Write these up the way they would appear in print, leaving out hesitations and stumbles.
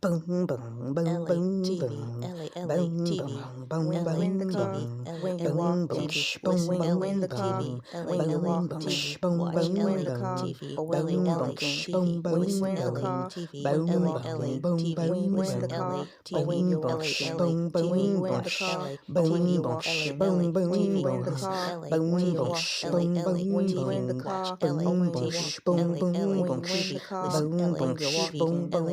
Boom, boom, boom, Elay boom, TV, boom. Elay Boom, TV, boom, boom, Elay boom, TV, boom. Elay Boom, boom, TV, boom, listen boom, Elay boom. TV, Elay Boom, boom, TV, boom, watch boom, Elay boom. TV, Boom, Elay boom, TV, boom, listen boom, Elay boom. TV, Boom, Elay boom, boom, TV, listen boom, Elay boom. TV, Boom, Elay boom, TV, boom, boom. watch Elay Boom, TV, boom, Elay boom, TV, boom. listen Elay Boom, TV, boom, Elay boom, TV, boom. watch Elay Boom, boom, TV, boom, Elay boom. TV, listen Boom, Elay boom, TV, boom, Elay boom. TV, watch Boom, boom, Elay boom, TV, boom, boom.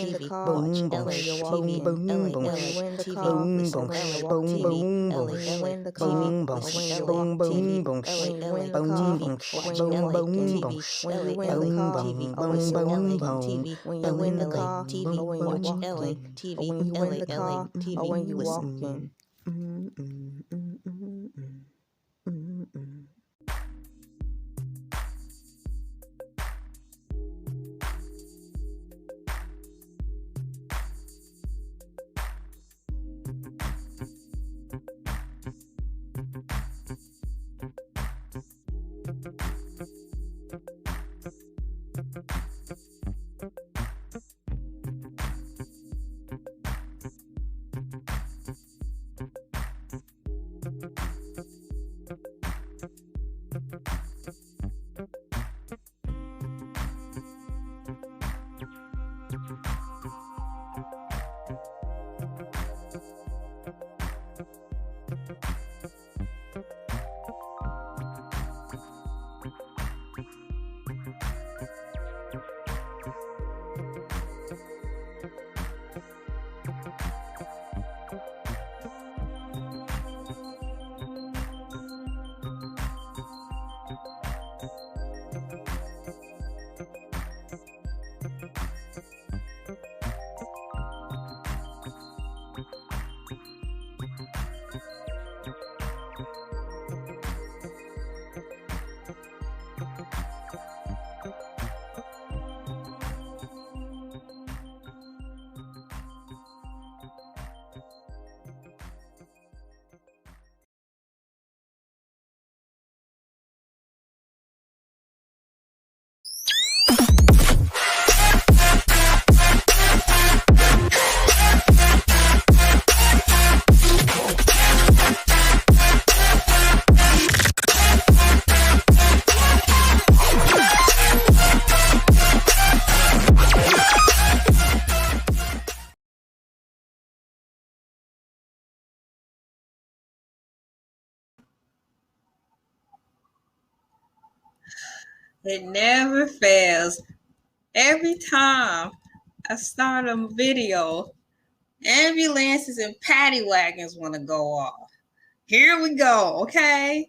TV, Boom, listen boom, Elay boom, TV, boom, boom. TV, Boom, boom, listen Elay boom, TV, boom, boom. Boom, TV, boom, watch boom, Elay boom, boom. TV, Boom, TV, boom, boom, listen boom, Elay boom. TV, Boom, TV, boom, watch boom, Elay boom. TV, TV, listen. It never fails. Every time I start a video, ambulances and paddy wagons want to go off. Here we go, okay?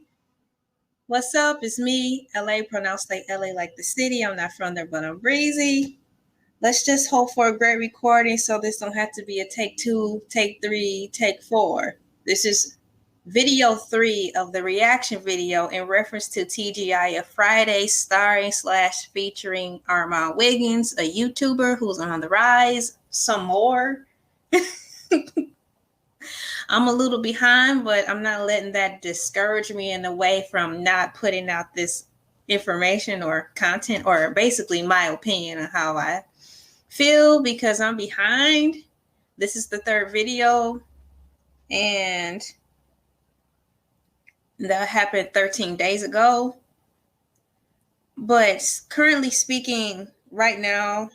What's up? It's me, LA, pronounced like LA like the city. I'm not from there, but I'm breezy. Let's just hope for a great recording so this don't have to be a take 2, take 3, take 4. This is video 3 of the reaction video in reference to TGI Friday starring / featuring Armon Wiggins, a YouTuber who's on the rise. Some more. I'm a little behind, but I'm not letting that discourage me in a way from not putting out this information or content, or basically my opinion on how I feel, because I'm behind. This is the 3rd video, and that happened 13 days ago. But currently speaking, right now,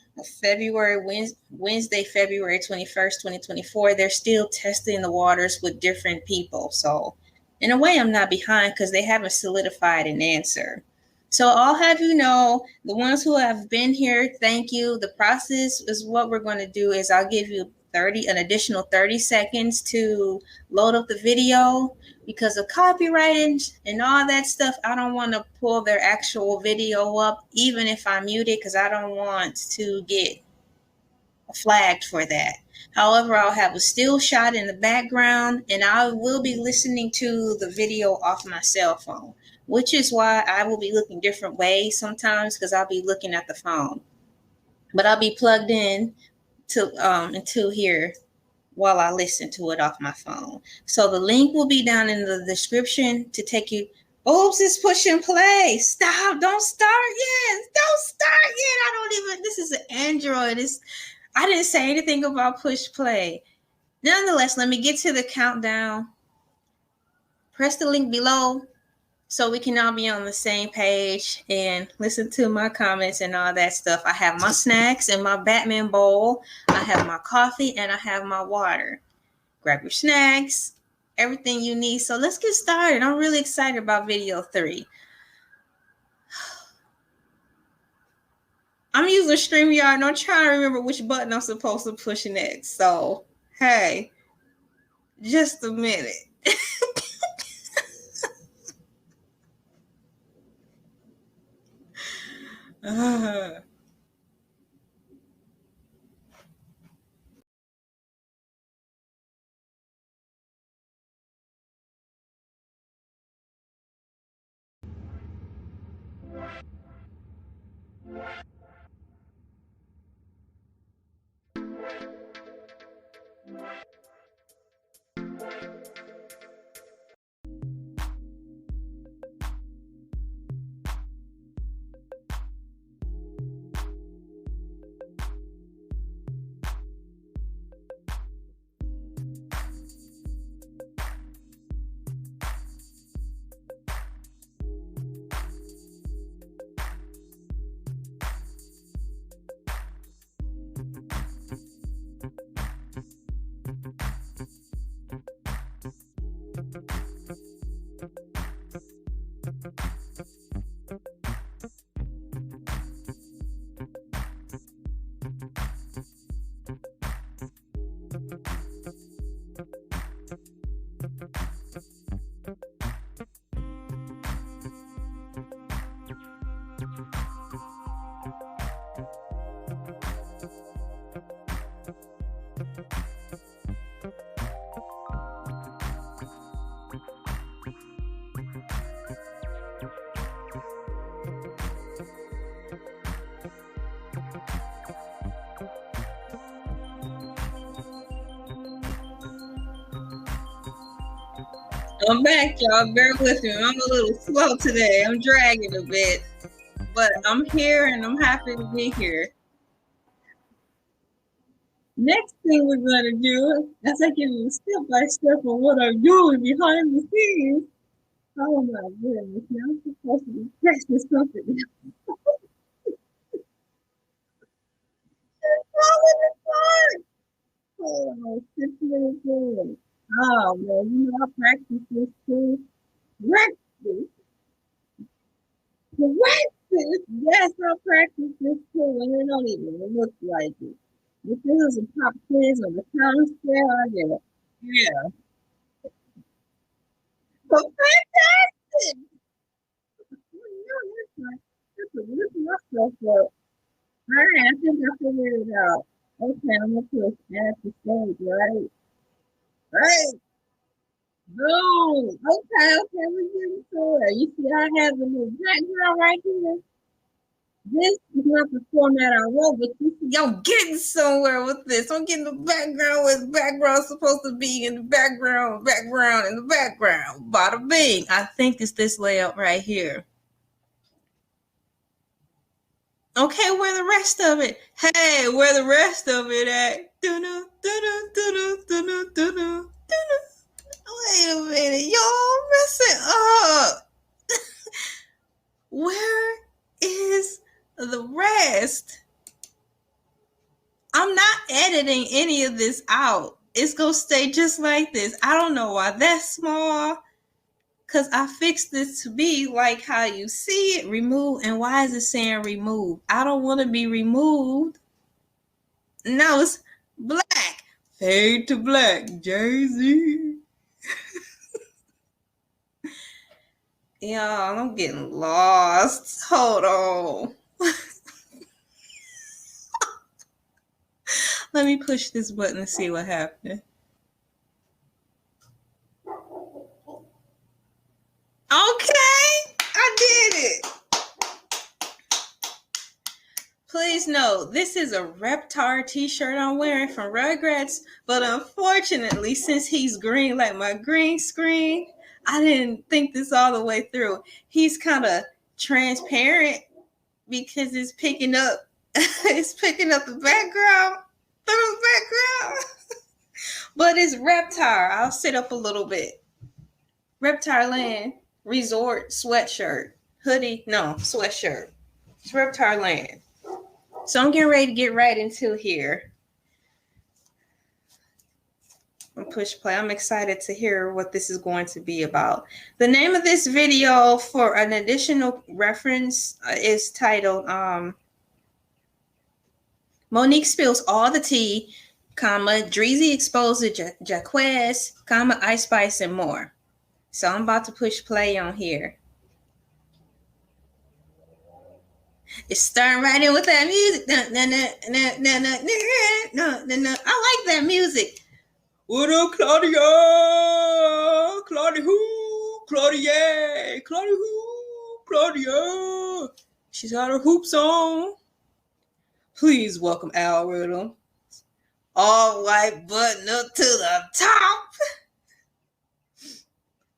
Wednesday, February 21st, 2024, they're still testing the waters with different people. So in a way, I'm not behind because they haven't solidified an answer. So I'll have you know, the ones who have been here, thank you. The process is what we're going to do is I'll give you an additional 30 seconds to load up the video, because of copyright and all that stuff. I don't want to pull their actual video up, even if I mute it, because I don't want to get flagged for that. However, I'll have a still shot in the background, and I will be listening to the video off my cell phone, which is why I will be looking different ways sometimes, because I'll be looking at the phone. But I'll be plugged in to here while I listen to it off my phone. So the link will be down in the description to take you. Oops, it's push and play. Stop. Don't start yet. Don't start yet. I don't even, this is an Android. I didn't say anything about push play. Nonetheless, let me get to the countdown. Press the link below so we can all be on the same page and listen to my comments and all that stuff. I have my snacks in my Batman bowl. I have my coffee and I have my water. Grab your snacks, everything you need. So let's get started. I'm really excited about video 3. I'm using StreamYard and I'm trying to remember which button I'm supposed to push next. So, hey, just a minute. I'm back, y'all. Bear with me. I'm a little slow today. I'm dragging a bit, but I'm here and I'm happy to be here. Next thing we're going to do, as I give you step by step on what I'm doing behind the scenes. Oh my goodness, now I'm supposed to be pressing something. Oh, 6 minutes in. Oh man, you know I practice this too. Practice. Yes, I practice this too, and it don't even look like it. If this is a pop quiz on the counter scale, I get it. Yeah. So fantastic! Look myself up. All right, I think I figured it out. Okay, I'm gonna put at the stage, right? Right. Boom. Okay, we're getting to it. You see, I have a little background right here. This is not the format I want, but you see, I'm getting somewhere with this. I'm getting the background where the background's supposed to be in the background, in the background. Bada bing. I think it's this layout right here. Okay, where the rest of it? Hey, where the rest of it at? Dun-dun, dun-dun, dun-dun, dun-dun, dun-dun, dun-dun. Wait a minute, y'all messing up. Where is the rest? I'm not editing any of this out. It's gonna stay just like this. I don't know why that's small, because I fixed this to be like how you see it, remove. And why is it saying remove? I don't want to be removed. No, it's black. Fade to black, Jay-Z. Y'all, I'm getting lost. Hold on. Let me push this button and see what happened. Okay, I did it. Please note, this is a Reptar t-shirt I'm wearing from Rugrats, but unfortunately, since he's green like my green screen, I didn't think this all the way through. He's kind of transparent because it's picking up the background. the background. But it's Reptile. I'll sit up a little bit. Reptile Land Resort sweatshirt. Hoodie. No, sweatshirt. It's Reptile Land. So I'm getting ready to get right into here. I'm push play. I'm excited to hear what this is going to be about. The name of this video, for an additional reference, is titled Monique Spills All the Tea, Dreezy Exposes Jaquez, Ice Spice, and more. So I'm about to push play on here. It's starting right in with that music. I like that music. What up, Claudia? Claudia who? Claudia. Claudia who? Claudia. She's got her hoops on. Please welcome Al Riddle. All white button up to the top.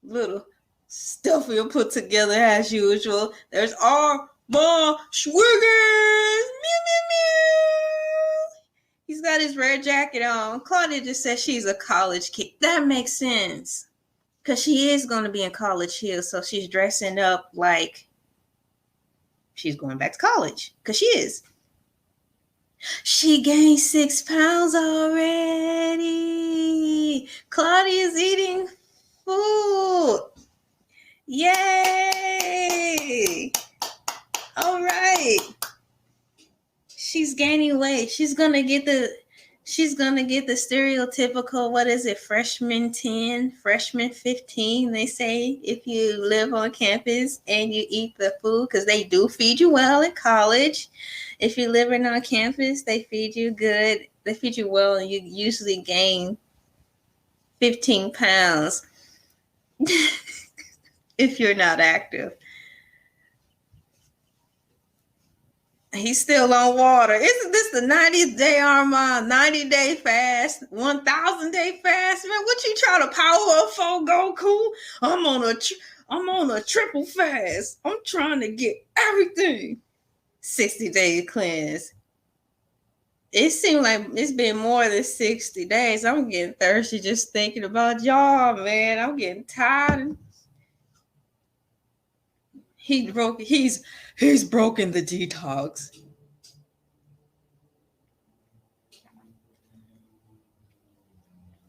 Little stuff we'll put together as usual. There's Armon Wiggins. Meow, meow, meow. He's got his red jacket on. Claudia just said she's a college kid. That makes sense. Because she is going to be in College Hill. So she's dressing up like she's going back to college. Because she is. She gained 6 pounds already. Claudia's eating food. Yay. All right. She's gaining weight. She's gonna get the stereotypical, what is it, freshman 10, freshman 15, they say, if you live on campus and you eat the food, because they do feed you well at college. If you're living on campus, they feed you good. They feed you well, and you usually gain 15 pounds if you're not active. He's still on water. Isn't this the 90th day, Armon? 90-day fast, 1,000-day fast? Man, what you trying to power up for, Goku? I'm on a triple fast. I'm trying to get everything. 60-day cleanse. It seems like it's been more than 60 days. I'm getting thirsty just thinking about y'all, man. I'm getting tired. He's broken the detox.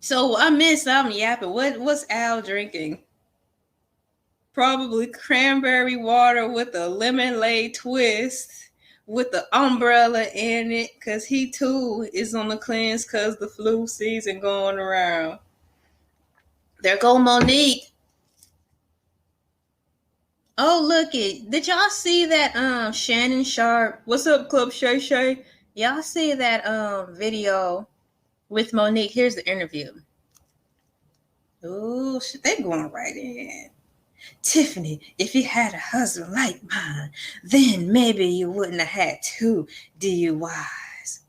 So I'm yapping. What's Al drinking? Probably cranberry water with a lemonade twist with the umbrella in it, because he too is on the cleanse because the flu season going around. There go Monique. Oh, look it. Did y'all see that Shannon Sharp? What's up, Club Shay Shay? Y'all see that video with Monique? Here's the interview. Oh, they going right in. Tiffany, if you had a husband like mine, then maybe you wouldn't have had 2 DUIs.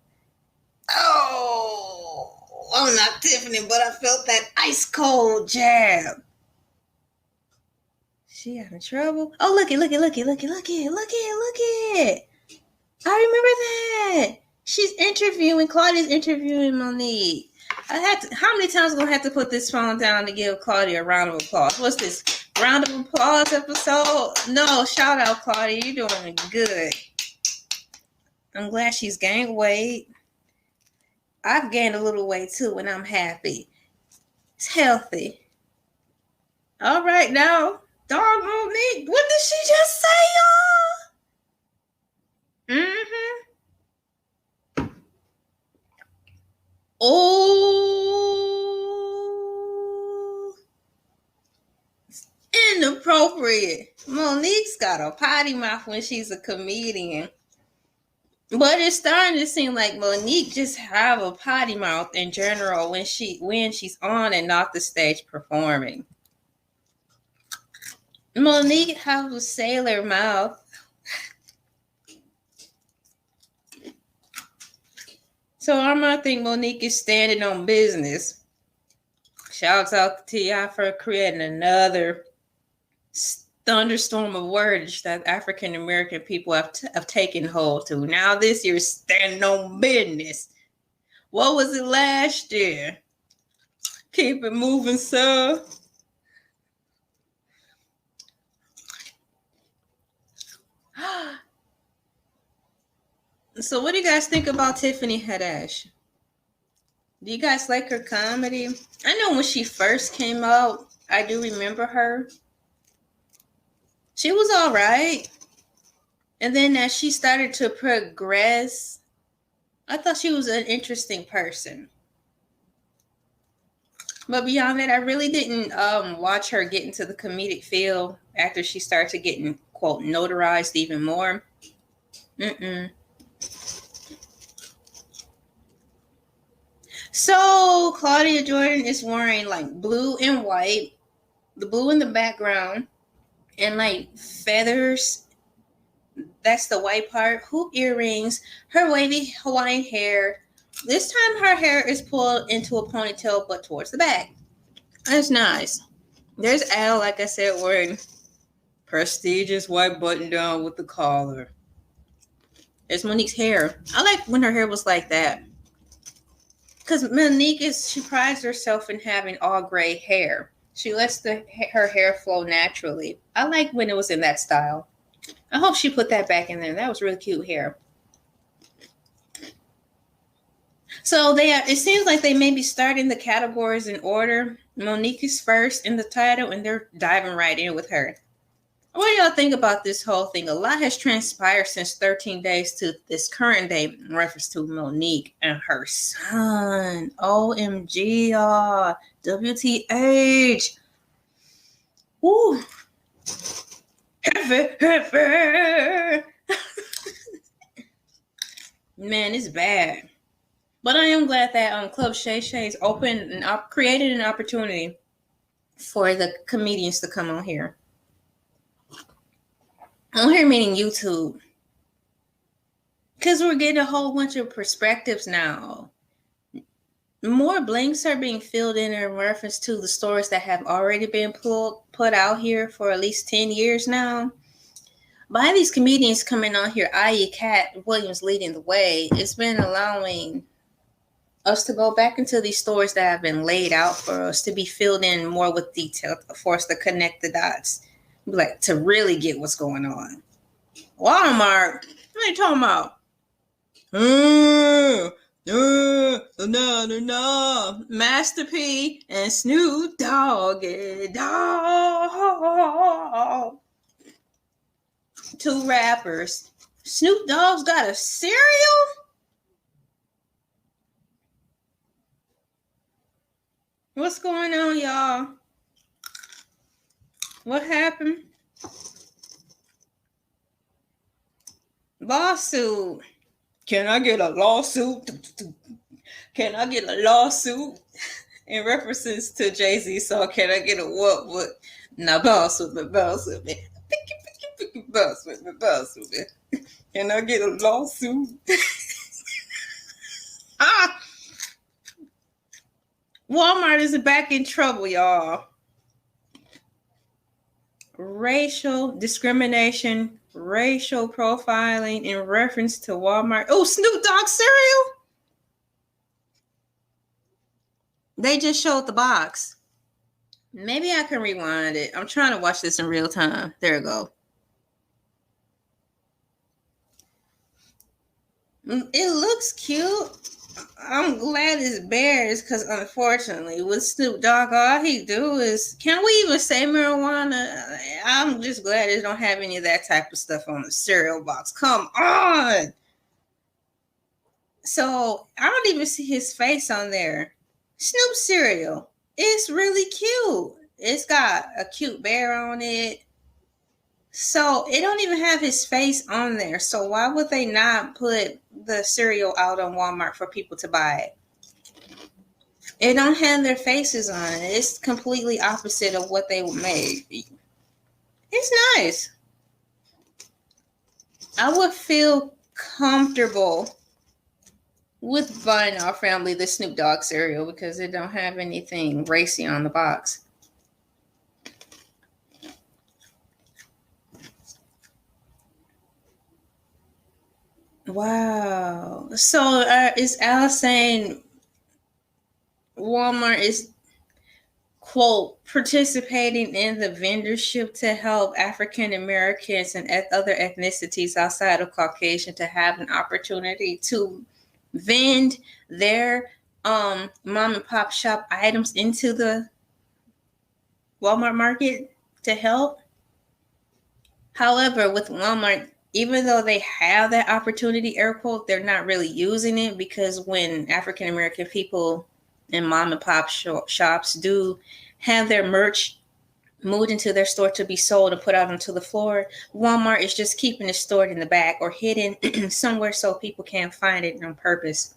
Oh, I'm not Tiffany, but I felt that ice cold jab. She having trouble. Oh, look it. I remember that. She's interviewing, Claudia's interviewing Monique. How many times am I gonna have to put this phone down to give Claudia a round of applause? What's this? Round of applause episode? No, shout out, Claudia. You're doing good. I'm glad she's gained weight. I've gained a little weight too, and I'm happy. It's healthy. All right, now. Dog Monique, what did she just say, y'all? Oh, it's inappropriate. Monique's got a potty mouth when she's a comedian. But it's starting to seem like Monique just have a potty mouth in general when she's on and off the stage performing. Monique have a sailor mouth. So I think Monique is standing on business. Shouts out to T.I. for creating another thunderstorm of words that African American people have taken hold to. Now this year, standing on business. What was it last year? Keep it moving, sir. So what do you guys think about Tiffany Haddish? Do you guys like her comedy? I know when she first came out, I do remember her. She was all right. And then as she started to progress, I thought she was an interesting person. But beyond that, I really didn't watch her get into the comedic field after she started getting, quote, notarized even more. So Claudia Jordan is wearing like blue and white, the blue in the background, and like feathers. That's the white part. Hoop earrings, her wavy Hawaiian hair. This time her hair is pulled into a ponytail, but towards the back. That's nice. There's Al, like I said, wearing prestigious white button down with the collar. There's Monique's hair. I like when her hair was like that. Because Monique she prides herself in having all gray hair. She lets her hair flow naturally. I like when it was in that style. I hope she put that back in there. That was really cute hair. So it seems like they may be starting the categories in order. Monique is first in the title, and they're diving right in with her. What do y'all think about this whole thing? A lot has transpired since 13 days to this current day in reference to Monique and her son. OMG, y'all. WTH. Woo. Man, it's bad. But I am glad that Club Shay Shay's opened and created an opportunity for the comedians to come on here. On here meaning YouTube. Because we're getting a whole bunch of perspectives now. More blanks are being filled in reference to the stories that have already been put out here for at least 10 years now. By these comedians coming on here, i.e. Cat Williams leading the way, it's been allowing us to go back into these stories that have been laid out for us to be filled in more with detail, for us to connect the dots, like to really get what's going on. Walmart, what are you talking about? No. Master P and Snoop Dogg. Two rappers. Snoop Dogg's got a cereal? What's going on, y'all? What happened? Lawsuit. Can I get a lawsuit? Can I get a lawsuit? In references to Jay-Z, so can I get a what? Now bounce with me. Bounce with me. Can I get a lawsuit? Walmart is back in trouble, y'all. Racial discrimination, racial profiling in reference to Walmart. Oh, Snoop Dogg cereal? They just showed the box. Maybe I can rewind it. I'm trying to watch this in real time. There we go. It looks cute. I'm glad it's bears because unfortunately with Snoop Dogg, all he do is, can we even say marijuana? I'm just glad it don't have any of that type of stuff on the cereal box. Come on. So I don't even see his face on there. Snoop cereal. It's really cute. It's got a cute bear on it. So it don't even have his face on there. So why would they not put the cereal out on Walmart for people to buy it? It don't have their faces on it. It's completely opposite of what they made. It's nice. I would feel comfortable with buying our family the Snoop Dogg cereal because it don't have anything racy on the box. Wow. So is Alice saying Walmart is, quote, participating in the vendorship to help African Americans and other ethnicities outside of Caucasian to have an opportunity to vend their mom and pop shop items into the Walmart market to help? However, with Walmart, even though they have that opportunity, air quote, they're not really using it, because when African American people and mom and pop shops do have their merch moved into their store to be sold and put out onto the floor, Walmart is just keeping it stored in the back or hidden somewhere so people can't find it on purpose.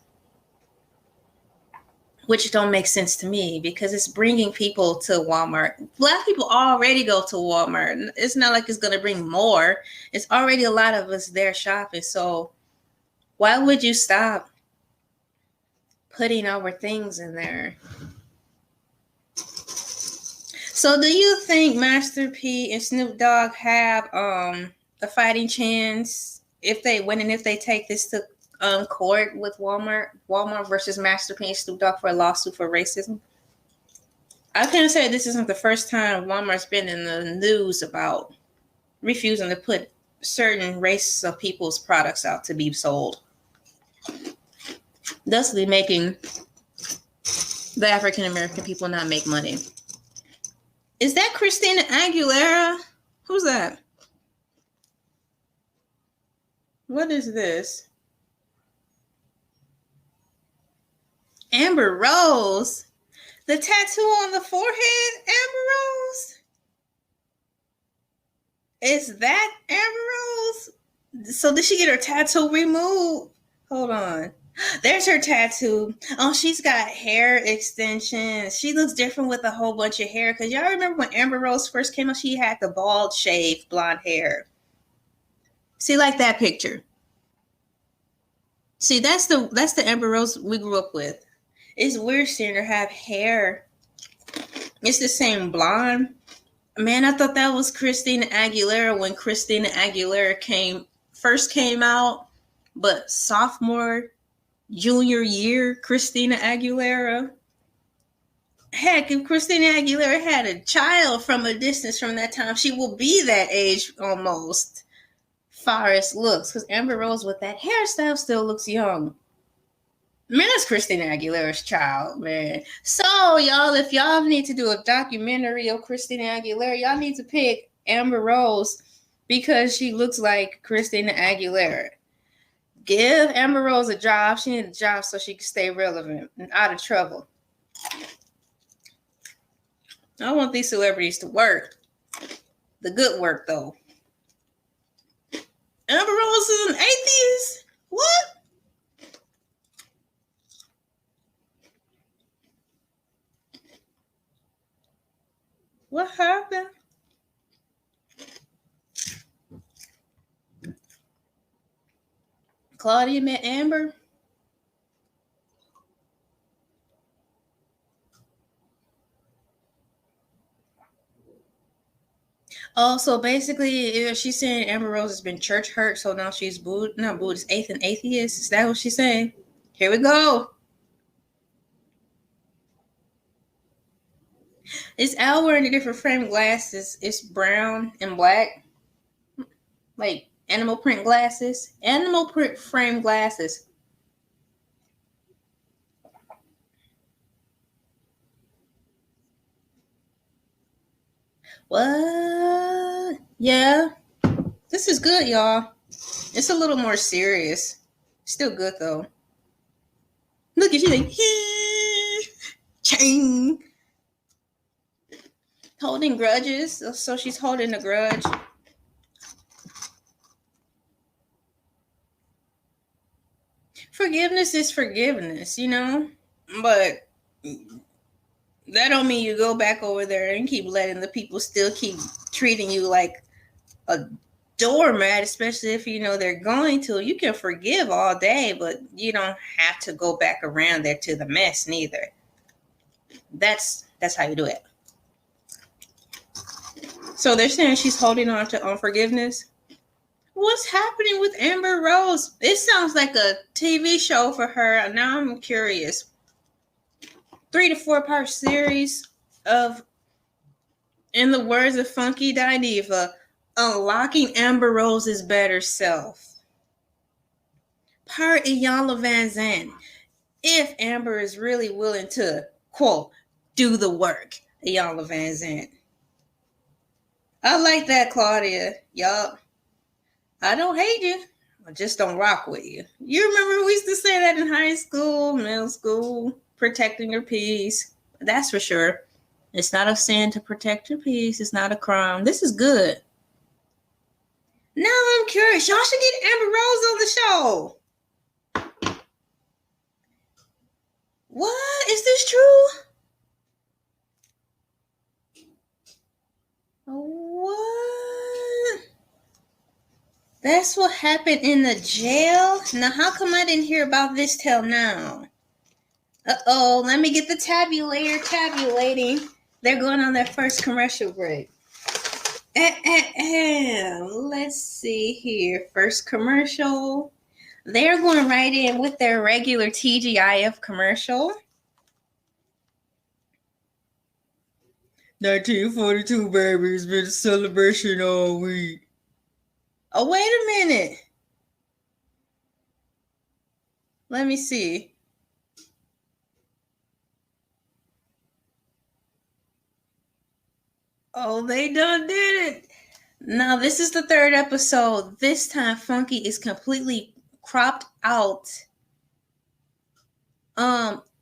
Which don't make sense to me, because it's bringing people to Walmart. Black people already go to Walmart. It's not like it's going to bring more. It's already a lot of us there shopping. So why would you stop putting our things in there? So do you think Master P and Snoop Dogg have a fighting chance if they win and if they take this to court with Walmart versus Master P and Snoop Dogg for a lawsuit for racism? I can say this isn't the first time Walmart's been in the news about refusing to put certain races of people's products out to be sold, thusly making the African American people not make money. Is that Christina Aguilera? Who's that? What is this? Amber Rose. The tattoo on the forehead, Amber Rose? Is that Amber Rose? So did she get her tattoo removed? Hold on. There's her tattoo. Oh, she's got hair extensions. She looks different with a whole bunch of hair. Because y'all remember when Amber Rose first came out, she had the bald, shaved, blonde hair. See, like that picture. See, that's the Amber Rose we grew up with. It's weird seeing her have hair. It's the same blonde. Man, I thought that was Christina Aguilera when Christina Aguilera first came out. But sophomore, junior year, Christina Aguilera. Heck, if Christina Aguilera had a child from a distance from that time, she will be that age almost. Far as looks. Because Amber Rose with that hairstyle still looks young. Man, that's Christina Aguilera's child, man. So, y'all, if y'all need to do a documentary of Christina Aguilera, y'all need to pick Amber Rose because she looks like Christina Aguilera. Give Amber Rose a job. She needs a job so she can stay relevant and out of trouble. I want these celebrities to work. The good work, though. Amber Rose is an atheist? What? What happened? Claudia met Amber? Oh, so basically, she's saying Amber Rose has been church hurt, so now she's not Buddhist, atheist. Is that what she's saying? Here we go. Is Al wearing the different frame glasses? It's brown and black. Like animal print glasses. Animal print frame glasses. What? Yeah. This is good, y'all. It's a little more serious. Still good, though. Look at you like, chain. Holding grudges. So she's holding a grudge. Forgiveness is forgiveness, you know? But that don't mean you go back over there and keep letting the people still keep treating you like a doormat, especially if you know they're going to. You can forgive all day, but you don't have to go back around there to the mess neither. That's how you do it. So they're saying she's holding on to unforgiveness. What's happening with Amber Rose? It sounds like a TV show for her. Now I'm curious. 3 to 4 part series of, in the words of Funky Dineva, unlocking Amber Rose's better self. Per Iyanla Vanzant. If Amber is really willing to, quote, do the work, Iyanla Vanzant. I like that, Claudia. Yup. I don't hate you. I just don't rock with you. You remember we used to say that in high school, middle school, protecting your peace. That's for sure. It's not a sin to protect your peace. It's not a crime. This is good. Now I'm curious. Y'all should get Amber Rose on the show. What? Is this true? What? That's what happened in the jail? Now, how come I didn't hear about this till now? Uh-oh, let me get the tabulator tabulating. They're going on their first commercial break. Let's see here. First commercial. They're going right in with their regular TGIF commercial. 1942, baby. It's been a celebration all week. Oh, wait a minute. Let me see. Oh, they done did it. Now, this is the third episode. This time, Funky is completely cropped out,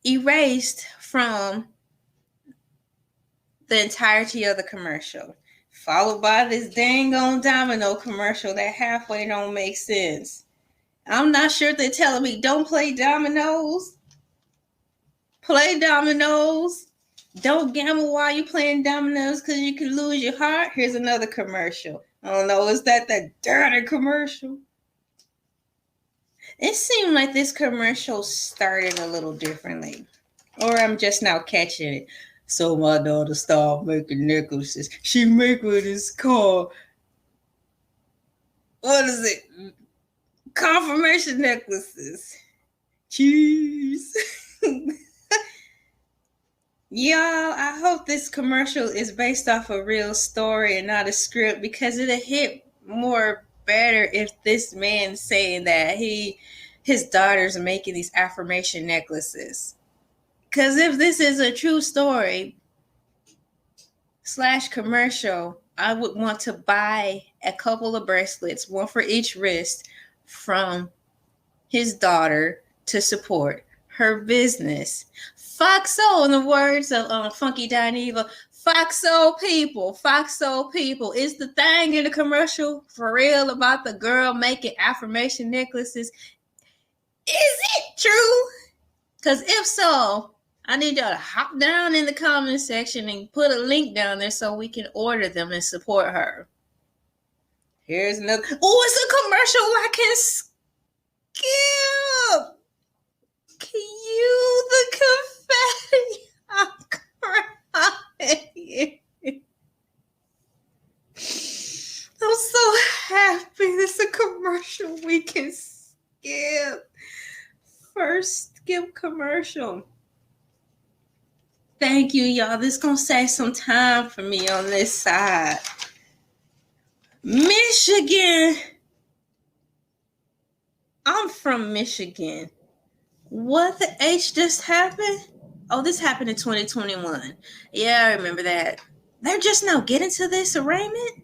erased from the entirety of the commercial, followed by this dang on domino commercial that halfway don't make sense. I'm not sure if they're telling me don't play dominoes. Play dominoes. Don't gamble while you're playing dominoes because you can lose your heart. Here's another commercial. I don't know, is that dirty commercial? It seemed like this commercial started a little differently. Or I'm just now catching it. So my daughter started making necklaces. She make what is called, what is it? Confirmation necklaces. Cheese. Y'all, I hope this commercial is based off a real story and not a script, because it'll hit more better if this man's saying that his daughters are making these affirmation necklaces. Because if this is a true story / commercial, I would want to buy a couple of bracelets, one for each wrist, from his daughter to support her business. Foxo, in the words of Funky Dineva, Foxo people is the thing in the commercial for real about the girl making affirmation necklaces. Is it true? Because if so, I need y'all to hop down in the comment section and put a link down there so we can order them and support her. Here's another. Oh, it's a commercial I can skip. Cue the confetti. I'm crying. I'm so happy. This is a commercial we can skip. First skip commercial. Thank you, y'all. This is going to save some time for me on this side. Michigan. I'm from Michigan. What the H just happened? Oh, this happened in 2021. Yeah, I remember that. They're just now getting to this arraignment?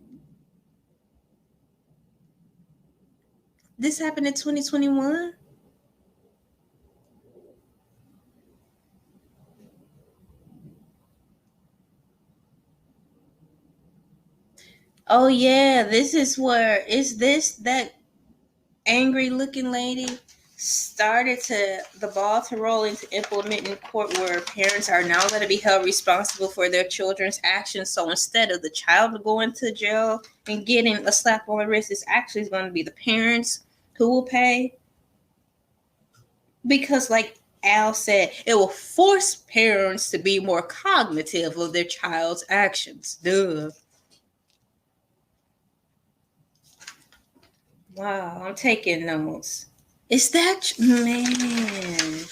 This happened in 2021? Oh, yeah. This is where, is this that angry looking lady started the ball to roll into implementing court where parents are now going to be held responsible for their children's actions. So instead of the child going to jail and getting a slap on the wrist, it's actually going to be the parents who will pay. Because like Al said, it will force parents to be more cognitive of their child's actions. Duh. Wow, I'm taking notes. Is that man?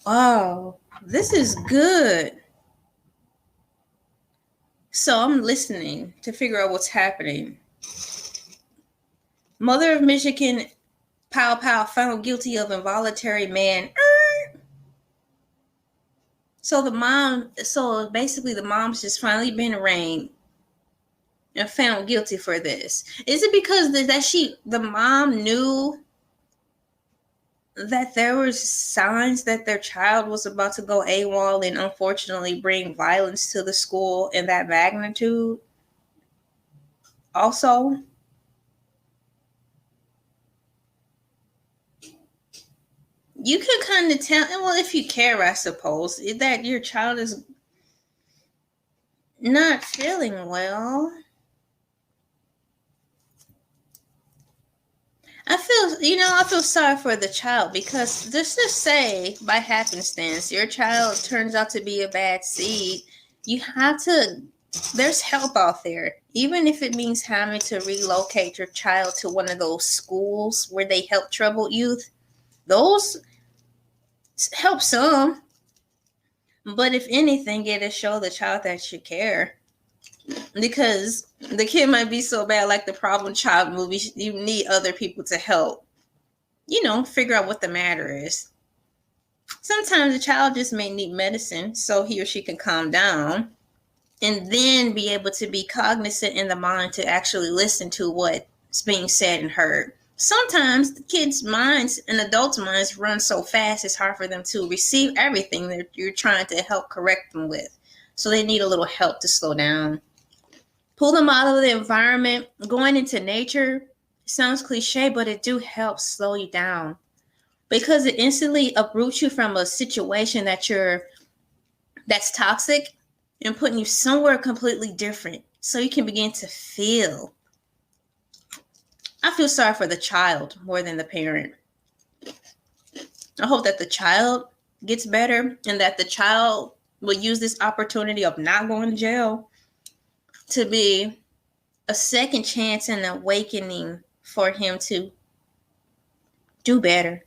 Wow, this is good. So I'm listening to figure out what's happening. Mother of Michigan, Pow Pow, found guilty of involuntary man. So basically the mom's just finally been arraigned and found guilty for this. Is it because the mom knew that there were signs that their child was about to go AWOL and unfortunately bring violence to the school in that magnitude? Also, you can kind of tell, well, if you care, I suppose, that your child is not feeling well. I feel sorry for the child, because just to say by happenstance your child turns out to be a bad seed, there's help out there, even if it means having to relocate your child to one of those schools where they help troubled youth. Those help some, but if anything, it'll show the child that you care. Because the kid might be so bad, like the Problem Child movie, you need other people to help, figure out what the matter is. Sometimes the child just may need medicine so he or she can calm down and then be able to be cognizant in the mind to actually listen to what's being said and heard. Sometimes the kids' minds and adults' minds run so fast it's hard for them to receive everything that you're trying to help correct them with. So they need a little help to slow down. Pull them out of the environment. Going into nature sounds cliche, but it do help slow you down, because it instantly uproots you from a situation that's toxic and putting you somewhere completely different, so you can begin to feel. I feel sorry for the child more than the parent. I hope that the child gets better and that the child will use this opportunity of not going to jail to be a second chance and awakening for him to do better.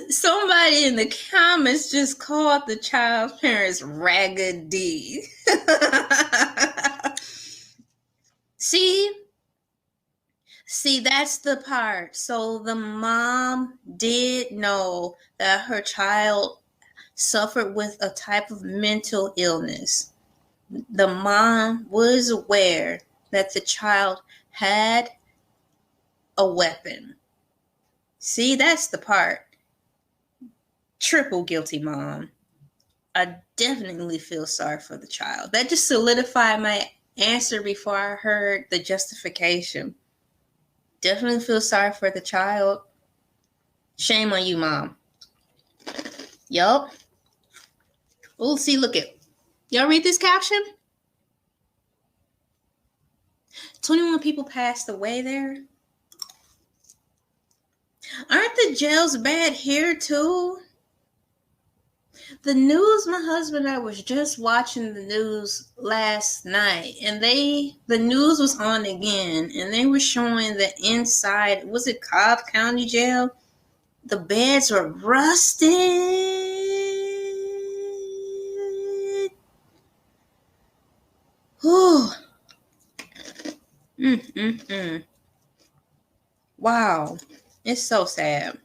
Somebody in the comments just called the child's parents raggedy. See, that's the part. So the mom did know that her child suffered with a type of mental illness. The mom was aware that the child had a weapon. See, that's the part. Triple guilty mom. I definitely feel sorry for the child. That just solidified my answer before I heard the justification. Definitely feel sorry for the child. Shame on you, mom. Yup. Oh, see, look at. Y'all read this caption? 21 people passed away there. Aren't the jails bad here too? The news, my husband and I was just watching the news last night, and the news was on again, and they were showing the inside, was it Cobb County Jail? The beds were rusted. Whew. Wow. It's so sad.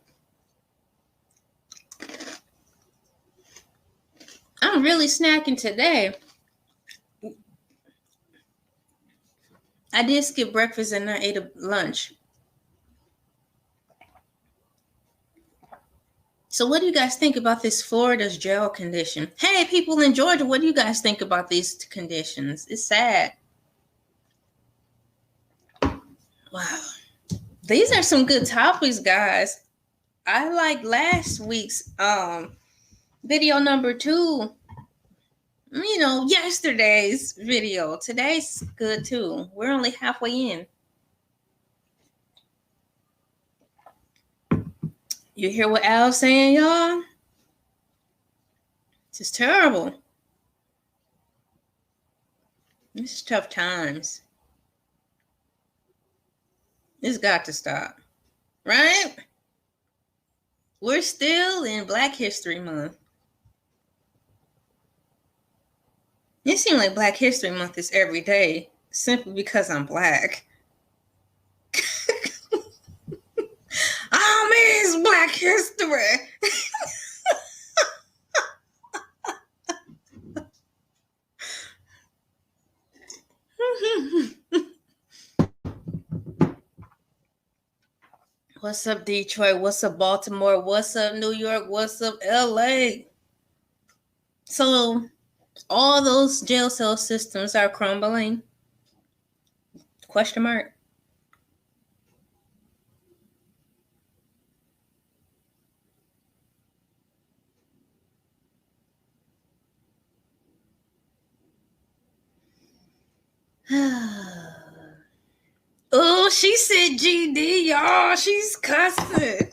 I'm really snacking today. I did skip breakfast and I ate a lunch. So what do you guys think about this Florida's jail condition? Hey, people in Georgia, what do you guys think about these conditions? It's sad. Wow. These are some good topics, guys. I like last week's video number 2. Yesterday's video. Today's good too. We're only halfway in. You hear what Al's saying, y'all? It's terrible. This is tough times. It's got to stop, right? We're still in Black History Month. It seems like Black History Month is every day simply because I'm Black. Oh man, it's Black History. What's up, Detroit? What's up, Baltimore? What's up, New York? What's up, LA? So, all those jail cell systems are crumbling? Question mark. Oh, she said GD, y'all. She's cussing.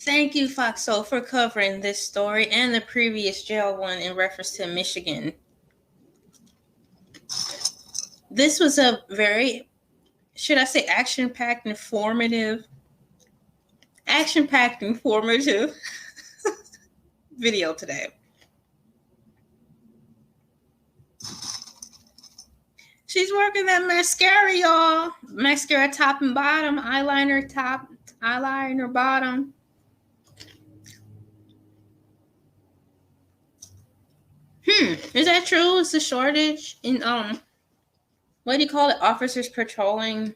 Thank you, Foxo, for covering this story and the previous jail one in reference to Michigan. This was a very, should I say, action-packed, informative video today. She's working that mascara, y'all. Mascara top and bottom, eyeliner top, eyeliner bottom. Is that true? It's a shortage in what do you call it? Officers patrolling.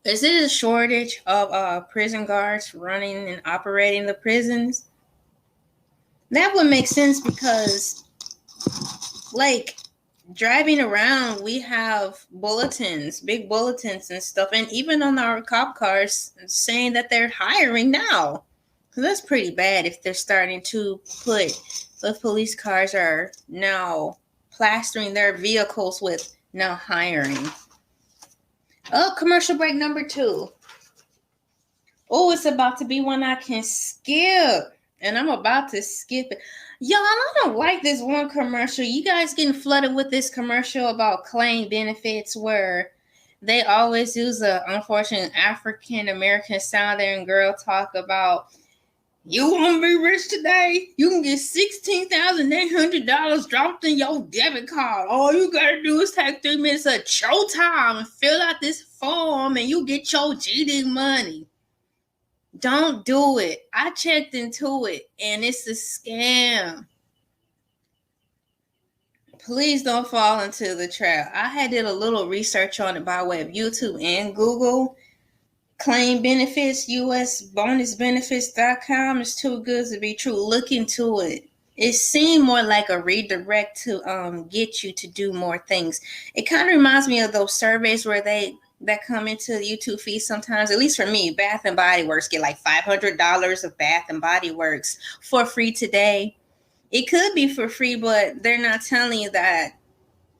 Is it a shortage of prison guards running and operating the prisons? That would make sense because, like, driving around, we have bulletins, big bulletins and stuff, and even on our cop cars saying that they're hiring now. So that's pretty bad if they're starting to put the police cars are now plastering their vehicles with now hiring. Oh, commercial break number 2. Oh, it's about to be one I can skip. And I'm about to skip it. Y'all, I don't like this one commercial. You guys getting flooded with this commercial about claim benefits where they always use an unfortunate African-American sounding girl talk about, you want to be rich today? You can get $16,800 dropped in your debit card. All you got to do is take 3 minutes of show time and fill out this form and you get your GD money. Don't do it. I checked into it and it's a scam. Please don't fall into the trap. I did a little research on it by way of YouTube and Google. Claim benefits, usbonusbenefits.com is too good to be true. Look into it. It seemed more like a redirect to get you to do more things. It kind of reminds me of those surveys where that come into the YouTube feed sometimes. At least for me, Bath and Body Works get like $500 of Bath and Body Works for free today. It could be for free, but they're not telling you that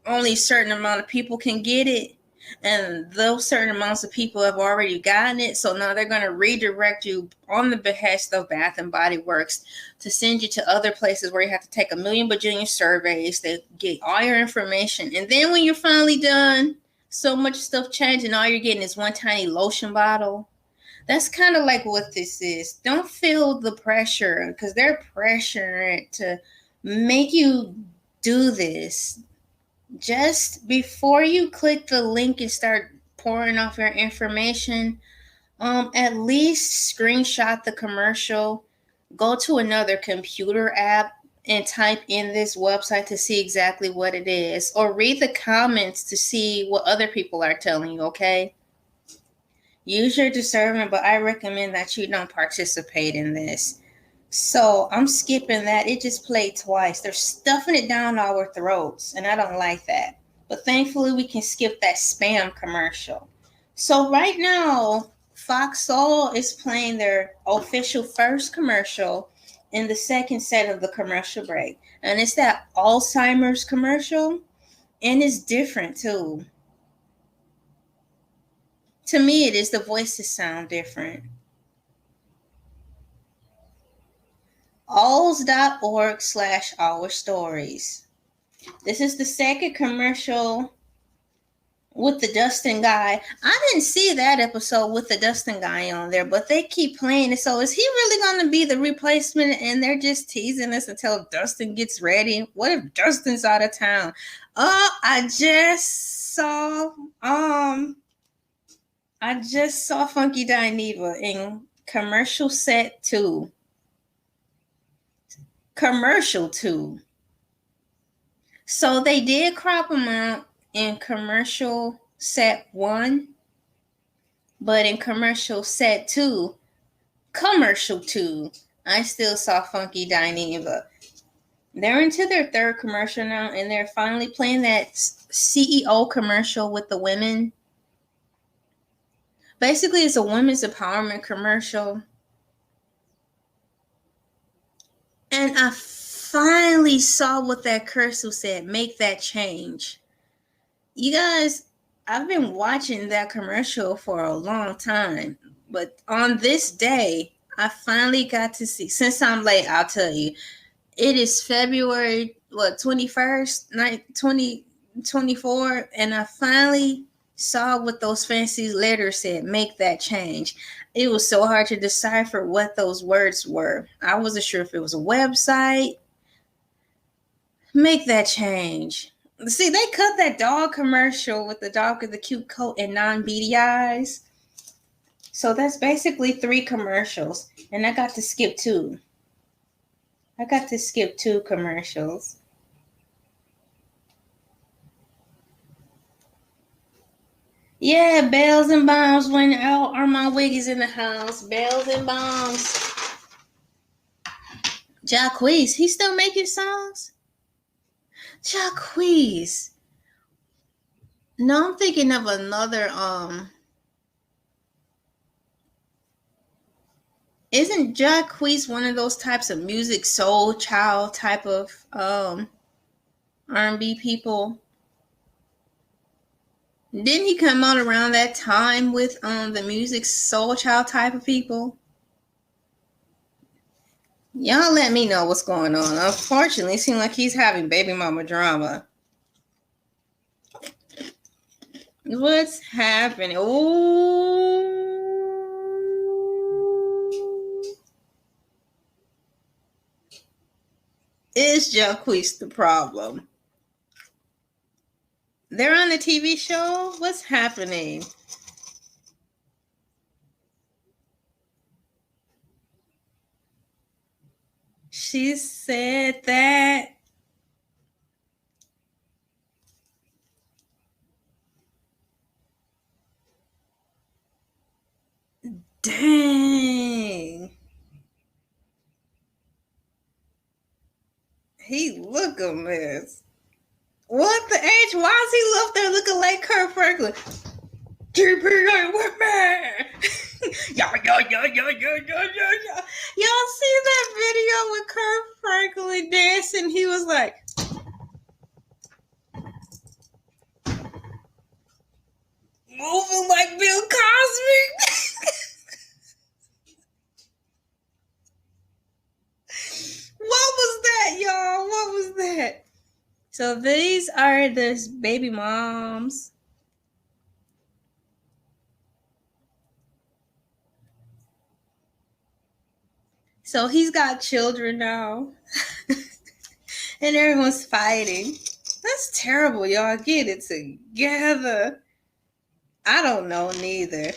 only a certain amount of people can get it. And those certain amounts of people have already gotten it. So now they're going to redirect you on the behest of Bath and Body Works to send you to other places where you have to take a million bajillion surveys. They get all your information. And then when you're finally done, so much stuff changed and all you're getting is one tiny lotion bottle. That's kind of like what this is. Don't feel the pressure because they're pressuring to make you do this. Just before you click the link and start pouring off your information, at least screenshot the commercial, go to another computer app and type in this website to see exactly what it is, or read the comments to see what other people are telling you, okay? Use your discernment, but I recommend that you don't participate in this. So I'm skipping that. It just played twice. They're stuffing it down our throats, and I don't like that. But thankfully, we can skip that spam commercial. So right now, Fox Soul is playing their official first commercial in the second set of the commercial break. And it's that Alzheimer's commercial, and it's different too. To me, it is. The voices sound different. Alls.org/our stories. This is the second commercial with the Dustin guy. I didn't see that episode with the Dustin guy on there, but they keep playing it. So is he really going to be the replacement? And they're just teasing us until Dustin gets ready. What if Dustin's out of town? I just saw Funky Dineva in commercial set 2. Commercial 2. So they did crop him out in commercial set 1, but in commercial set 2, I still saw Funky Dineva. They're into their third commercial now, and they're finally playing that CEO commercial with the women. Basically, it's a women's empowerment commercial. And I finally saw what that cursive said, make that change. You guys, I've been watching that commercial for a long time, but on this day, I finally got to see, since I'm late, I'll tell you, it is February, 21st, 2024, and I finally saw what those fancy letters said, make that change. It was so hard to decipher what those words were. I wasn't sure if it was a website. Make that change. See, they cut that dog commercial with the dog with the cute coat and non-beady eyes. So that's basically 3 commercials. And I got to skip 2. I got to skip 2 commercials. Yeah, bells and bombs when Armon Wiggins in the house. Bells and bombs. Jacquees, he still making songs? Jacquees. No, I'm thinking of another, isn't Jacquees one of those types of music, soul child type of R&B people? Didn't he come out around that time with the music soul child type of people? Y'all let me know what's going on. Unfortunately, it seems like he's having baby mama drama. What's happening? Oh, is Jacquees the problem? They're on the TV show? What's happening? She said that. Dang. He look a mess. What the H? Why is he left there looking like Kurt Franklin? GP ain't with me. Y'all see that video with Kurt Franklin dancing? He was like, moving like Bill Cosby. What was that, y'all? What was that? So these are the baby moms. So he's got children now. And everyone's fighting. That's terrible, y'all. Get it together. I don't know neither.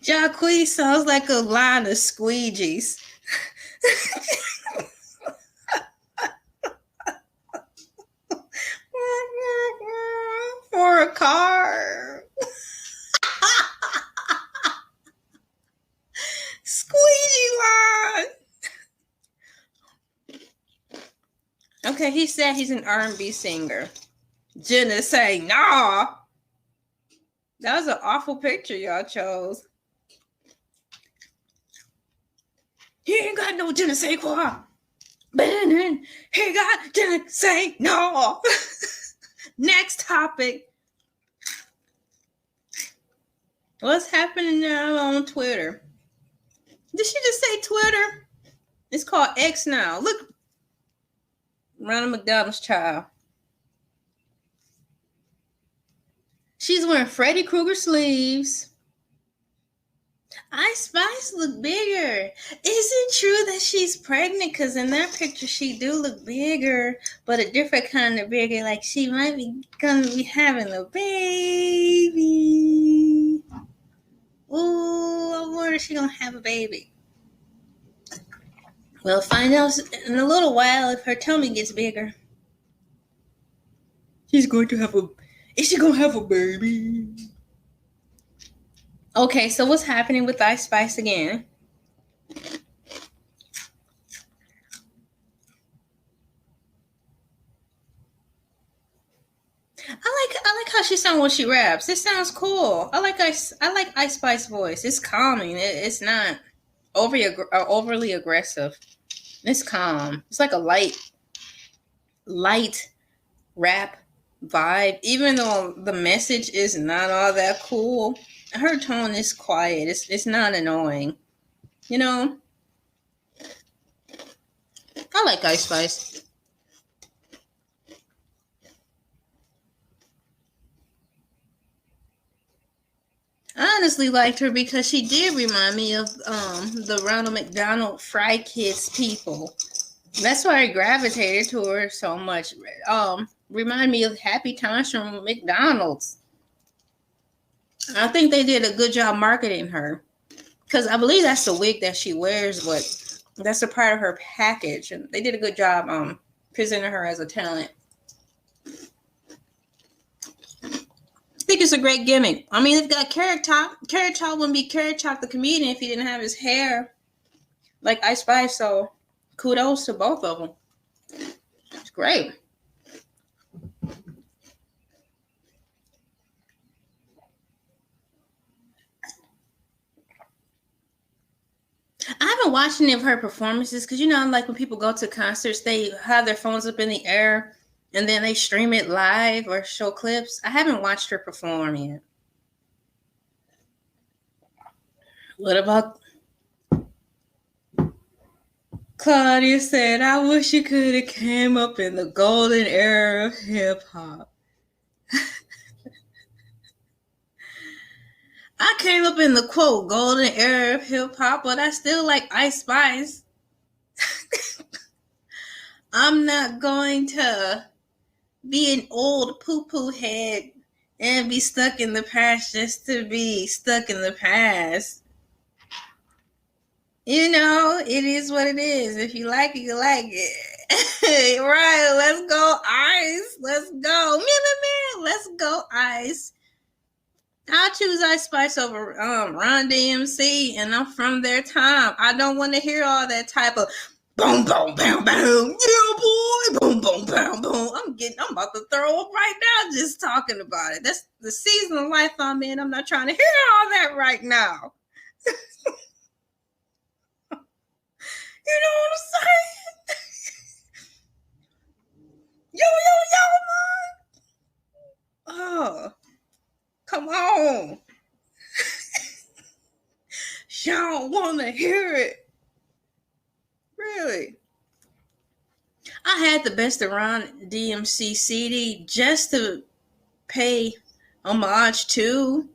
Jacquees sounds like a line of squeegees. For a car. Squeegee line. Okay, he said he's an R&B singer. Jenna say, nah. That was an awful picture y'all chose. He ain't got no Jenna say quoi. He got Jenna say no. Next topic. What's happening now on Twitter? Did she just say Twitter? It's called X now. Look, Ronald McDonald's child. She's wearing Freddy Krueger sleeves. Ice Spice look bigger. Is it true that she's pregnant? Because in that picture, she do look bigger, but a different kind of bigger. Like she might be gonna be having a baby. Ooh, I wonder if she's gonna have a baby. We'll find out in a little while if her tummy gets bigger. Is she gonna have a baby? Okay, so what's happening with Ice Spice again? I like how she sounds when she raps. It sounds cool. I like Ice Spice voice. It's calming. It's not overly aggressive. It's calm. It's like a light rap vibe. Even though the message is not all that cool, her tone is quiet. It's not annoying. You know? I like Ice Spice. I honestly liked her because she did remind me of the Ronald McDonald Fry Kids people. That's why I gravitated to her so much. Remind me of Happy Times from McDonald's. I think they did a good job marketing her. Because I believe that's the wig that she wears, but that's a part of her package. And they did a good job presenting her as a talent. I think it's a great gimmick. I mean, it's got Carrot Top. Carrot Top wouldn't be Carrot Top the comedian if he didn't have his hair like Ice Spice. So kudos to both of them. It's great. I haven't watched any of her performances because, like when people go to concerts, they have their phones up in the air and then they stream it live or show clips. I haven't watched her perform yet. What about Claudia said, I wish you could have came up in the golden era of hip hop. I came up in the quote golden era of hip hop, but I still like Ice Spice. I'm not going to be an old poo-poo head and be stuck in the past just to be stuck in the past. It is what it is. If you like it, you like it. Right, let's go Ice. Let's go. Let's go Ice. I'll choose Ice Spice over Run DMC, and I'm from their time. I don't want to hear all that type of boom, boom, bam, bam. Yeah, boy. Boom, boom, bam, boom. I'm about to throw up right now just talking about it. That's the season of life I'm in. I'm not trying to hear all that right now. You know what I'm saying? Yo, man. Oh, come on. She don't want to hear it. Really. I had the Best of Ron DMC CD just to pay homage to.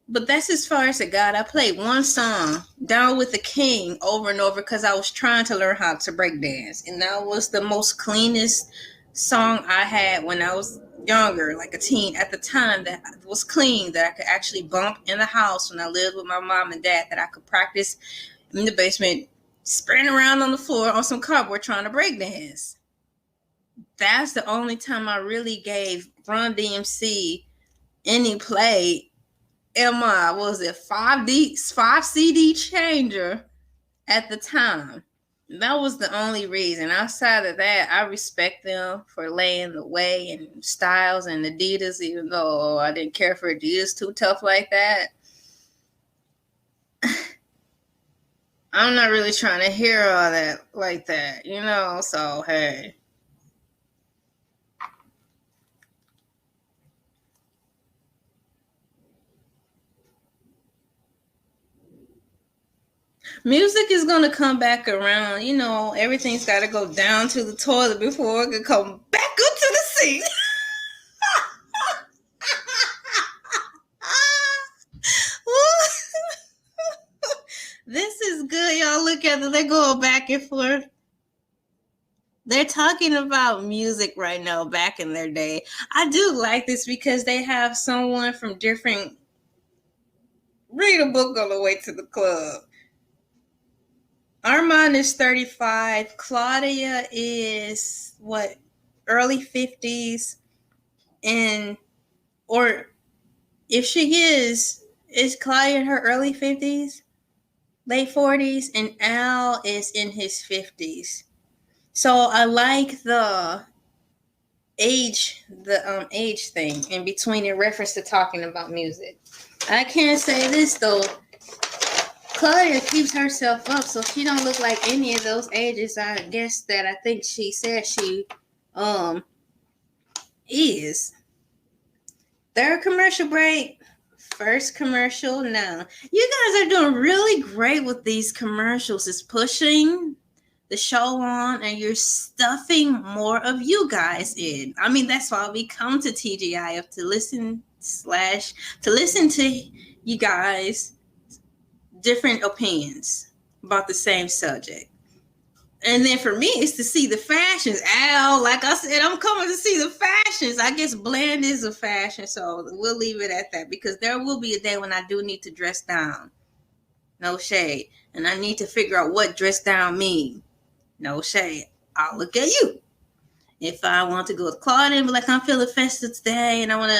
But that's as far as it got. I played one song, Down with the King, over and over because I was trying to learn how to break dance. And that was the most cleanest song I had when I was younger, like a teen at the time, that was clean, that I could actually bump in the house when I lived with my mom and dad, that I could practice in the basement, sprinting around on the floor on some cardboard trying to break dance. That's the only time I really gave Run DMC any play. Was it 5 CD changer at the time. That was the only reason. Outside of that, I respect them for laying the way and Styles and Adidas, even though I didn't care for Adidas too tough like that. I'm not really trying to hear all that like that, so hey. Music is going to come back around. You know, everything's got to go down to the toilet before it can come back up to the sink. This is good. Y'all look at it. They're going back and forth. They're talking about music right now back in their day. I do like this because they have someone from different... Read a book on the way to the club. Armon is 35. Claudia is, what, early 50s? And, or if she is Claudia in her early 50s? Late 40s? And Al is in his 50s. So I like the age thing in between in reference to talking about music. I can't say this though. Claudia keeps herself up so she don't look like any of those ages I guess that I think she said she is. Third commercial break. First commercial now. You guys are doing really great with these commercials. It's pushing the show on and you're stuffing more of you guys in. I mean, that's why we come to TGIF to listen to you guys different opinions about the same subject. And then for me, it's to see the fashions. Al, like I said, I'm coming to see the fashions. I guess bland is a fashion, so we'll leave it at that because there will be a day when I do need to dress down. No shade. And I need to figure out what dress down means. No shade. I'll look at you. If I want to go with Claudia and be like, I'm feeling festive today and I want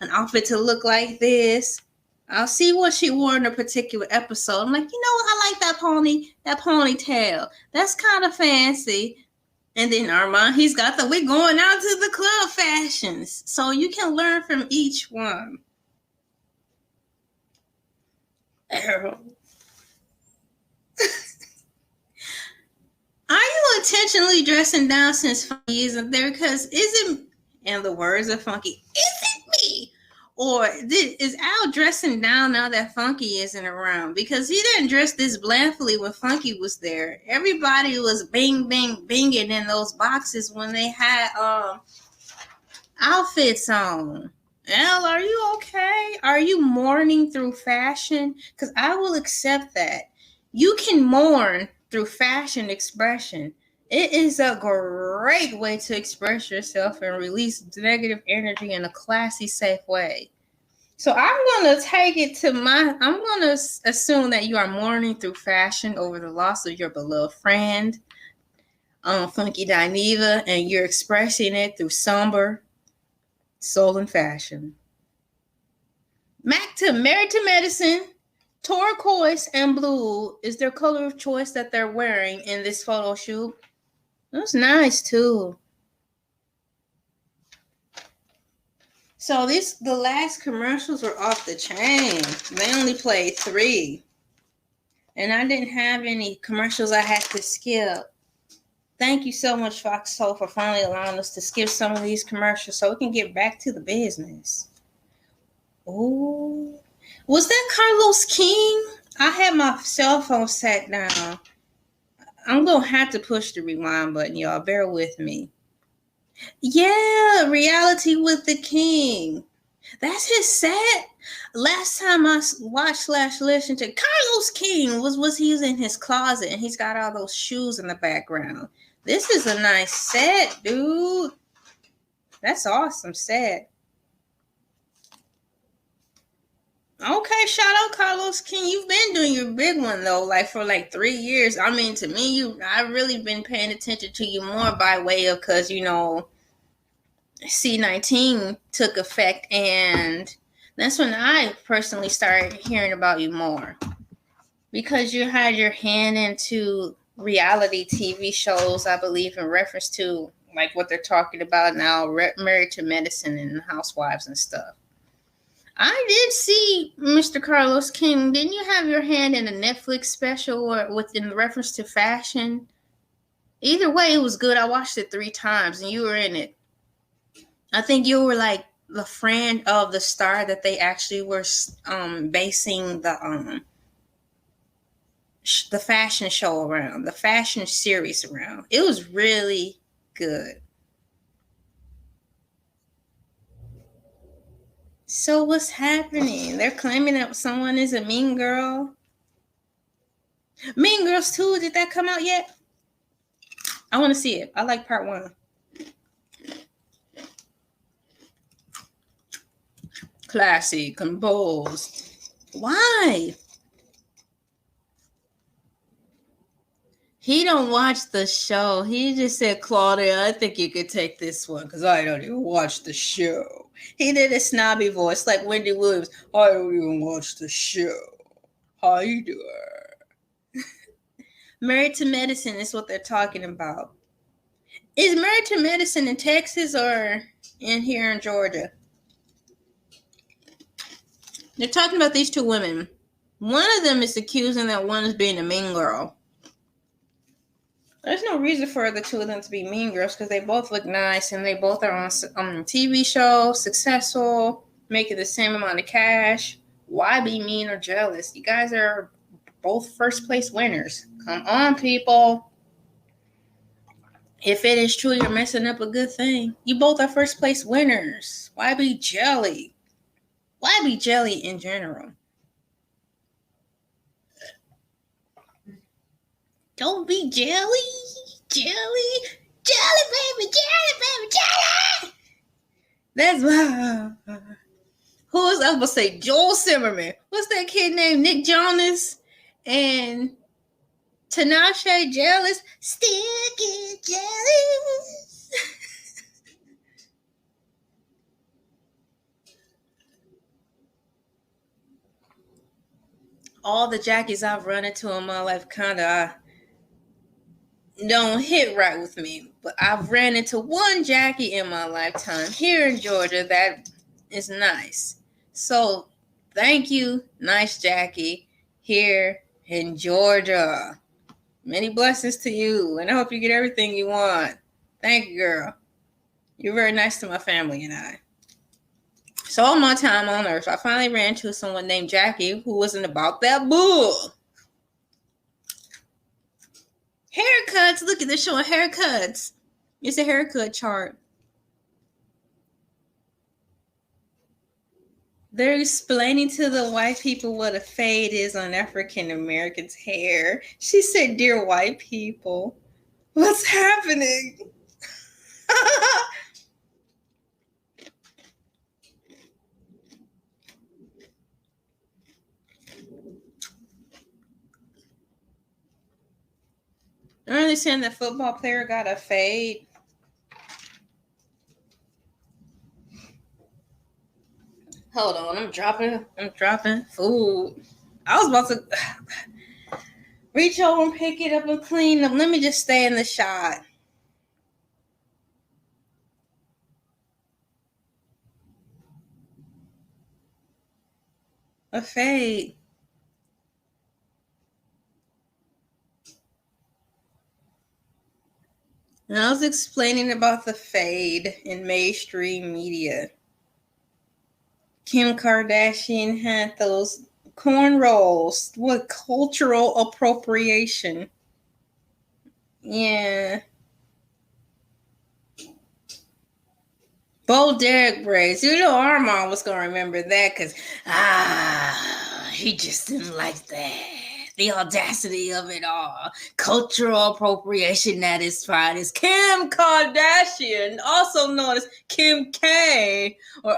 an outfit to look like this, I'll see what she wore in a particular episode. I'm like, you know what? I like that ponytail. That's kind of fancy. And then Armon, he's got we're going out to the club fashions. So you can learn from each one. Are you intentionally dressing down since Funky isn't there? Because in the words of Funky, is it me? Or is Al dressing down now that Funky isn't around? Because he didn't dress this blandly when Funky was there. Everybody was bing, bing, binging in those boxes when they had outfits on. Al, are you okay? Are you mourning through fashion? Because I will accept that. You can mourn through fashion expression. It is a great way to express yourself and release negative energy in a classy, safe way. So I'm going to I'm going to assume that you are mourning through fashion over the loss of your beloved friend, Funky Dineva, and you're expressing it through somber soul and fashion. Married to Medicine, turquoise and blue is their color of choice that they're wearing in this photo shoot. That's nice too. So the last commercials were off the chain. They only played 3. And I didn't have any commercials I had to skip. Thank you so much, Fox Soul, for finally allowing us to skip some of these commercials so we can get back to the business. Oh, was that Carlos King? I had my cell phone sat down. I'm going to have to push the rewind button, y'all. Bear with me. Yeah, Reality with the King. That's his set. Last time I watched / listened to Carlos King was he was in his closet and he's got all those shoes in the background. This is a nice set, dude. That's awesome set. Okay, shout out Carlos King. You've been doing your big one though, for 3 years. I mean, to me, I've really been paying attention to you more by way of because C-19 took effect, and that's when I personally started hearing about you more because you had your hand into reality TV shows, I believe, in reference to what they're talking about now, Married to Medicine and Housewives and stuff. I did see Mr. Carlos King. Didn't you have your hand in a Netflix special or in reference to fashion? Either way, it was good. I watched it 3 times and you were in it. I think you were the friend of the star that they actually were basing the the fashion show around, the fashion series around. It was really good. So what's happening? They're claiming that someone is a mean girl. Mean Girls 2, did that come out yet? I want to see it. I like part 1. Classy, composed. Why? He don't watch the show. He just said, Claudia, I think you could take this one because I don't even watch the show. He did a snobby voice like Wendy Williams. I don't even watch the show. How you doing? Married to Medicine is what they're talking about. Is Married to Medicine in Texas or in here in Georgia? They're talking about these 2 women. One of them is accusing that one is being a mean girl. There's no reason for the 2 of them to be mean girls because they both look nice and they both are on TV shows, successful, making the same amount of cash. Why be mean or jealous? You guys are both first place winners. Come on, people. If it is true, you're messing up a good thing. You both are first place winners. Why be jelly? Why be jelly in general? Don't be jelly. Jelly. Jelly, baby. Jelly, baby. Jelly. That's why. Who was I supposed to say? Joel Zimmerman. What's that kid named? Nick Jonas and Tinashe Jealous. Still get jealous. All the Jackies I've run into in my life kind of don't hit right with me. But I've ran into one Jackie in my lifetime here in Georgia that is nice. So thank you, nice Jackie, here in Georgia. Many blessings to you, and I hope you get everything you want. Thank you, girl. You're very nice to my family and I. So on my time on Earth, I finally ran into someone named Jackie who wasn't about that bull. Haircuts. Look at this showing haircuts. It's a haircut chart. They're explaining to the white people what a fade is on African Americans' hair. She said, dear white people, what's happening? I understand the football player got a fade. Hold on, I'm dropping food. I was about to reach over and pick it up and clean up. Let me just stay in the shot. A fade. And I was explaining about the fade in mainstream media. Kim Kardashian had those cornrows. What cultural appropriation? Yeah. Bo Derek braids. You know Armon was going to remember that because, he just didn't like that. The audacity of it all. Cultural appropriation at its finest. Kim Kardashian, also known as Kim K, or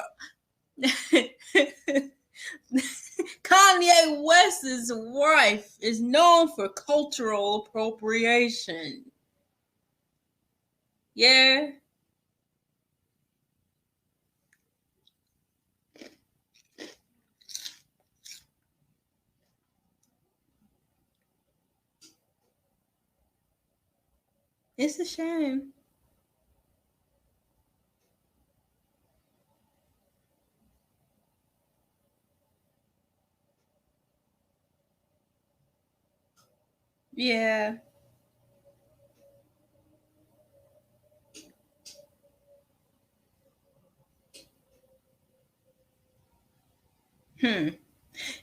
Kanye West's wife, is known for cultural appropriation. Yeah. It's a shame. Yeah.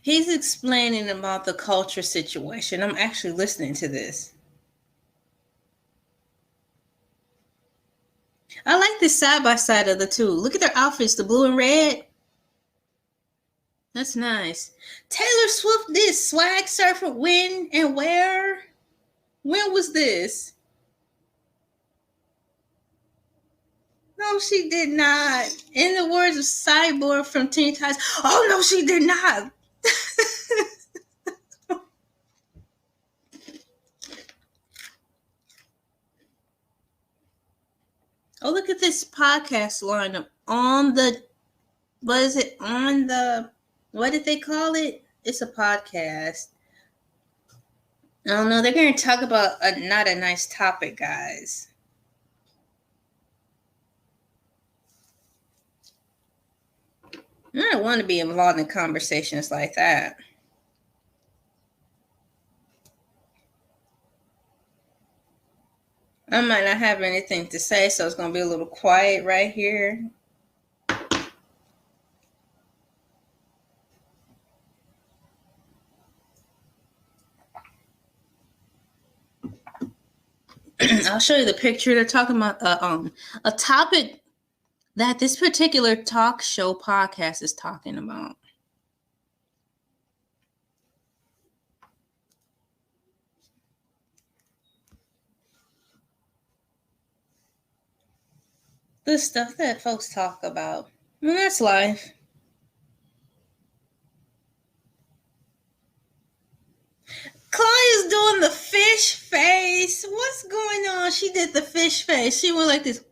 He's explaining about the culture situation. I'm actually listening to this. I like this side by side of the two. Look at their outfits, the blue and red. That's nice. Taylor Swift did Swag Surfer when and where? When was this? No, she did not. In the words of Cyborg from Teen Titans, oh no, she did not. Oh, look at this podcast lineup on the, what is it? On the, what did they call it? It's a podcast. I don't know. They're going to talk about not a nice topic, guys. I don't want to be involved in conversations like that. I might not have anything to say, so it's going to be a little quiet right here. I'll show you the picture. They're talking about a topic that this particular talk show podcast is talking about. The stuff that folks talk about. And that's life. Claudia's doing the fish face. What's going on? She did the fish face. She went like this.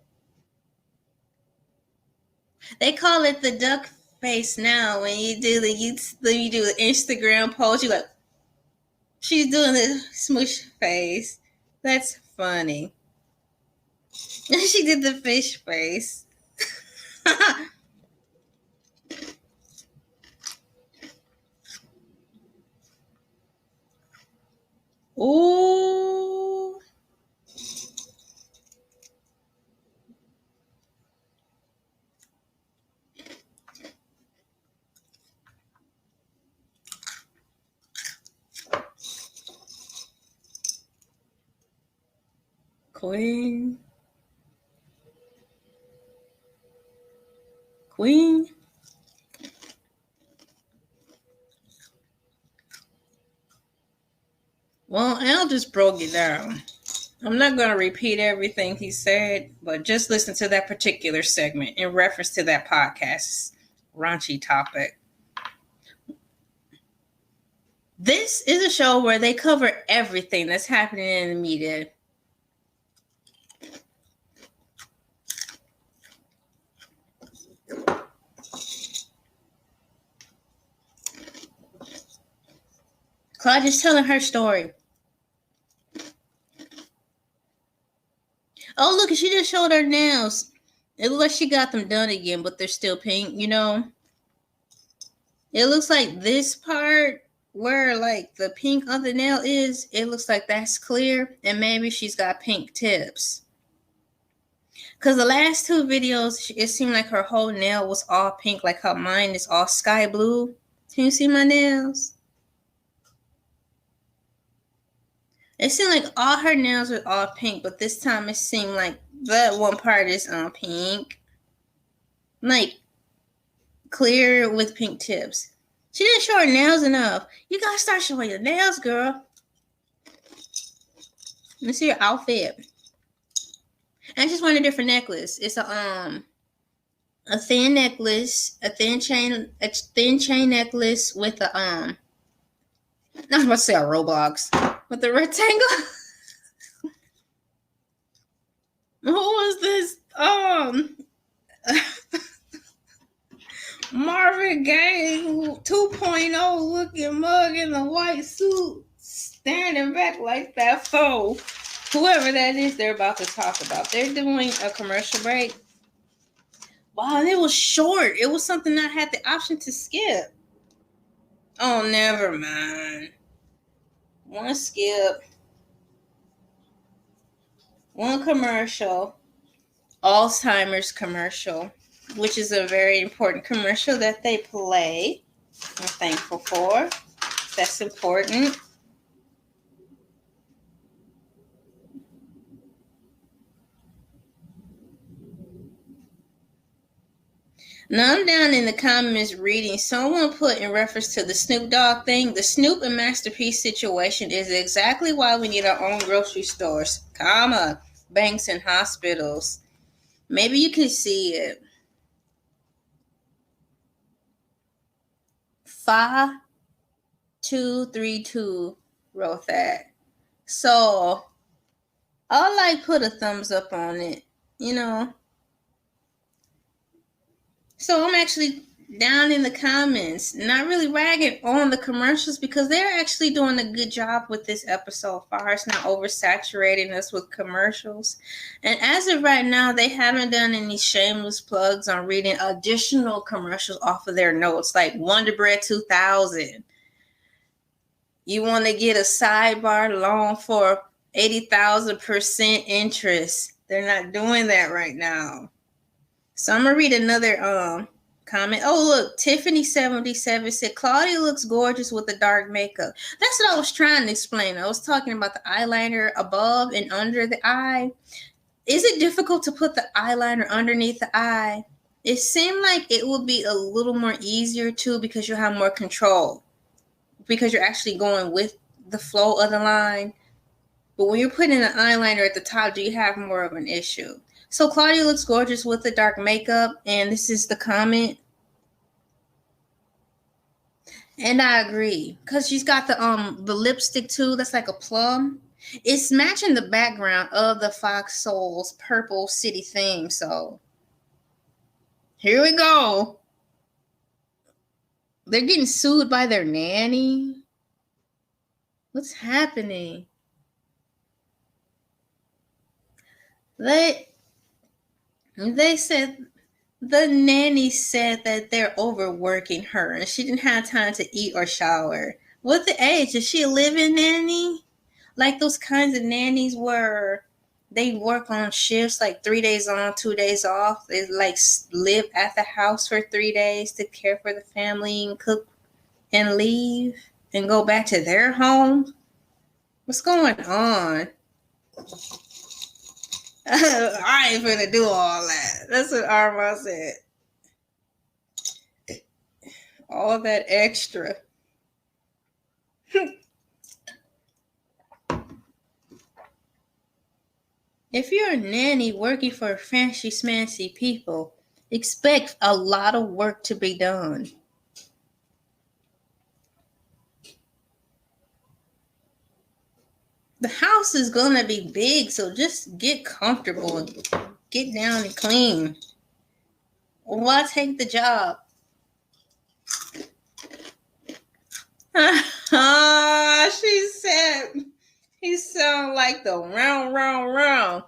They call it the duck face now. When you do the Instagram post, you like, she's doing the smoosh face. That's funny. She did the fish face. Ooh. Queen. Well, Al just broke it down. I'm not going to repeat everything he said, but just listen to that particular segment in reference to that podcast's raunchy topic. This is a show where they cover everything that's happening in the media. Claudia's telling her story. Oh, look, she just showed her nails. It looks like she got them done again, but they're still pink, you know? It looks like this part where, like, the pink on the nail is, it looks like that's clear, and maybe she's got pink tips. Because the last two videos, it seemed like her whole nail was all pink, like how mine is all sky blue. Can you see my nails? It seemed like all her nails were all pink, but this time it seemed like that one part is pink. Like, clear with pink tips. She didn't show her nails enough. You gotta start showing your nails, girl. Let me see your outfit. And she's wearing a different necklace. It's a thin necklace, a thin chain necklace with a I was about to say a Roblox with the rectangle. Who was this? Marvin Gaye 2.0 looking mug in a white suit, standing back like that foe. Whoever that is, they're about to talk about. They're doing a commercial break. Wow, and it was short. It was something I had the option to skip. Oh, never mind. One skip. One commercial. Alzheimer's commercial, which is a very important commercial that they play. I'm thankful for. That's important. Now I'm down in the comments reading. Someone put in reference to the Snoop Dogg thing, the Snoop and Master P situation is exactly why we need our own grocery stores, banks and hospitals. Maybe you can see it. 5232 wrote that. So I'll put a thumbs up on it, So I'm actually down in the comments, not really ragging on the commercials because they're actually doing a good job with this episode far. It's not oversaturating us with commercials. And as of right now, they haven't done any shameless plugs on reading additional commercials off of their notes, like Wonder Bread 2000. You want to get a sidebar loan for 80,000% interest. They're not doing that right now. So I'm going to read another comment. Oh, look, Tiffany77 said, Claudia looks gorgeous with the dark makeup. That's what I was trying to explain. I was talking about the eyeliner above and under the eye. Is it difficult to put the eyeliner underneath the eye? It seemed like it would be a little more easier too because you have more control. Because you're actually going with the flow of the line. But when you're putting an eyeliner at the top, do you have more of an issue? So Claudia looks gorgeous with the dark makeup, and this is the comment. And I agree, because she's got the lipstick too. That's like a plum. It's matching the background of the Fox Soul's Purple City theme. So here we go. They're getting sued by their nanny. What's happening? They said the nanny said that they're overworking her and she didn't have time to eat or shower. What the age? Is she a living nanny? Like those kinds of nannies where they work on shifts, like 3 days on, 2 days off. They live at the house for 3 days to care for the family and cook and leave and go back to their home. What's going on? I ain't finna do all that. That's what Armon said. All that extra. If you're a nanny working for fancy smancy people, expect a lot of work to be done. The house is going to be big, so just get comfortable and get down and clean. Why take the job? She said he sound like the round.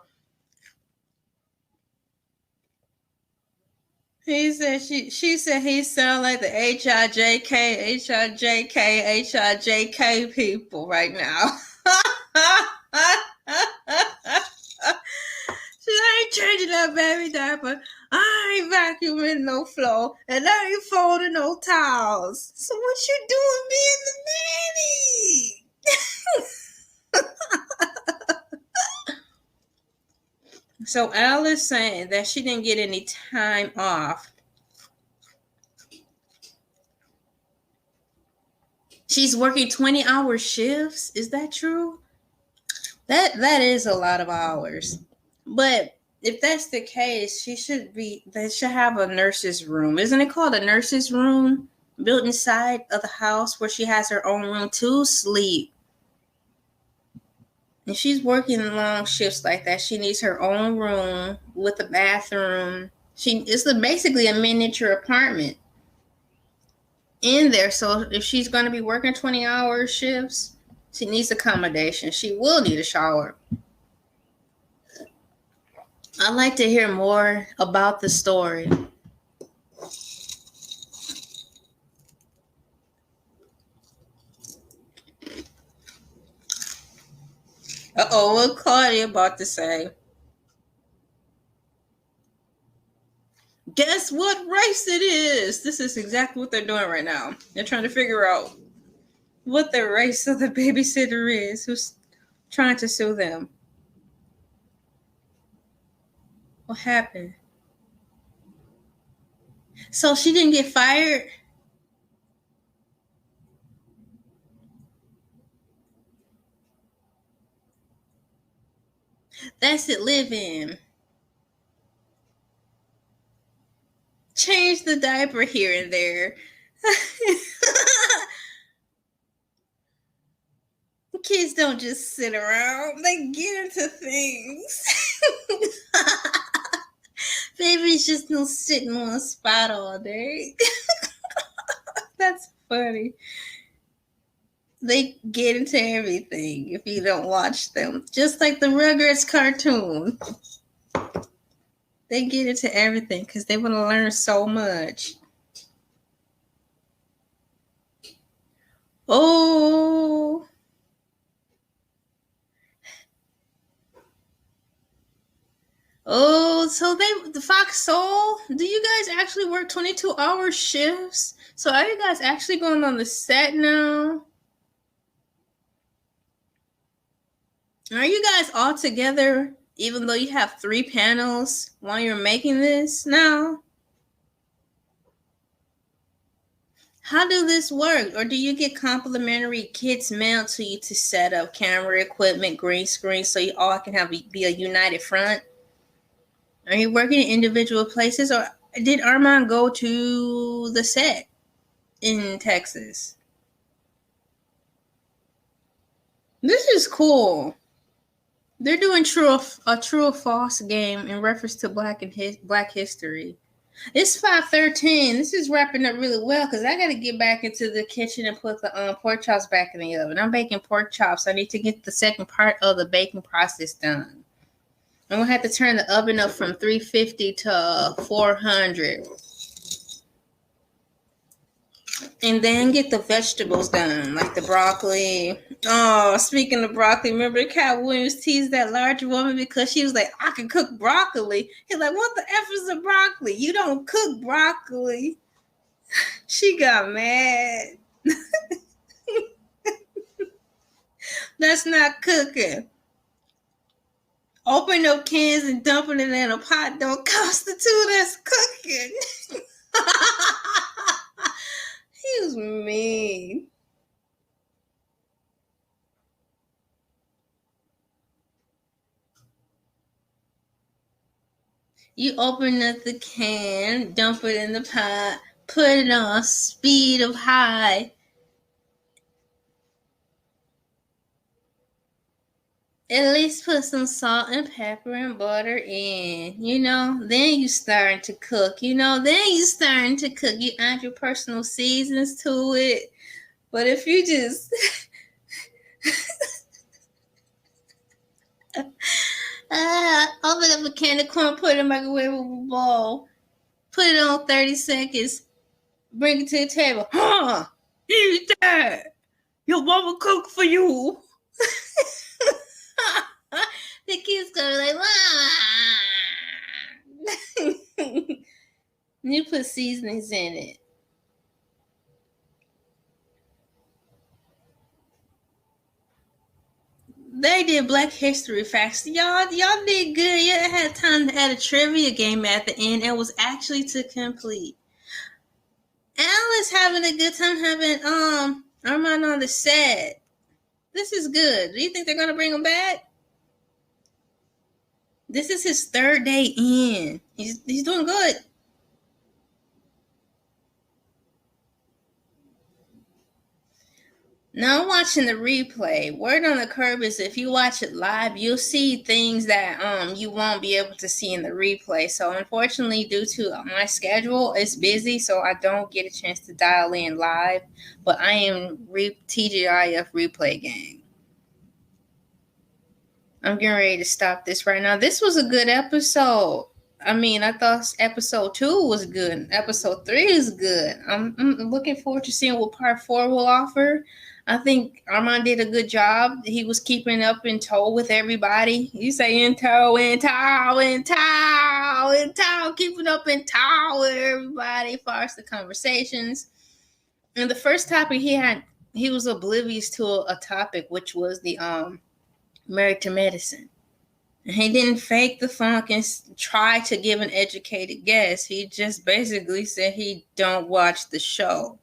He said she said he sound like the HIJK people right now. She ain't changing that baby diaper. I ain't vacuuming no floor, and I ain't folding no towels. So what you doing being the nanny? So Al is saying that she didn't get any time off. She's working 20-hour shifts. Is that true? That is a lot of hours. But if that's the case, they should have a nurse's room. Isn't it called a nurse's room built inside of the house where she has her own room to sleep? And she's working long shifts like that. She needs her own room with a bathroom. It's basically a miniature apartment in there. So if she's going to be working 20-hour shifts, she needs accommodation. She will need a shower. I'd like to hear more about the story. Uh-oh, what Claudia about to say? Guess what race it is. This is exactly what they're doing right now. They're trying to figure out what the race of the babysitter is who's trying to sue them. What happened? So she didn't get fired? That's it, live in. Change the diaper here and there. Kids don't just sit around. They get into things. Babies just don't sit in one spot all day. That's funny. They get into everything if you don't watch them. Just like the Rugrats cartoon. They get into everything because they want to learn so much. Oh. Oh, so the Fox Soul, do you guys actually work 22-hour shifts? So are you guys actually going on the set now? Are you guys all together, even though you have 3 panels while you're making this now? How do this work? Or do you get complimentary kits mailed to you to set up camera equipment, green screen, so you all can be a united front? Are you working in individual places, or did Armon go to the set in Texas? This is cool. They're doing a true or false game in reference to Black history. It's 5:13. This is wrapping up really well because I got to get back into the kitchen and put the pork chops back in the oven. I'm baking pork chops. I need to get the second part of the baking process done. I'm going to have to turn the oven up from 350 to 400. And then get the vegetables done, like the broccoli. Oh, speaking of broccoli, remember Cat Williams teased that large woman because she was like, I can cook broccoli. He's like, what the F is a broccoli? You don't cook broccoli. She got mad. That's not cooking. Opening up cans and dumping it in a pot don't constitute as cooking. He was mean. You open up the can, dump it in the pot, put it on speed of high. At least put some salt and pepper and butter in, then you starting to cook, You add your personal seasons to it. But if you just open up a can of corn, put it in a microwavable bowl, put it on 30 seconds, bring it to the table. Eat that. Your mama cook for you. The kids go like, Mama. You put seasonings in it. They did Black History Facts. Y'all did good. You had time to add a trivia game at the end. It was actually to complete. Alice having a good time having Armon on the set. This is good. Do you think they're gonna bring him back? This is his 3rd day in. He's doing good. Now I'm watching the replay. Word on the curb is if you watch it live, you'll see things that you won't be able to see in the replay. So unfortunately, due to my schedule, it's busy, so I don't get a chance to dial in live. But I am TGIF replay game. I'm getting ready to stop this right now. This was a good episode. I thought episode 2 was good. Episode 3 is good. I'm looking forward to seeing what part 4 will offer. I think Armon did a good job. He was keeping up in tow with everybody. You say in tow, keeping up in tow with everybody as far as the conversations. And the first topic he was oblivious to a topic, which was the Married to Medicine. And he didn't fake the funk and try to give an educated guess. He just basically said he don't watch the show.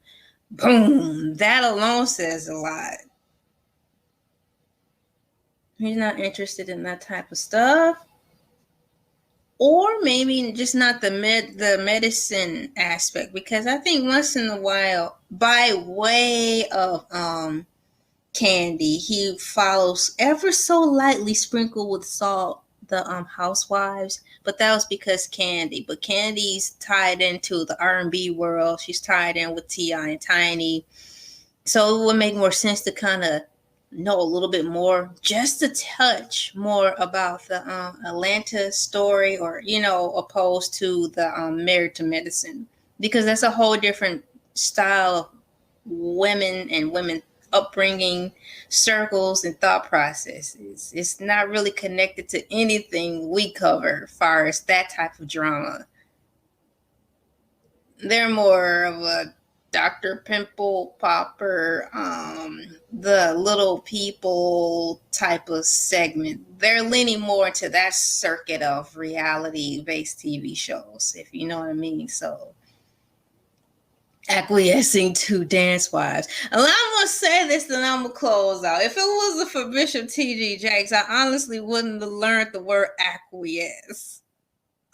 Boom. That alone says a lot. He's not interested in that type of stuff. Or maybe just not the medicine aspect, because I think once in a while, by way of Candy, he follows ever so lightly sprinkled with salt the Housewives, but that was because Candy's tied into the R&B world. She's tied in with T.I. and Tiny, so it would make more sense to kind of know a little bit more, just a touch more about the Atlanta story, or opposed to the Married to Medicine, because that's a whole different style of women upbringing, circles, and thought processes. It's not really connected to anything we cover as far as that type of drama. They're more of a Dr. Pimple Popper, the Little People type of segment. They're leaning more into that circuit of reality-based TV shows, if you know what I mean. So, acquiescing to Dance Wives. And I'm going to say this, then I'm going to close out. If it wasn't for Bishop T.D. Jakes, I honestly wouldn't have learned the word acquiesce.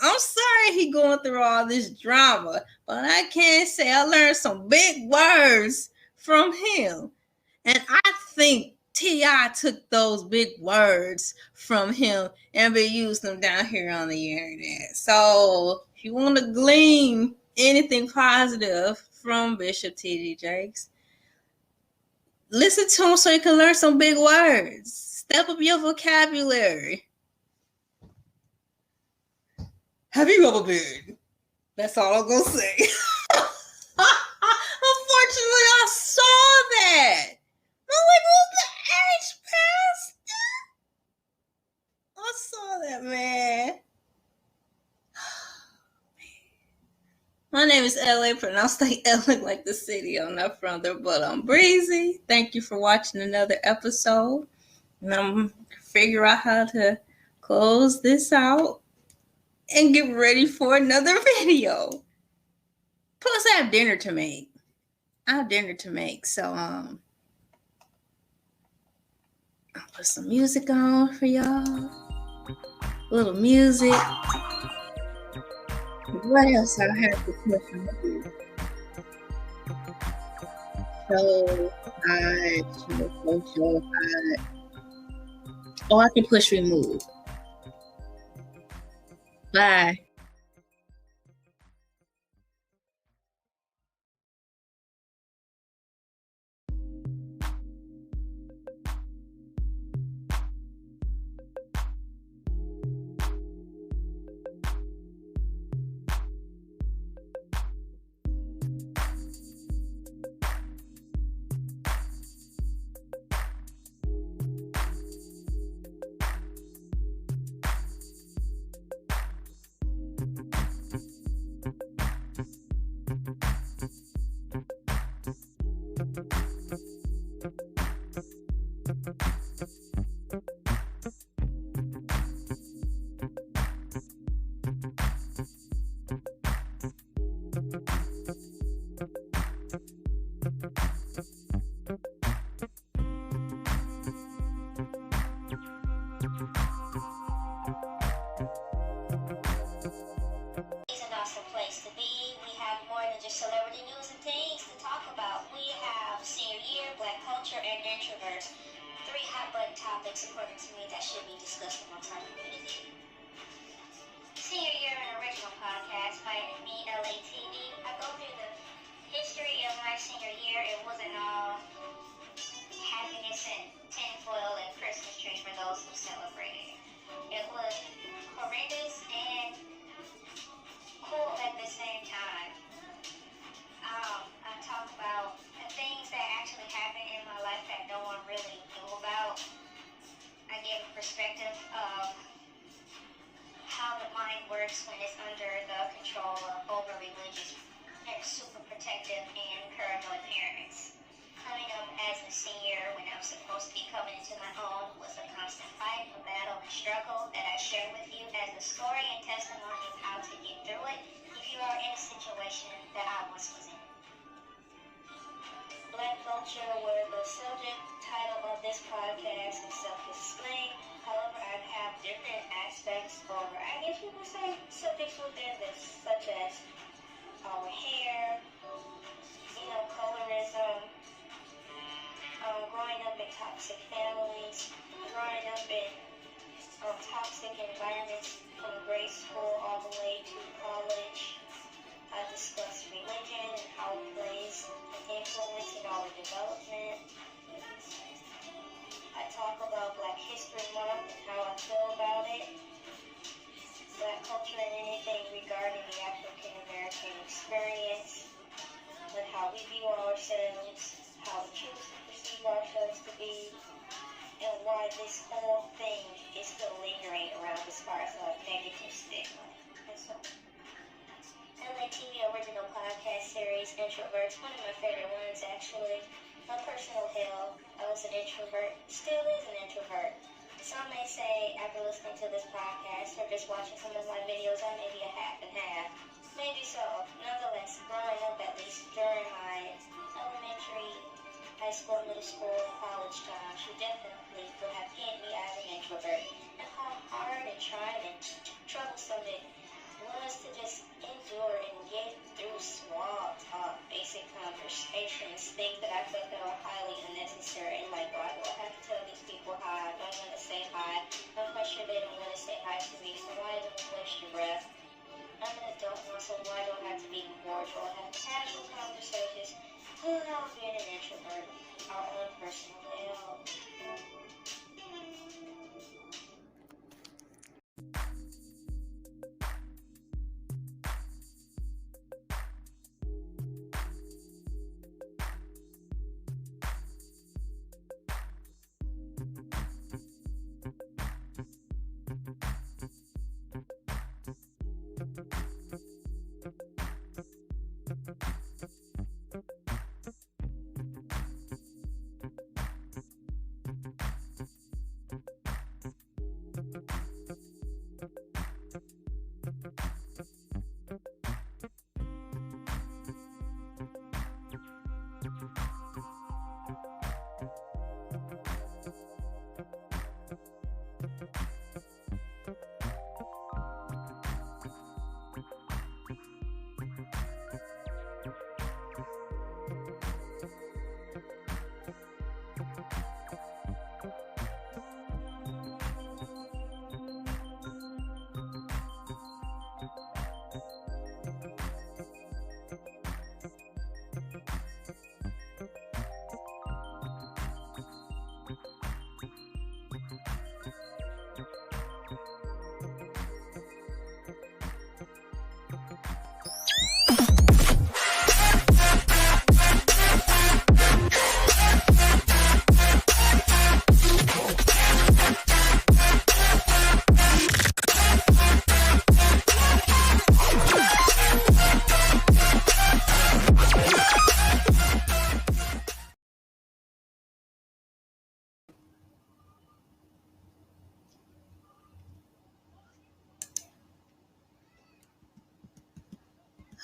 I'm sorry he going through all this drama, but I can't say I learned some big words from him. And I think T.I. took those big words from him and been using them down here on the internet. So if you want to glean anything positive from Bishop T.D. Jakes, listen to him so you can learn some big words. Step up your vocabulary. Have you ever been? That's all I'm going to say. Unfortunately, I saw that. I'm like, what's the age pastor? I saw that, man. My name is LA, pronounced like LA, like the city. I'm not from there, but I'm breezy. Thank you for watching another episode. And I'm going to figure out how to close this out and get ready for another video. Plus, I have dinner to make. So, I'll put some music on for y'all. A little music. What else I have to push on? Show hide. Oh, I can push remove. Bye. Celebrity news and things to talk about. We have senior year, Black culture, and introverts. 3 hot button topics, according to me, that should be discussed amongst our community. Senior year, an original podcast by me, Elay TV. I go through the history of my senior year. It wasn't all happiness and tinfoil and Christmas trees for those who celebrated. It was horrendous and cool at the same time. I talk about the things that actually happened in my life give a perspective of how the mind works when it's under the control of over-religious and super protective and paranoid parents. Coming up as a senior when I'm supposed to be coming into my own was a constant fight, a battle, and struggle that I share with you as a story and testimony of how to get through it if you are in a situation that I once was in. Black culture were the subject title of this podcast is self-explained. However, I have different aspects over, I guess you could say, subjects within this, such as our hair, colorism, growing up in toxic families, growing up in toxic environments from grade school all the way to college. I discuss religion and how it plays an influence in our development. I talk about Black History Month and how I feel about it, Black culture and anything regarding the African American experience, and how we view ourselves, how we choose to perceive ourselves to be, and why this whole thing is still lingering around as far as a negative stigma. And so, Elay TV original podcast series, Introverts, one of my favorite ones actually. My personal hell, I was an introvert, still is an introvert. Some may say after listening to this podcast or just watching some of my videos, I may be a half and half. Maybe so. Nonetheless, growing up at least during my elementary, high school, middle school, college time, she definitely would have pinned me as an introvert. And how hard and trying and troublesome it was to just endure and get through small talk, basic conversations, things that I felt that were highly unnecessary. Like, why do I have to tell these people hi? I don't want to say hi. I'm quite sure they don't want to say hi to me, so why do I waste your breath? I'm an adult now, so why do I have to be cordial? I have casual conversations. Who knows being an introvert? Our own personal hell.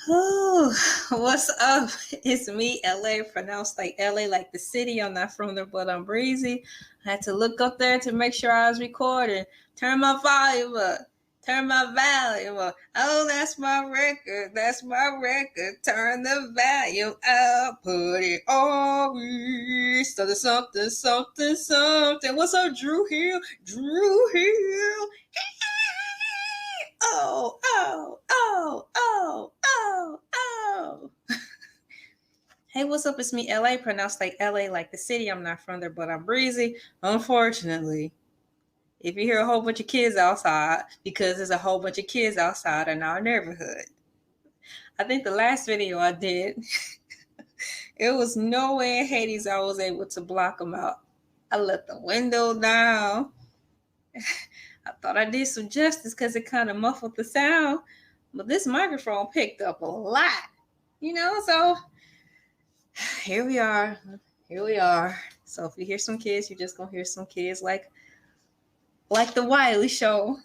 Oh, what's up? It's me, LA, pronounced like LA, like the city. I'm not from there, but I'm breezy. I had to look up there to make sure I was recording. Turn my volume up. Turn my volume up. Oh, that's my record. That's my record. Turn the volume up. Put it on. Something, something, something, something. What's up, Drew Hill? Drew Hill. Oh, oh, oh, oh, oh, oh. Hey, what's up? It's me, LA, pronounced like LA, like the city. I'm not from there, but I'm breezy. Unfortunately, if you hear a whole bunch of kids outside, because there's a whole bunch of kids outside in our neighborhood. I think the last video I did, it was no way in Hades I was able to block them out. I let the window down. I thought I did some justice because it kind of muffled the sound, but this microphone picked up a lot, so here we are. So if you hear some kids, you're just gonna hear some kids like the Wiley show.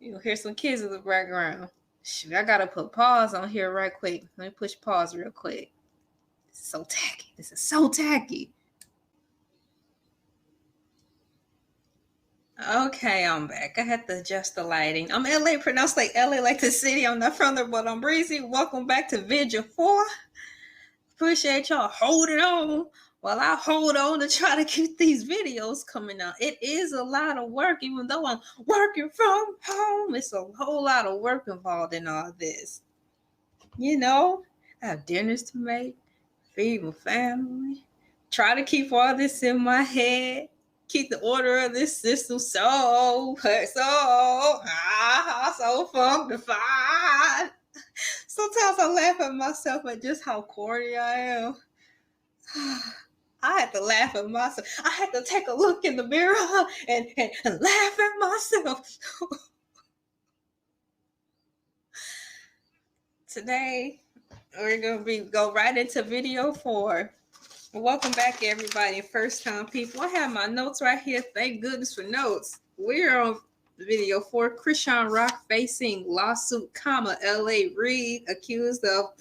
You'll hear some kids in the background. Shoot, I gotta put pause on here right quick. Let me push pause real quick. This is so tacky. Okay, I'm back. I had to adjust the lighting. I'm LA, pronounced like LA, like the city. I'm not from there, but I'm breezy. Welcome back to Video 4. Appreciate y'all holding on while I hold on to try to keep these videos coming out. It is a lot of work, even though I'm working from home. It's a whole lot of work involved in all this. I have dinners to make, feed my family, try to keep all this in my head. Keep the order of this system so funkified. Sometimes I laugh at myself at just how corny I am. I had to laugh at myself. I had to take a look in the mirror and laugh at myself. Today, we're going to go right into video 4. Welcome back, everybody. First time people. I have my notes right here. Thank goodness for notes. We're on video 4. Chrisean Rock facing lawsuit, LA Reid accused of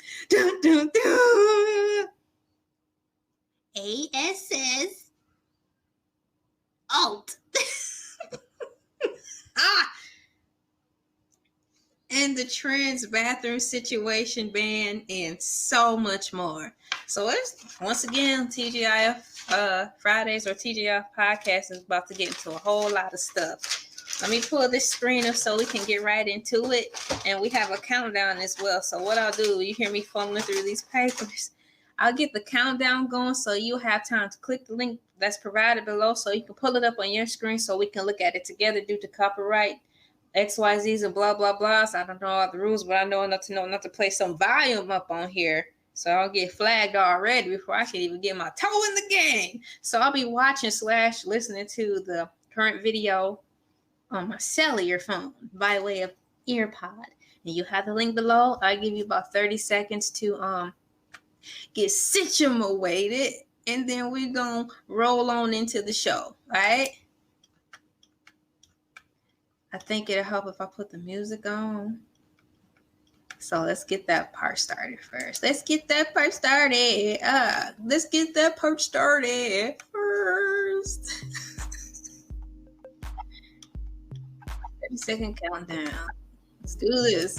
ASS alt. And the trans bathroom situation ban, and so much more. So it's once again TGIF Fridays or TGIF podcast is about to get into a whole lot of stuff. Let me pull this screen up so we can get right into it, and we have a countdown as well. So what I'll do, you hear me fumbling through these papers, I'll get the countdown going so you'll have time to click the link that's provided below so you can pull it up on your screen so we can look at it together due to copyright XYZs and blah blah blahs. I don't know all the rules, but I know enough to not play some volume up on here, so I'll get flagged already before I can even get my toe in the game. So I'll be watching / listening to the current video on my cellular phone by way of earpod, and you have the link below. I give you about 30 seconds to get situated, and then we're gonna roll on into the show. All right. I think it'll help if I put the music on. So let's get that part started first. Let's get that part started first. 30-second countdown. Let's do this.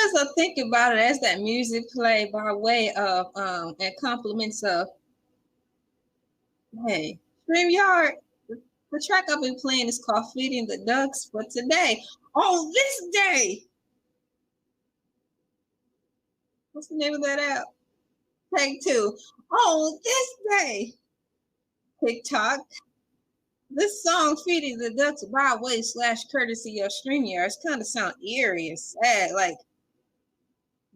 As I think about it, as that music play by way of and compliments of, hey, StreamYard, the track I've been playing is called Feeding the Ducks. But today, on this day, what's the name of that app? Take 2. On this day, TikTok, this song Feeding the Ducks by way / courtesy of StreamYard, it's kind of sound eerie and sad, like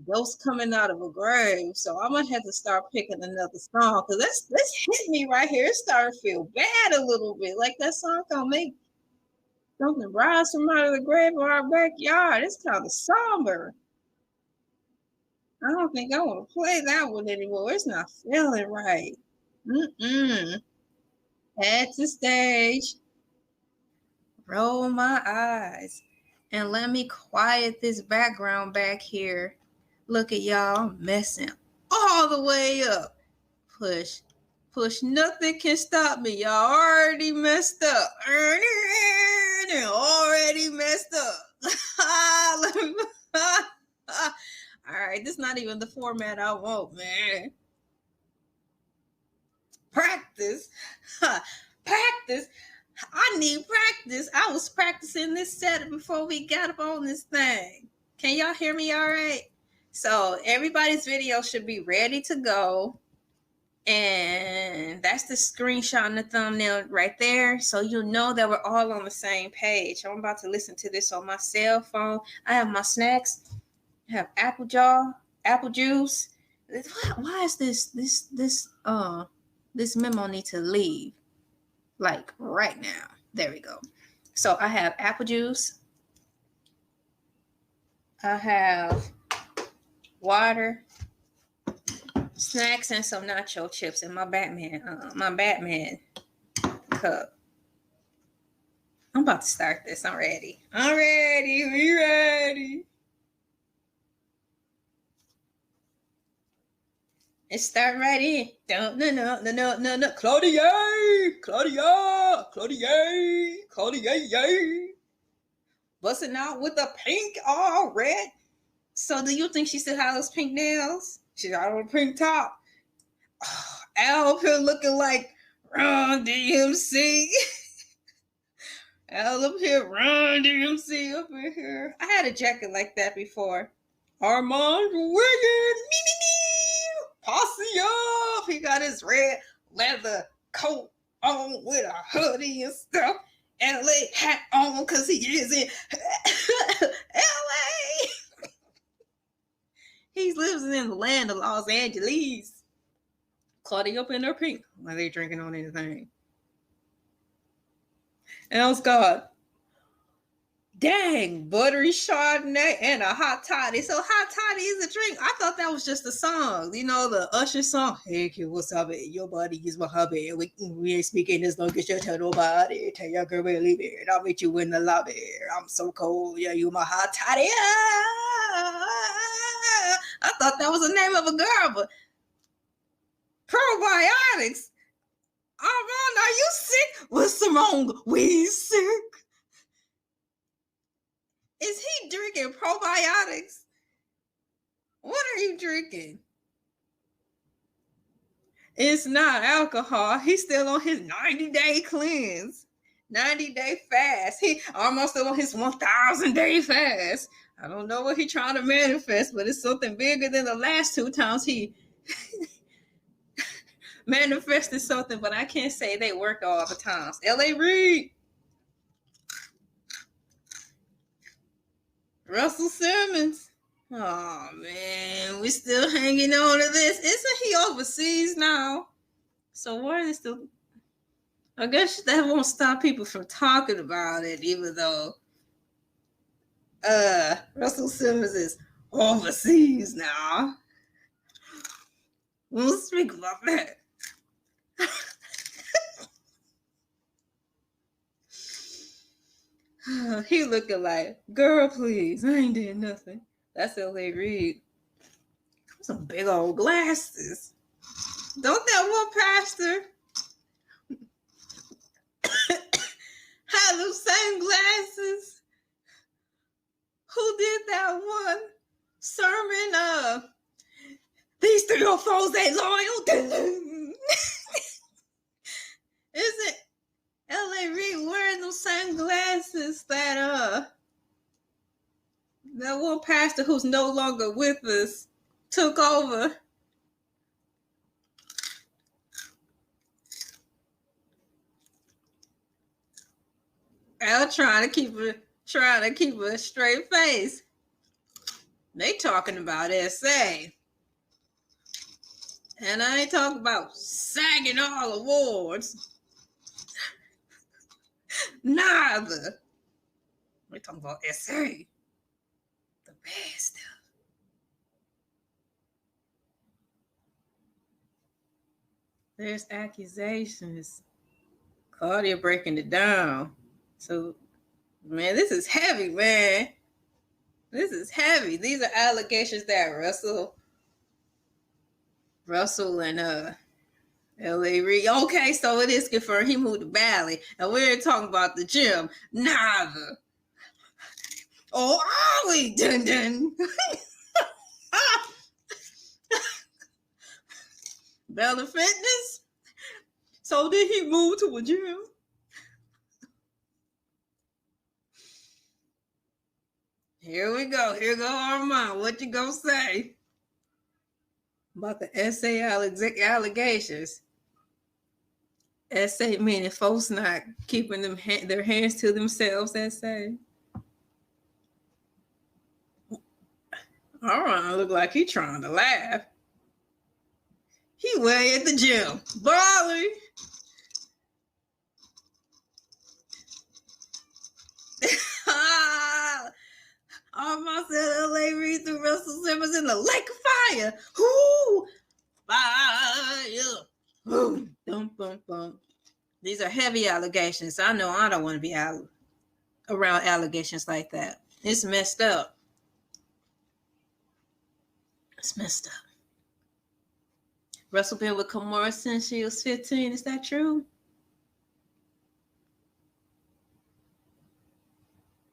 ghosts coming out of a grave. So I'm gonna have to start picking another song, because this hit me right here. It started to feel bad a little bit, like that song gonna make something rise from out of the grave in our backyard. It's kind of somber. I don't think I want to play that one anymore. It's not feeling right. Head to stage. Roll my eyes. And let me quiet this background back here. Look at y'all messing all the way up. Push. Push. Nothing can stop me. Y'all already messed up. Already messed up. All right, this is not even the format I want, man. Practice. Practice. I need practice. I was practicing this set before we got up on this thing. Can y'all hear me all right? So everybody's video should be ready to go. And that's the screenshot and the thumbnail right there. So you'll know that we're all on the same page. I'm about to listen to this on my cell phone. I have my snacks. I have apple juice. Why is this memo need to leave? Like right now. There we go. So I have apple juice. I have water, snacks, and some nacho chips in my Batman cup. I'm about to start this. I'm ready. We ready. It's starting right in. No. Claudia. Busting out with a pink all red. So do you think she still has those pink nails? She got on a pink top. Oh, Al up here looking like Run DMC. Al up here, Run DMC up in here. I had a jacket like that before. Armon, Wiggins, posse up. He got his red leather coat on with a hoodie and stuff. LA hat on because he is in LA. He lives in the land of Los Angeles. Claudia up in her pink. Why they drinking on anything? Else God. Dang, buttery Chardonnay and a hot toddy. So hot toddy is a drink. I thought that was just a song. You know, the Usher song. Hey, kid, what's up? Your body is my hubby. We ain't speaking as long as you tell nobody. Tell your girl we leave it. I'll meet you in the lobby. I'm so cold. Yeah, you my hot toddy. I thought that was the name of a girl, but probiotics. Armon, are you sick? What's wrong? We sick? Is he drinking probiotics? What are you drinking? It's not alcohol. He's still on his 90-day cleanse, 90-day fast. He almost still on his 1,000-day fast. I don't know what he's trying to manifest, but it's something bigger than the last 2 times he manifested something, but I can't say they work all the times. Elay Reed. Russell Simmons. Oh man, we still hanging on to this. Isn't he overseas now? So why is still? I guess that won't stop people from talking about it, even though Russell Simmons is overseas now. We'll speak about that. He looking like, girl, please, I ain't did nothing. That's Elay Reed. Some big old glasses. Don't that one pastor have those same glasses? Who did that one sermon? These 3 or 4s ain't loyal. Isn't Elay Reed wearing those same glasses that one pastor who's no longer with us took over? Al trying to keep a straight face. They talking about SA. And I ain't talking about sagging all awards. Neither. We're talking about SA. The bad stuff. There's accusations. Claudia breaking it down. So, man, this is heavy, man. This is heavy. These are allegations that Russell and Elay Reid. Okay, so it is confirmed he moved to Valley. And we're talking about the gym. Neither. Oh, are we? Dun dun. Bella Fitness? So did he move to a gym? Here we go. Here go Armon. What you gonna say about the essay allegations? Essay meaning folks not keeping their hands to themselves. Essay. Armon look like he trying to laugh. He way at the gym. Barley. Armon said Elay Reid threw Russell Simmons in the lake of fire. Whoo! Fire. Boom. Boom, boom, boom. These are heavy allegations. I know I don't want to be out around allegations like that. It's messed up. It's messed up. Russell been with Kamora since she was 15. Is that true?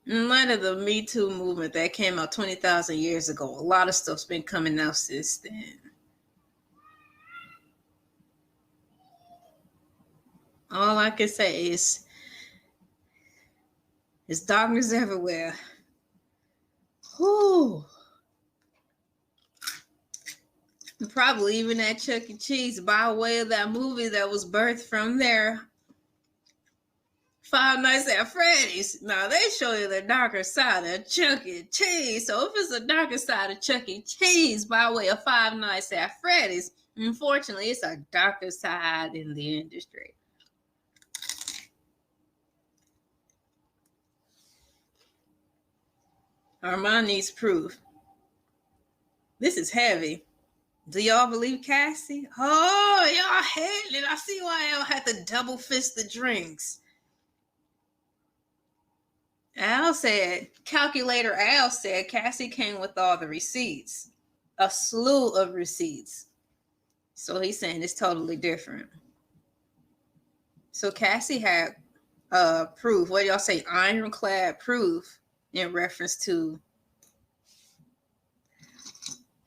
In light of the Me Too movement that came out 20,000 years ago, a lot of stuff's been coming out since then. All I can say is there's darkness everywhere. Whew. And probably even at Chuck E. Cheese by way of that movie that was birthed from there. Five Nights at Freddy's. Now they show you the darker side of Chuck E. Cheese. So if it's a darker side of Chuck E. Cheese by way of Five Nights at Freddy's, unfortunately, it's a darker side in the industry. Armon needs proof. This is heavy. Do y'all believe Cassie? Oh, y'all hate it. I see why y'all had to double fist the drinks. Calculator Al said Cassie came with all the receipts. A slew of receipts. So he's saying it's totally different. So Cassie had proof. What do y'all say? Ironclad proof in reference to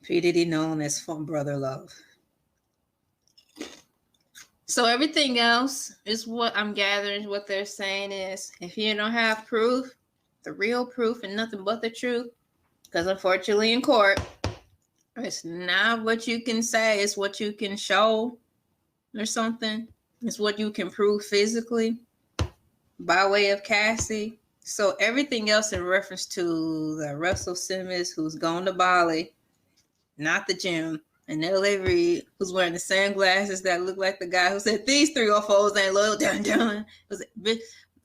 P. Diddy, known as Fun Brother Love. So everything else is what I'm gathering. What they're saying is, if you don't have proof, the real proof and nothing but the truth, because unfortunately in court, it's not what you can say, it's what you can show or something. It's what you can prove physically by way of Cassie. So everything else in reference to the Russell Simmons who's gone to Bali, not the gym, and Elay Reid, who's wearing the sunglasses that look like the guy who said these 304s ain't loyal. Dun dun. It was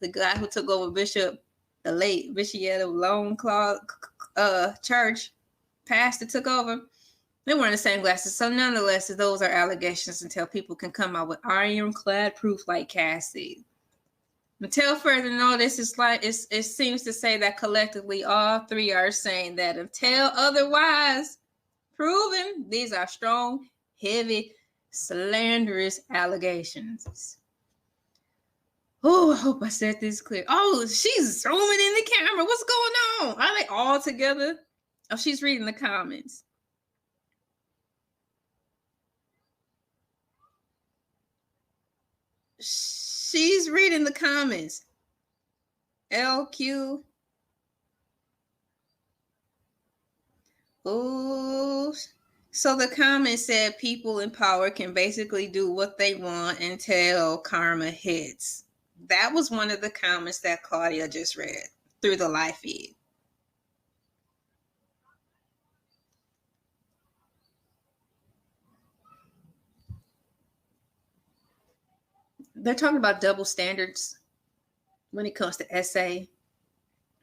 the guy who took over the late Bishop Lone Claw church pastor took over. They wearing the sunglasses. So nonetheless, those are allegations until people can come out with ironclad proof like Cassie. Until further notice, it seems to say that collectively all three are saying that until otherwise proven, these are strong, heavy, slanderous allegations. Oh, I hope I said this clear. Oh, she's zooming in the camera. What's going on? Are they all together? Oh, she's reading the comments. She's reading the comments. LQ. Oh, so the comment said people in power can basically do what they want until karma hits. That was one of the comments that Claudia just read through the live feed. They're talking about double standards when it comes to essay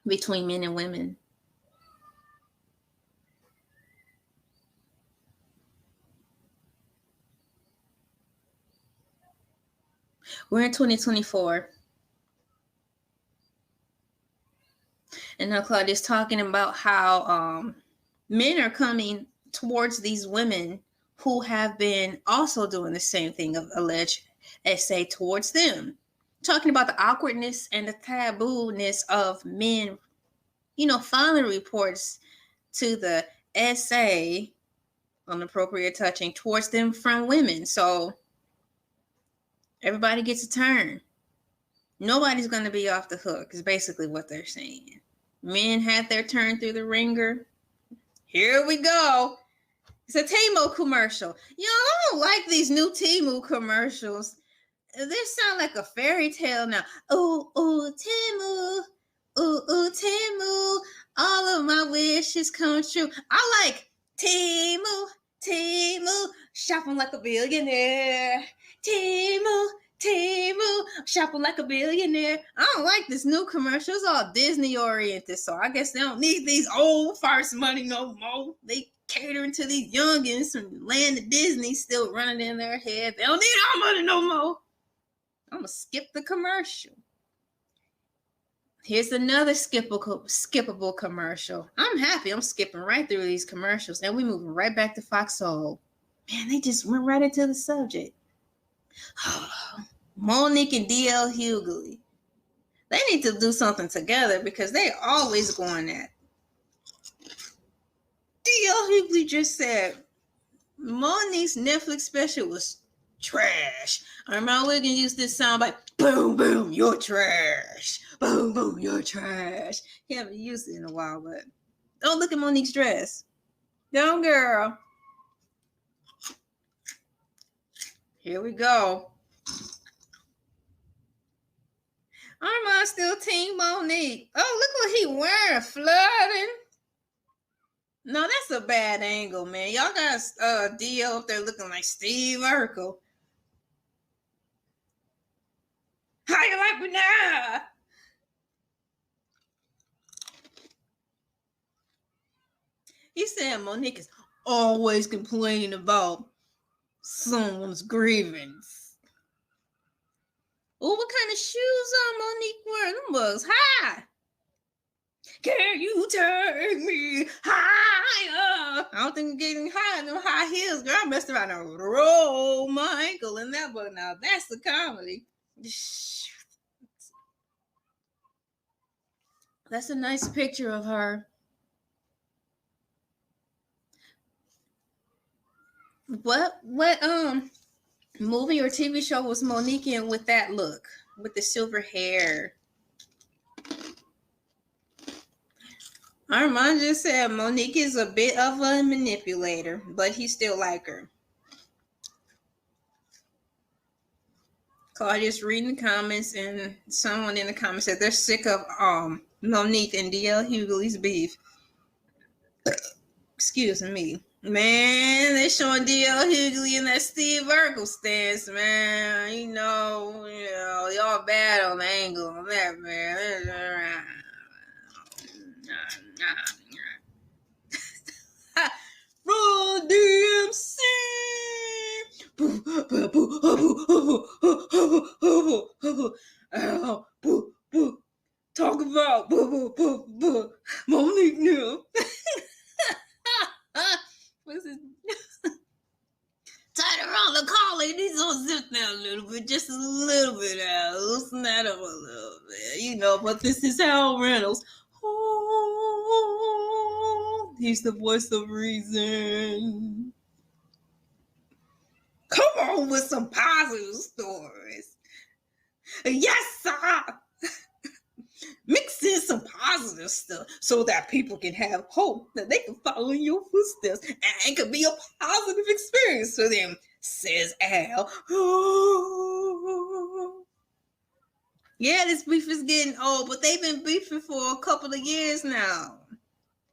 between men and women. We're in 2024. And now Claudia's talking about how men are coming towards these women who have been also doing the same thing of alleged essay towards them. Talking about the awkwardness and the taboo-ness of men, filing reports to the essay on appropriate touching towards them from women. So everybody gets a turn. Nobody's going to be off the hook is basically what they're saying. Men had their turn through the ringer. Here we go. It's a Temu commercial. I don't like these new Temu commercials. They sound like a fairy tale now. Ooh, ooh, Temu. Ooh, ooh, Temu. All of my wishes come true. I like Temu. Shopping like a billionaire. Temu, shopping like a billionaire. I don't like this new commercial. It's all Disney oriented, so I guess they don't need these old first money no more. They catering to these youngins from land of Disney still running in their head. They don't need our money no more. I'm gonna skip the commercial. Here's another skippable commercial. I'm happy. I'm skipping right through these commercials, and we moving right back to Foxhole. Man, they just went right into the subject. Monique and D.L. Hughley. They need to do something together because they're always going at. D.L. Hughley just said Monique's Netflix special was trash. Armon Wiggins used this sound like, boom, boom, you're trash. Boom, boom, you're trash. He haven't used it in a while, but don't look at Monique's dress. Don't, girl. Here we go. Armon still team Monique. Oh, look what he wearing, flooding. No, that's a bad angle, man. Y'all got DL up there looking like Steve Urkel. How you like me now? He said Monique is always complaining about someone's grievance. Oh, what kind of shoes Monique wearing? Them bugs high. Can you take me higher? I don't think I'm getting high in them high heels, girl. I messed around and roll my ankle in that book. Now that's the comedy. That's a nice picture of her. What movie or TV show was Monique in with that look? With the silver hair? Armon just said Monique is a bit of a manipulator, but he still like her. Claudia's reading the comments, and someone in the comments said they're sick of Monique and D.L. Hughley's beef. Excuse me. Man, they showing D.L. Hughley in that Steve Urkel stance, man. You know, y'all bad on the angle on that, man. Run DMC. Talk about Monique now. What's his tight around the collar? He needs to zip down a little bit, just a little bit out. Loosen that up a little bit, but this is Hal Reynolds. Oh, he's the voice of reason. Come on with some positive stories. Yes, sir. Mix in some positive stuff so that people can have hope that they can follow in your footsteps and it could be a positive experience for them, says Al. Yeah, this beef is getting old, but they've been beefing for a couple of years now.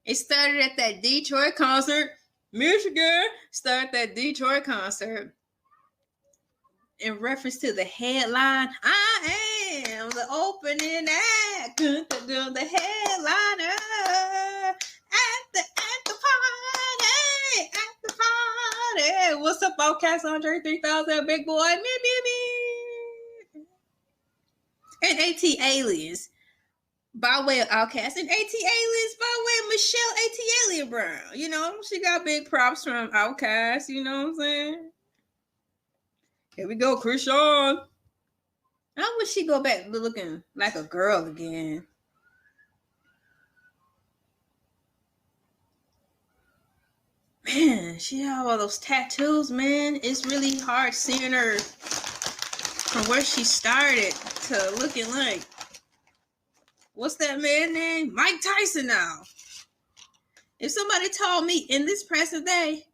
It started at that Detroit concert. Michigan started that Detroit concert. In reference to the headline, I am the opening act, the headliner at the party. What's up, Outcast Andre 3000, big boy? Me. And AT Aliens by way of Outkast, and AT Aliens by way of Michelle AT Alien Brown. You know, she got big props from Outkast, you know what I'm saying? Here we go, Krishan. I wish she'd go back looking like a girl again. Man, she had all those tattoos, man. It's really hard seeing her from where she started to looking like, what's that man name? Mike Tyson now. If somebody told me in this present day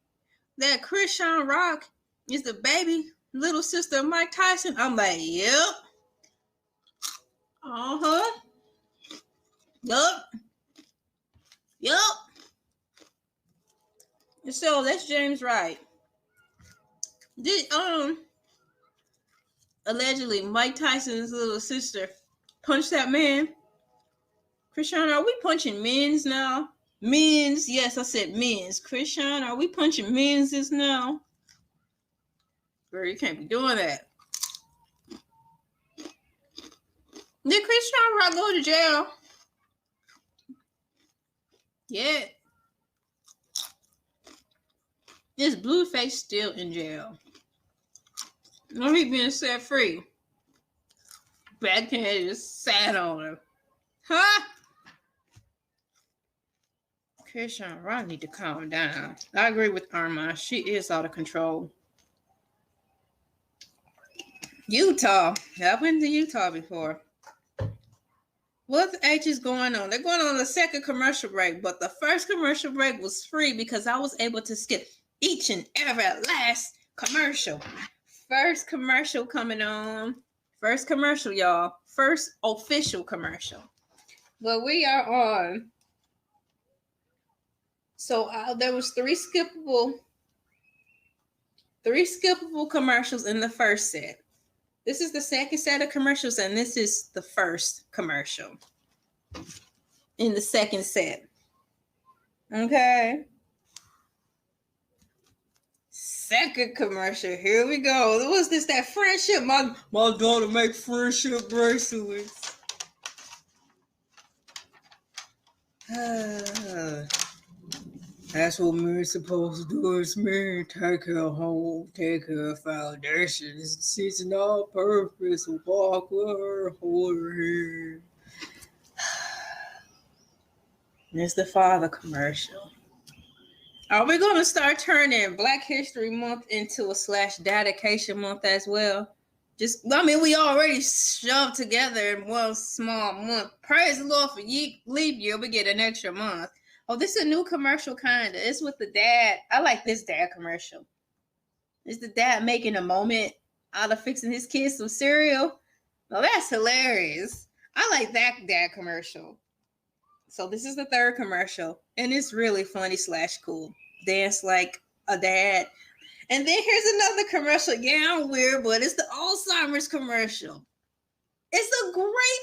that Krishan Rock is the baby little sister of Mike Tyson, I'm like, yep. Uh-huh. Yup. Yup. So that's James Wright. Did allegedly Mike Tyson's little sister punch that man? Krishan, are we punching men's now? Men's, yes, I said men's. Krishan, are we punching men's now? Girl, you can't be doing that. Did Krishan Rock go to jail? Yeah. Is Blueface still in jail? No, he being set free. Backhand just sat on her. Huh? Krishan Rock need to calm down. I agree with Armon. She is out of control. Utah. I've been to Utah before. What the H is going on? They're going on the second commercial break, but the first commercial break was free because I was able to skip each and every last commercial. First commercial coming on. First commercial, y'all. First official commercial. But we are on. So there was three skippable commercials in the first set. This is the second set of commercials, and this is the first commercial in the second set. Okay. Second commercial. Here we go. What's this? That friendship. My daughter make friendship bracelets. That's what we're supposed to do. It's me. Take her home. Take her foundation. It's teaching all purpose. Walk with her. Hold her hand. It's the father commercial. Are we going to start turning Black History Month into a /dedication month as well? We already shoved together in one small month. Praise the Lord for leap year. We get an extra month. Oh, this is a new commercial, kind of. It's with the dad. I like this dad commercial. It's the dad making a moment out of fixing his kids some cereal. Oh, that's hilarious. I like that dad commercial. So this is the third commercial, and it's really funny / cool. Dance like a dad. And then here's another commercial. Yeah, I'm weird, but it's the Alzheimer's commercial. It's a great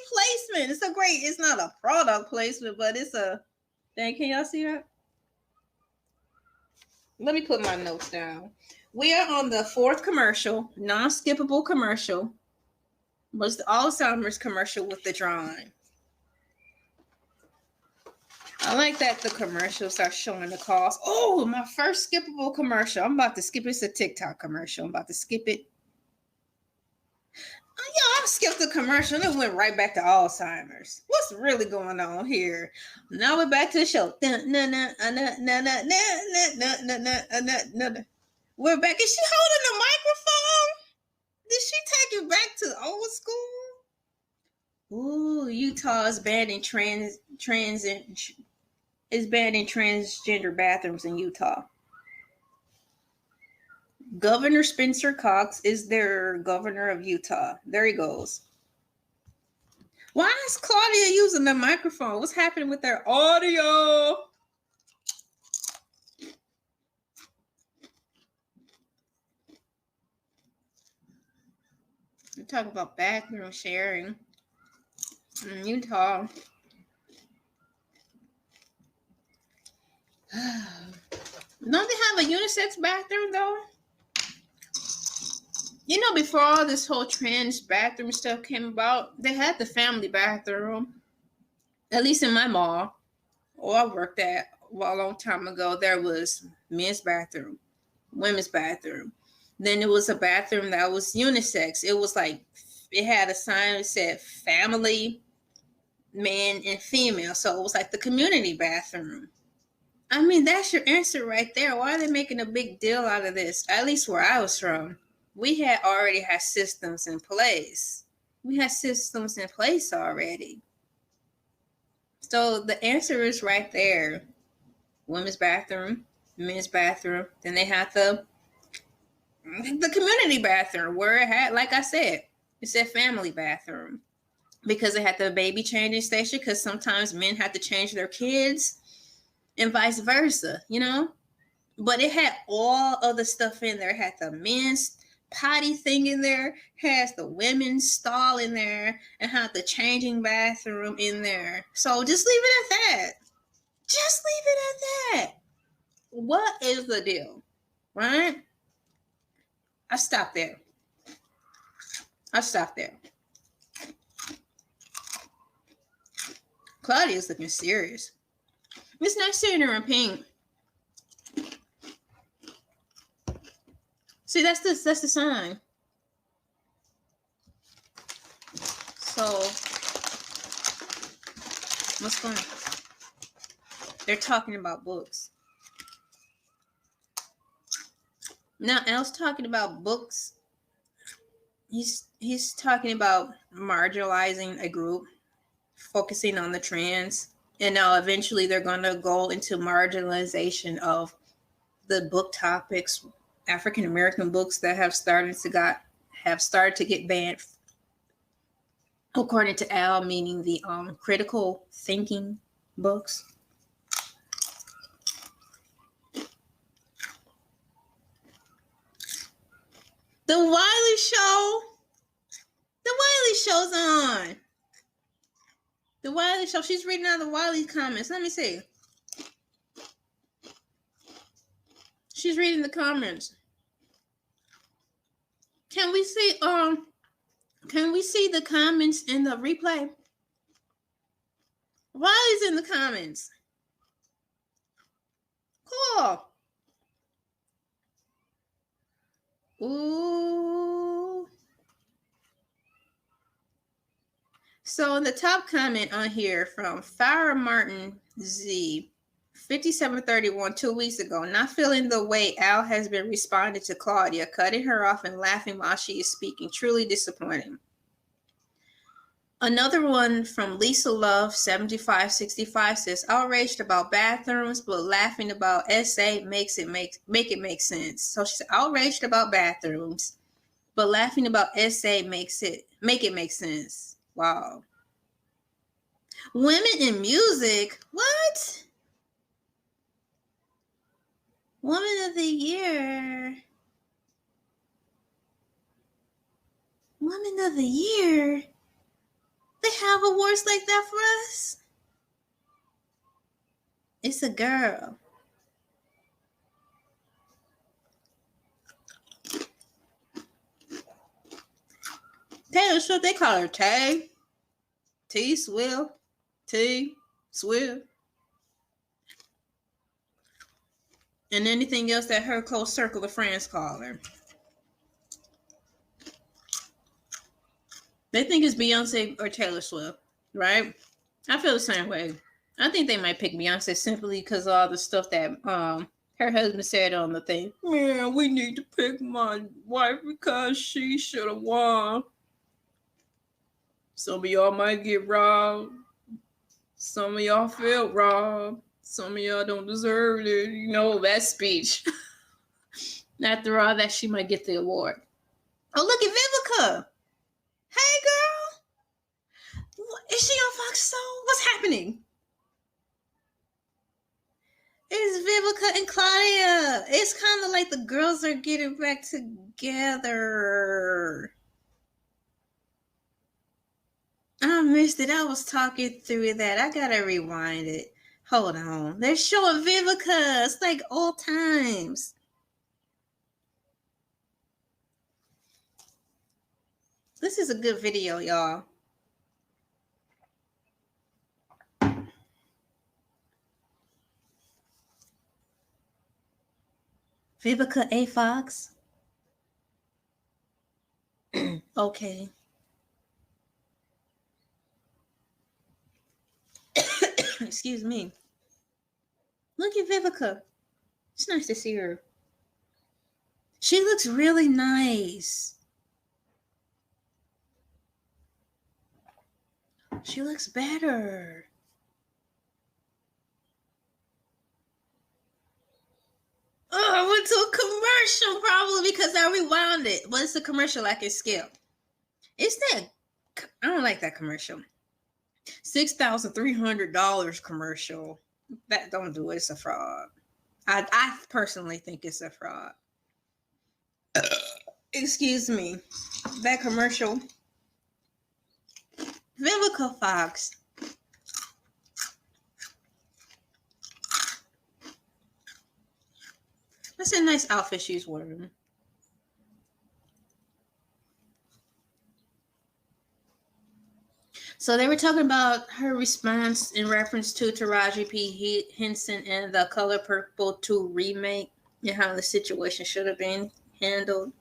placement. It's not a product placement, but it's a... Dang, can y'all see that? Let me put my notes down. We are on the fourth commercial, non-skippable commercial. Was the Alzheimer's commercial with the drawing. I like that the commercials are showing the cost. Oh, my first skippable commercial. I'm about to skip it. It's a TikTok commercial. I'm about to skip it. I skipped the commercial and it went right back to Alzheimer's. What's really going on here? Now we're back to the show. We're back. Is she holding the microphone? Did she take it back to the old school? Ooh, Utah is banning transgender bathrooms in Utah. Governor Spencer Cox is their governor of Utah. There he goes. Why is Claudia using the microphone? What's happening with their audio? We're talking about bathroom sharing in Utah. Don't they have a unisex bathroom though? You know, before all this whole trans bathroom stuff came about, they had the family bathroom. At least in my mall, I worked at a long time ago, there was men's bathroom, women's bathroom. Then it was a bathroom that was unisex. It was like, it had a sign that said family, man, and female. So it was like the community bathroom. I mean, that's your answer right there. Why are they making a big deal out of this? At least where I was from, we had already had systems in place. We had systems in place already. So the answer is right there. Women's bathroom, men's bathroom. Then they had the community bathroom where it had, like I said, it said family bathroom. Because it had the baby changing station, because sometimes men had to change their kids and vice versa, you know? But it had all other stuff in there. It had the men's potty thing in there, has the women's stall in there, and had the changing bathroom in there. So just leave it at that. Just leave it at that. What is the deal? Right? I stopped there. Claudia's looking serious. It's not seeing her in pink. See, that's the sign. So, what's going on? They're talking about books. Now, Al's talking about books. He's talking about marginalizing a group, focusing on the trans, and now eventually they're going to go into marginalization of the book topics, African American books that have started to get banned, according to Al, meaning the critical thinking books. The Wiley Show. The Wiley Show's on. The Wiley Show. She's reading out the Wiley comments. Let me see. She's reading the comments. Can we see the comments in the replay? Wiley's in the comments. Cool. Ooh. So in the top comment on here from Farrah Martin Z, 5731, 2 weeks ago, not feeling the way Al has been responding to Claudia, cutting her off and laughing while she is speaking. Truly disappointing. Another one from Lisa Love, 7565, says, outraged about bathrooms, but laughing about SA make it make sense. So she's outraged about bathrooms, but laughing about SA make it make sense. Wow. Women in music? What? Woman of the Year. Woman of the Year? They have awards like that for us? It's a girl. Taylor Swift, they call her Tay. T Swift. T Swift. And anything else that her close circle of friends call her. They think it's Beyonce or Taylor Swift, right? I feel the same way. I think they might pick Beyonce simply because of all the stuff that her husband said on the thing. Man, we need to pick my wife because she should have won. Some of y'all might get robbed. Some of y'all felt robbed. Some of y'all don't deserve it. You know, that speech. After all that, she might get the award. Oh, look at Vivica. Hey, girl. Is she on Fox Soul? What's happening? It's Vivica and Claudia. It's kind of like the girls are getting back together. I missed it. I was talking through that. I gotta rewind it. Hold on. They're showing Vivica. It's like old times. This is a good video, y'all. Vivica A. Fox. Okay. Excuse me. Look at Vivica. It's nice to see her. She looks really nice. She looks better. Oh, I went to a commercial probably because I rewound it. What's the commercial I can skip? It's that. I don't like that commercial. $6,300 commercial. That don't do it. It's a fraud. I personally think it's a fraud. Excuse me. That commercial. Vivica Fox. That's a nice outfit she's wearing. So they were talking about her response in reference to Taraji P. Henson and the Color Purple 2 remake and how the situation should have been handled.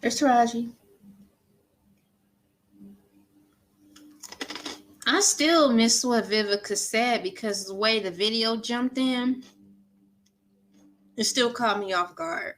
There's Taraji. I still miss what Vivica said because the way the video jumped in, it still caught me off guard.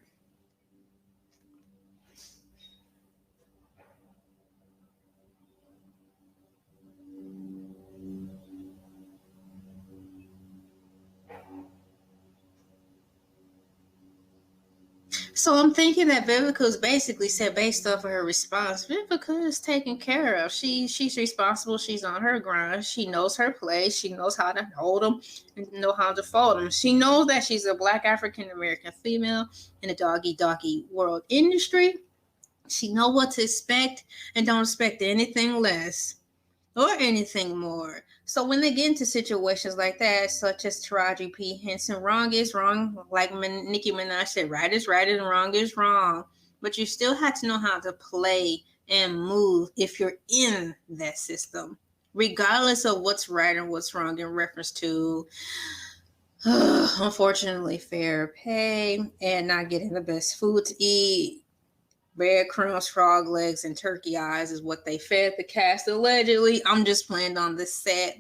So I'm thinking that Vivica's basically said based off of her response, Vivica is taken care of. She's responsible. She's on her grind. She knows her place. She knows how to hold them and know how to fold them. She knows that she's a Black African-American female in the doggy world industry. She knows what to expect and don't expect anything less or anything more. So when they get into situations like that, such as Taraji P. Henson, wrong is wrong. Like Nicki Minaj said, right is right and wrong is wrong. But you still have to know how to play and move if you're in that system, regardless of what's right and what's wrong in reference to, unfortunately, fair pay and not getting the best food to eat. Breadcrumbs, frog legs, and turkey eyes is what they fed the cast, allegedly. I'm just playing on the set.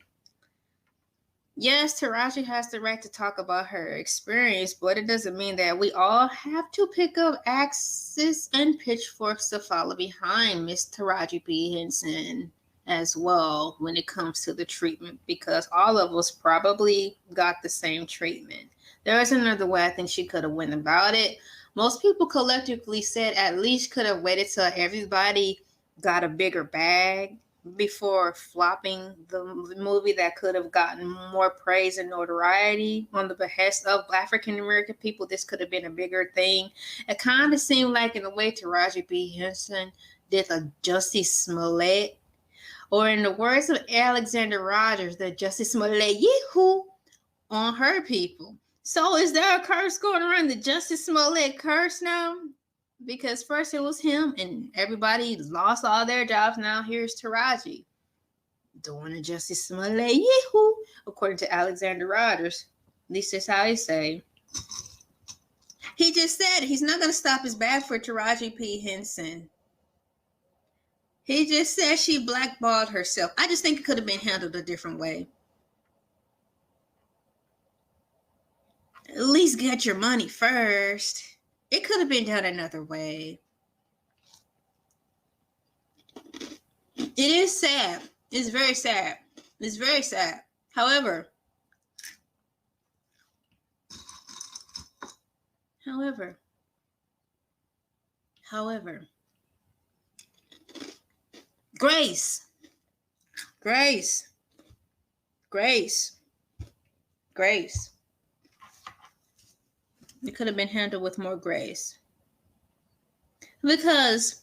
Yes, Taraji has the right to talk about her experience, but it doesn't mean that we all have to pick up axes and pitchforks to follow behind Miss Taraji P. Henson as well when it comes to the treatment, because all of us probably got the same treatment. There is another way I think she could have went about it. Most people collectively said at least could have waited till everybody got a bigger bag before flopping the movie that could have gotten more praise and notoriety on the behest of African-American people. This could have been a bigger thing. It kind of seemed like in the way Taraji P. Henson did a Jussie Smollett, or in the words of Alexander Rogers, the Jussie Smollett yee-hoo on her people. So is there a curse going around, the Jussie Smollett curse now? Because first it was him and everybody lost all their jobs. Now here's Taraji doing a Jussie Smollett yee-hoo, according to Alexander Rogers. At least that's how he say. He just said he's not going to stop his bag for Taraji P. Henson. He just said she blackballed herself. I just think it could have been handled a different way. At least get your money first. It could have been done another way. It is sad. It's very sad. It's very sad. However, grace. It could have been handled with more grace. Because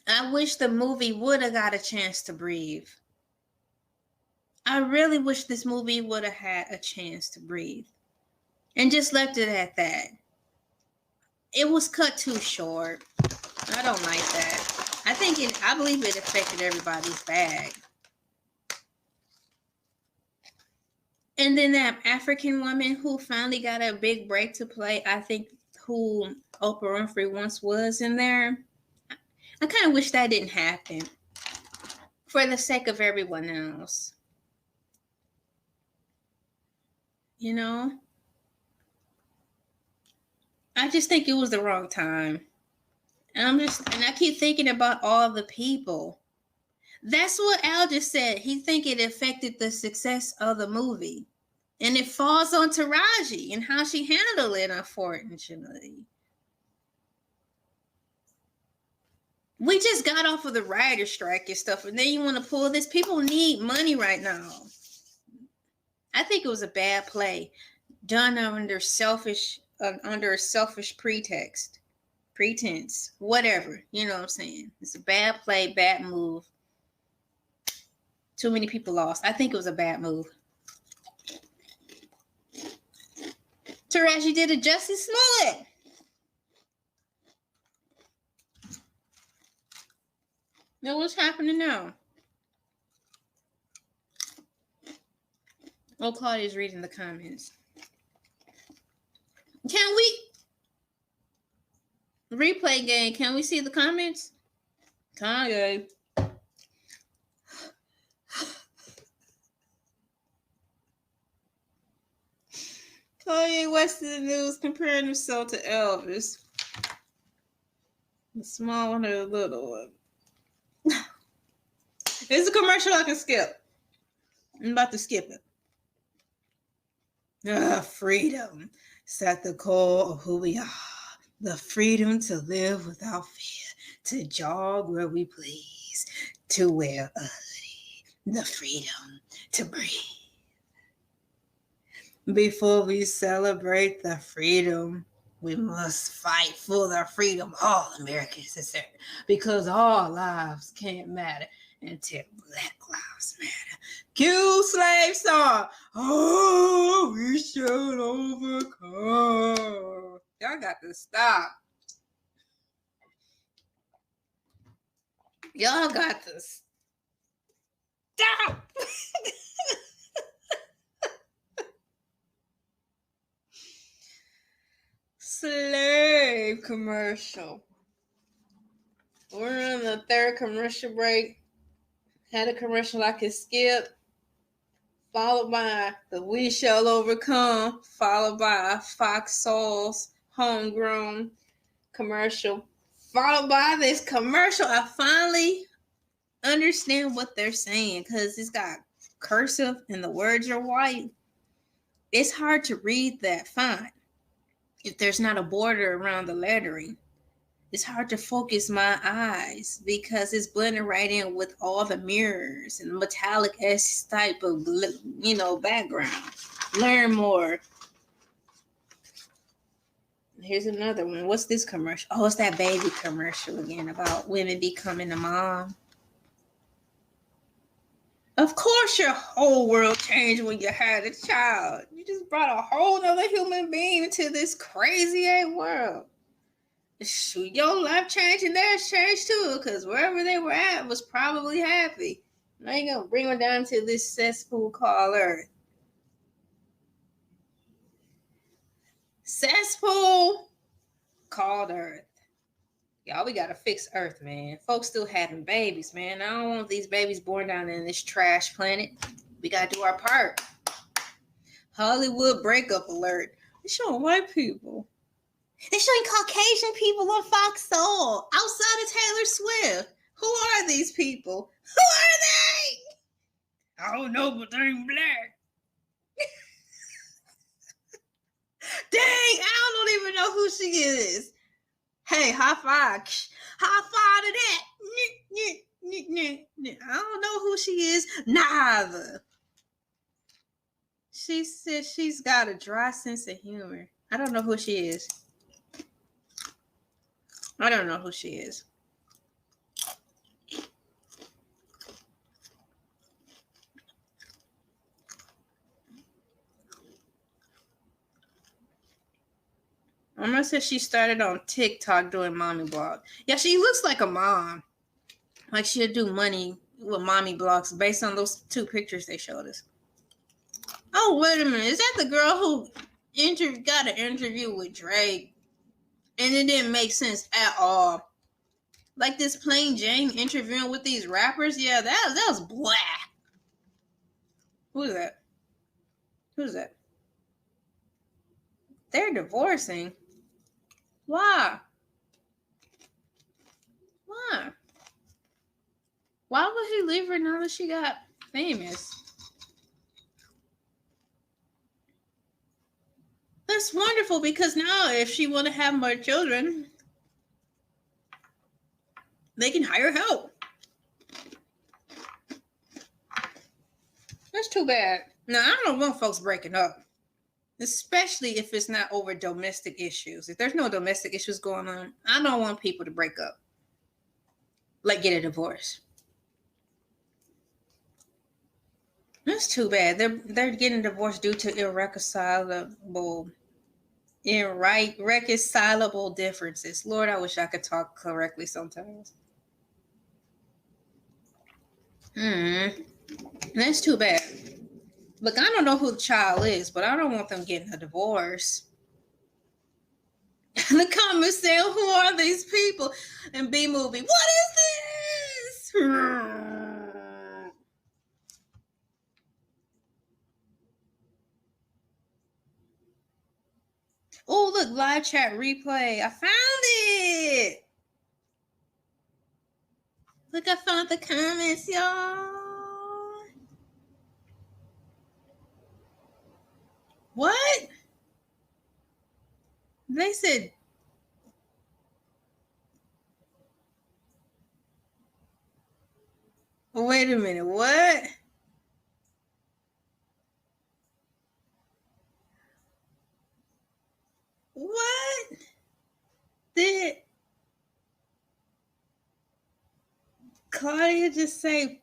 I wish the movie would have got a chance to breathe. I really wish this movie would have had a chance to breathe and just left it at that. It was cut too short. I don't like that. I believe it affected everybody's bag. And then that African woman who finally got a big break to play, I think who Oprah Winfrey once was in there. I kind of wish that didn't happen for the sake of everyone else. You know? I just think it was the wrong time. And I keep thinking about all the people. That's what Al just said. He think it affected the success of the movie. And it falls on Taraji and how she handled it, unfortunately. We just got off of the writer's strike and stuff, and then you want to pull this. People need money right now. I think it was a bad play done under a selfish pretense, whatever. You know what I'm saying? It's a bad play, bad move. Too many people lost. I think it was a bad move. Taraji did a Jussie Smollett. Now what's happening now? Oh, Claudia's reading the comments. Can we replay game? Can we see the comments? Kanye. Kanye West in the news comparing himself to Elvis. The small one or the little one. It's a commercial I can skip. I'm about to skip it. Freedom is at the core of who we are. The freedom to live without fear, to jog where we please, to wear a hoodie. The freedom to breathe. Before we celebrate the freedom, we must fight for the freedom all Americans deserve, because all lives can't matter until Black Lives Matter. Cue slave song. Oh, we shall overcome. Y'all got to stop. Y'all got to stop. Slave commercial. We're on the third commercial break. Had a commercial I could skip, followed by the We Shall Overcome, followed by Fox Soul's Homegrown commercial, followed by this commercial. I finally understand what they're saying because it's got cursive and the words are white. It's hard to read that font if there's not a border around the lettering. It's hard to focus my eyes because it's blending right in with all the mirrors and metallic-esque type of, background. Learn more. Here's another one. What's this commercial? Oh, it's that baby commercial again about women becoming a mom. Of course your whole world changed when you had a child. You just brought a whole other human being into this crazy-ass world. Your life changed and theirs changed too, because wherever they were at was probably happy. Now you're going to bring them down to this cesspool called Earth. Cesspool called Earth. Y'all, we got to fix Earth, man. Folks still having babies, man. I don't want these babies born down in this trash planet. We got to do our part. Hollywood breakup alert. They're showing white people. They're showing Caucasian people on Fox Soul outside of Taylor Swift. Who are these people? Who are they? I don't know, but they're black. Dang, I don't even know who she is. Hey, high five. High five to that. I don't know who she is. Neither. She said she's got a dry sense of humor. I don't know who she is. I don't know who she is. Mama said she started on TikTok doing mommy blog. Yeah, she looks like a mom. Like she'll do money with mommy blogs based on those 2 pictures they showed us. Oh, wait a minute. Is that the girl who got an interview with Drake? And it didn't make sense at all. Like this Plain Jane interviewing with these rappers? Yeah, that was blah. Who is that? Who's that? They're divorcing. Why? Why? Why would he leave her now that she got famous? That's wonderful because now if she want to have more children, they can hire help. That's too bad. Now, I don't want folks breaking up, especially if it's not over domestic issues. If there's no domestic issues going on, I don't want people to break up. Like get a divorce. That's too bad. They're getting divorced due to irreconcilable differences. Lord, I wish I could talk correctly sometimes. That's too bad. Look, I don't know who the child is, but I don't want them getting a divorce. The comments say, who are these people? And B movie, what is this? Oh, look, live chat replay. I found it. Look, I found the comments, y'all. What? They said, wait a minute, what? What? Did Claudia just say,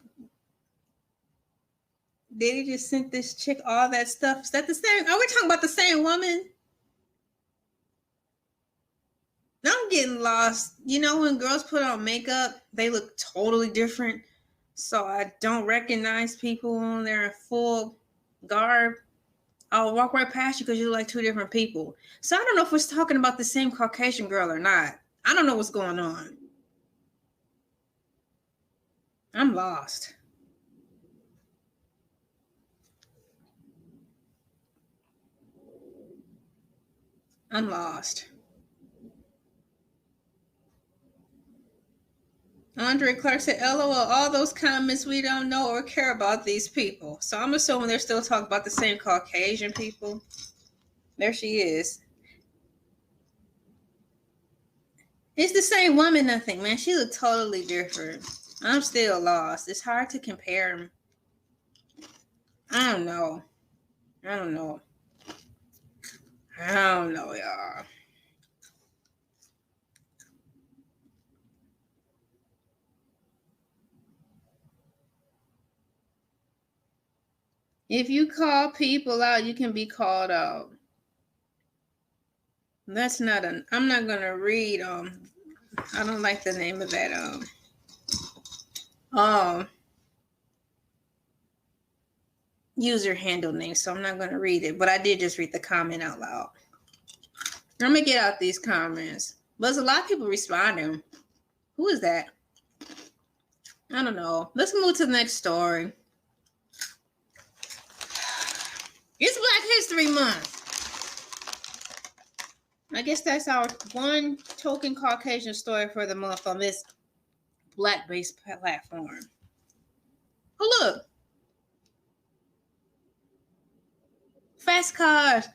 did he just send this chick all that stuff? Is that the same? Are we talking about the same woman? I'm getting lost. You know, when girls put on makeup, they look totally different. So I don't recognize people when they're in full garb. I'll walk right past you because you look like 2 different people. So I don't know if we're talking about the same Caucasian girl or not. I don't know what's going on. I'm lost. I'm lost. Andre Clark said, LOL, all those comments, we don't know or care about these people. So I'm assuming they're still talking about the same Caucasian people. There she is. It's the same woman, I think, man. She looked totally different. I'm still lost. It's hard to compare them. I don't know, y'all. If you call people out, you can be called out. That's not I'm not gonna read I don't like the name of that user handle name, so I'm not gonna read it, but I did just read the comment out loud. Let me get out these comments. There's a lot of people responding. Who is that? I don't know. Let's move to the next story. It's Black History Month. I guess that's our one token Caucasian story for the month on this Black-based platform. Oh, look. Fast cars.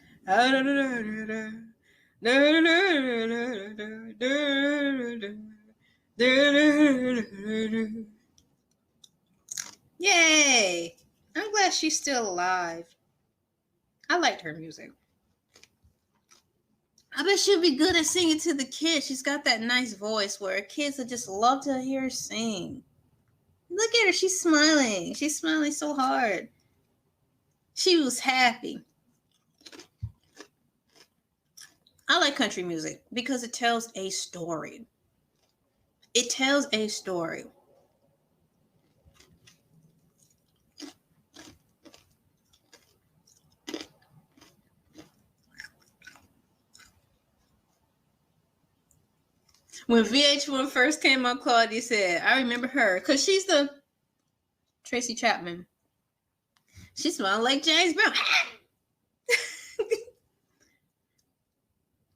Yay. I'm glad she's still alive. I liked her music. I bet she'll be good at singing to the kids. She's got that nice voice where kids would just love to hear her sing. Look at her. She's smiling. She's smiling so hard. She was happy. I like country music because it tells a story. It tells a story. When VH1 first came out, Claudia said, I remember her because she's the Tracy Chapman. She smelled like James Brown.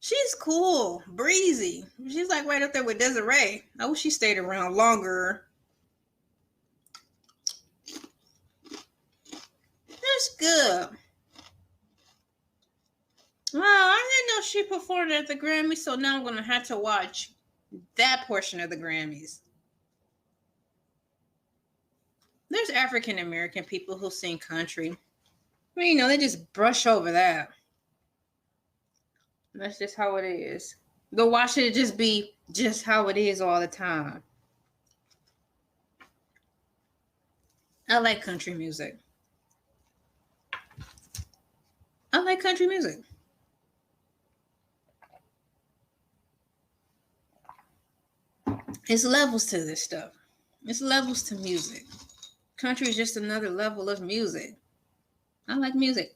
She's cool, breezy. She's like right up there with Desiree. I wish she stayed around longer. That's good. Well, I didn't know she performed at the Grammys, so now I'm going to have to watch that portion of the Grammys. There's African American people who sing country. I mean, they just brush over that. That's just how it is. But why should it just be just how it is all the time? I like country music. I like country music. It's levels to this stuff. It's levels to music. Country is just another level of music. I like music.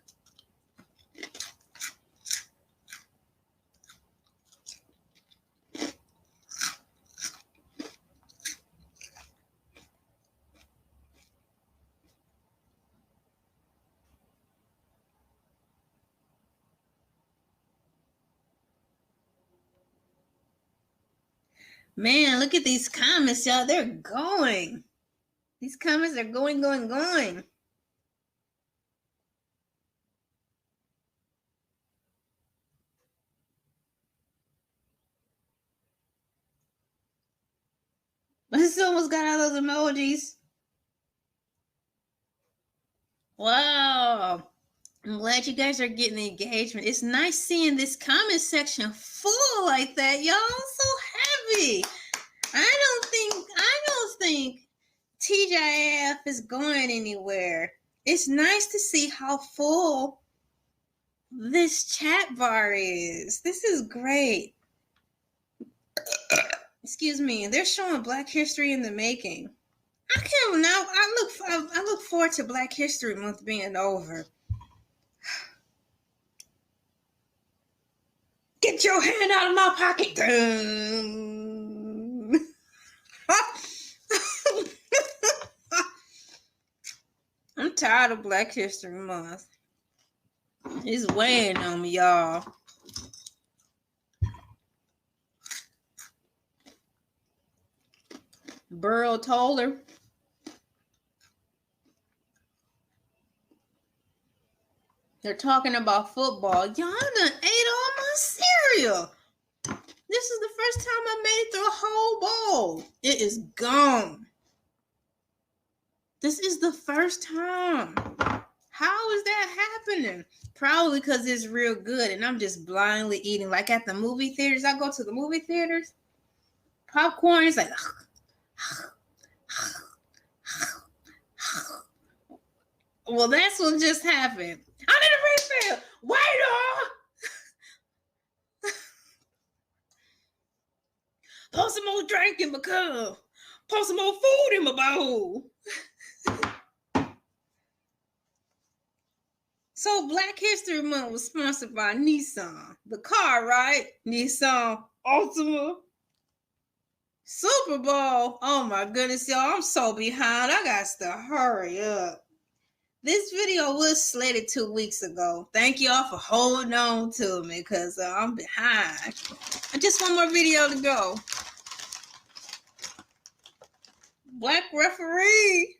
Man, look at these comments, y'all. They're going. These comments are going. But it's almost got all those emojis. Wow. I'm glad you guys are getting the engagement. It's nice seeing this comment section full like that, y'all. I'm so happy. I don't think TGIF is going anywhere. It's nice to see how full this chat bar is. This is great. Excuse me. They're showing Black History in the making. I can't now. I look forward to Black History Month being over. Get your hand out of my pocket. I'm tired of Black History Month. It's weighing on me, y'all. Burl told her. They're talking about football. Y'all done ate all my cereal. This is the first time I made it through a whole bowl. It is gone. This is the first time. How is that happening? Probably because it's real good and I'm just blindly eating. Like at the movie theaters, I go to the movie theaters. Popcorn is like... Well, that's what just happened. I need a refill. Waiter! Pour some more drink in my cup. Pour some more food in my bowl. So Black History Month was sponsored by Nissan. The car, right? Nissan Altima. Super Bowl. Oh my goodness, y'all. I'm so behind. I got to hurry up. This video was slated 2 weeks ago. Thank y'all for holding on to me because I'm behind. Just one more video to go. Black referee.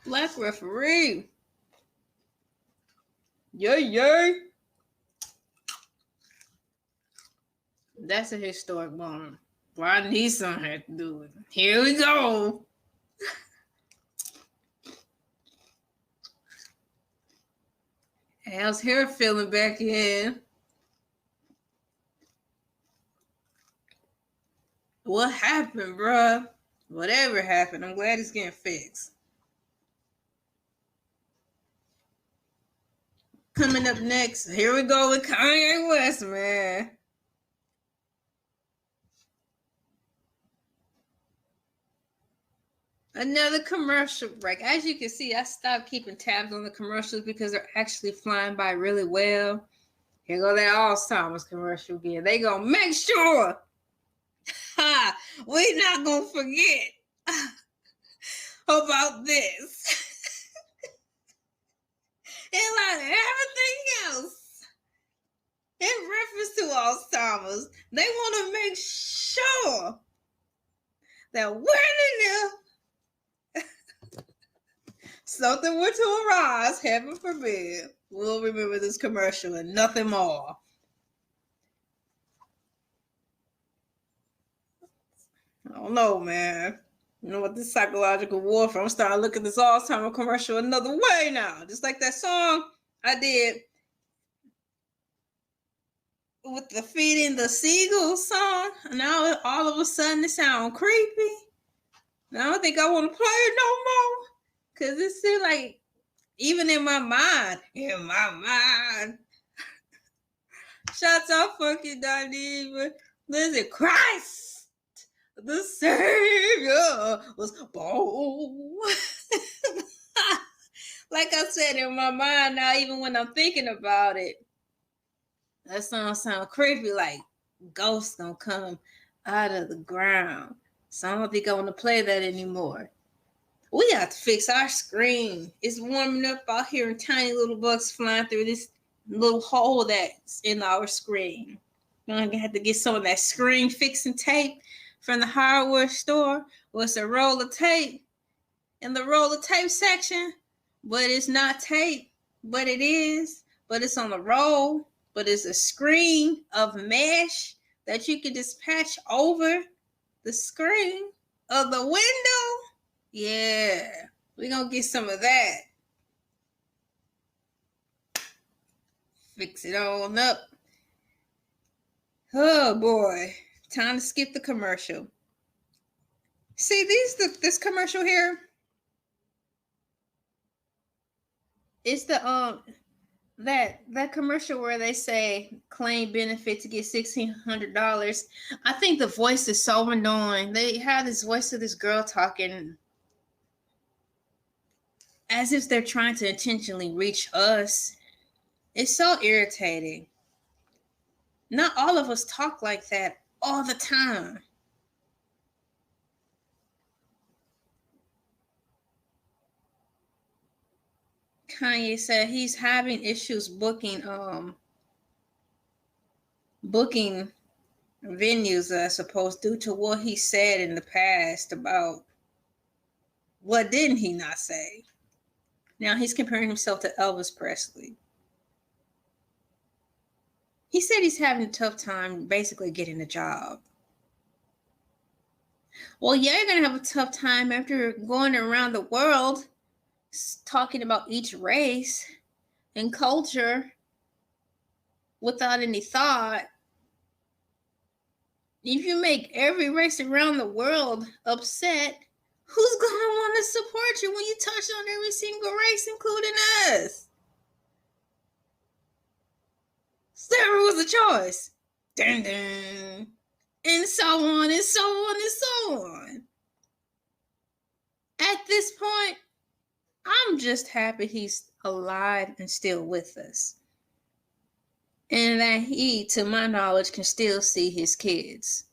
Black referee. Yay. That's a historic moment. Why Nissan had to do it. Here we go. How's hair feeling back in? What happened, bruh? Whatever happened, I'm glad it's getting fixed. Coming up next, here we go with Kanye West, man. Another commercial break. As you can see, I stopped keeping tabs on the commercials because they're actually flying by really well. Here go that Alzheimer's commercial again. They gonna make sure we not gonna forget about this. And like everything else in reference to Alzheimer's, they want to make sure that when and if something were to arise, heaven forbid, we'll remember this commercial and nothing more. I don't know, man. You know what, this psychological warfare, I'm starting to look at this Alzheimer commercial another way now. Just like that song I did with the Feeding the Seagulls song. Now all of a sudden it sounds creepy. Now I don't think I want to play it no more. Because it seems like, even in my mind, shouts out Funky Dineva. Listen, Christ! The Savior was born. Like I said, in my mind now, even when I'm thinking about it, that song sounds creepy, like ghosts gonna come out of the ground. So I don't think I want to play that anymore. We have to fix our screen. It's warming up out here and tiny little bugs flying through this little hole that's in our screen. I'm gonna have to get some of that screen fixing tape from the hardware store. Well, it's a roll of tape in the roll of tape section, but it's not tape, but it is. But it's on the roll, but it's a screen of mesh that you can just patch over the screen of the window. Yeah, we're gonna get some of that. Fix it on up. Oh boy, time to skip the commercial. See this commercial here? It's the that commercial where they say claim benefit to get $1,600. I think the voice is so annoying. They have this voice of this girl talking as if they're trying to intentionally reach us. It's so irritating. Not all of us talk like that all the time. Kanye said he's having issues booking venues, I suppose, due to what he said in the past about what didn't he not say. Now he's comparing himself to Elvis Presley. He said he's having a tough time basically getting a job. Well, yeah, you're going to have a tough time after going around the world talking about each race and culture without any thought. If you make every race around the world upset, who's going to want to support you when you touch on every single race, including us? There was a choice. Dun, dun. And so on and so on and so on. At this point, I'm just happy he's alive and still with us. And that he, to my knowledge, can still see his kids.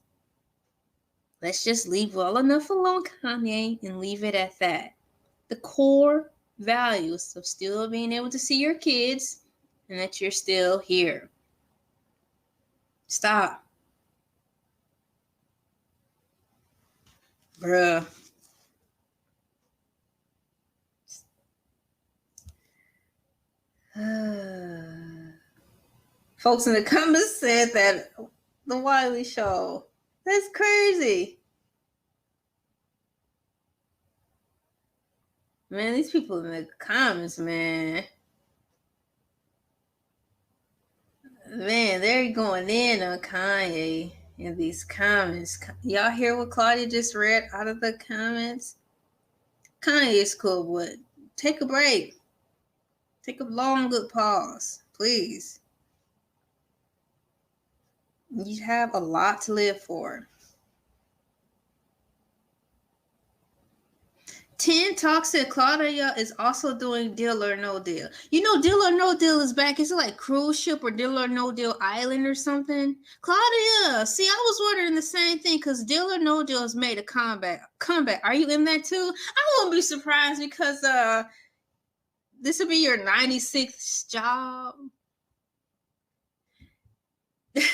Let's just leave well enough alone, Kanye, and leave it at that. The core values of still being able to see your kids and that you're still here. Stop. Bruh. Folks in the comments said that the Wiley Show. That's crazy. Man, these people in the comments, man. Man, they're going in on Kanye in these comments. Y'all hear what Claudia just read out of the comments? Kanye is cool, but take a break. Take a long, good pause, please. You have a lot to live for. 10 talks that Claudia is also doing Deal or No Deal. You know, Deal or No Deal is back. It's like cruise ship or Deal or No Deal Island or something. Claudia, see, I was wondering the same thing because Deal or No Deal has made a comeback. Are you in that too? I won't be surprised because this will be your 96th job. Yeah,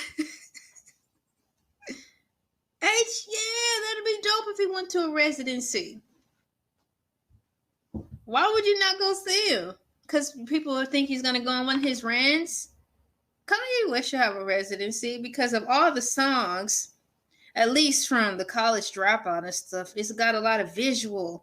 that'd be dope if he went to a residency. Why would you not go see him? Because people would think he's going to go on one of his rants? Kanye West should have a residency because of all the songs, at least from the college dropout and stuff. It's got a lot of visual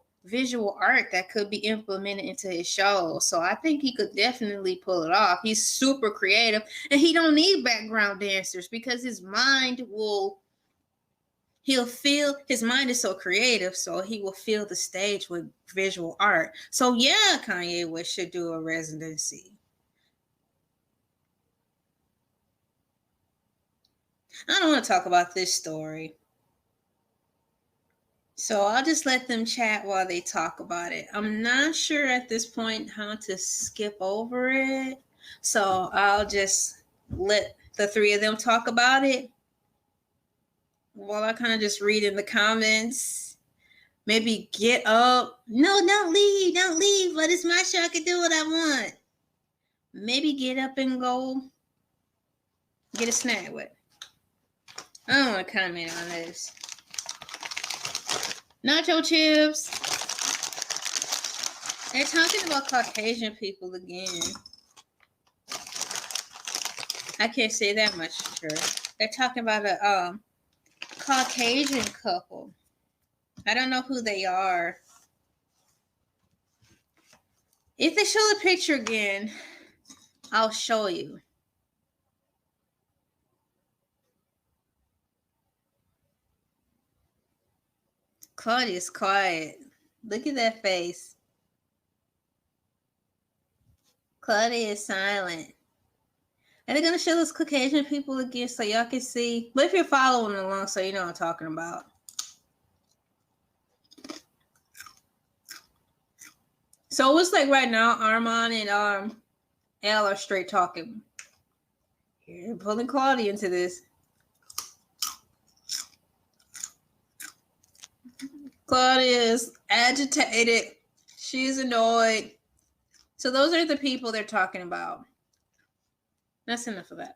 art that could be implemented into his show. So I think he could definitely pull it off. He's super creative and he don't need background dancers because his mind his mind is so creative, so he will fill the stage with visual art. So yeah, Kanye West should do a residency. I don't want to talk about this story. So I'll just let them chat while they talk about it. I'm not sure at this point how to skip over it. So I'll just let the three of them talk about it. While I kind of just read in the comments. Maybe get up. No, don't leave. But it's my show. I can do what I want. Maybe get up and go get a snack with. I don't want to comment on this. Nacho chips. They're talking about Caucasian people again. I can't say that much for sure. They're talking about a Caucasian couple. I don't know who they are. If they show the picture again, I'll show you. Claudia's quiet. Look at that face. Claudia is silent. Are they going to show those Caucasian people again so y'all can see? But if you're following along so you know what I'm talking about. So it's like right now, Armon and El are straight talking. You're pulling Claudia into this. Claudia is agitated. She's annoyed. So those are the people they're talking about. That's enough of that.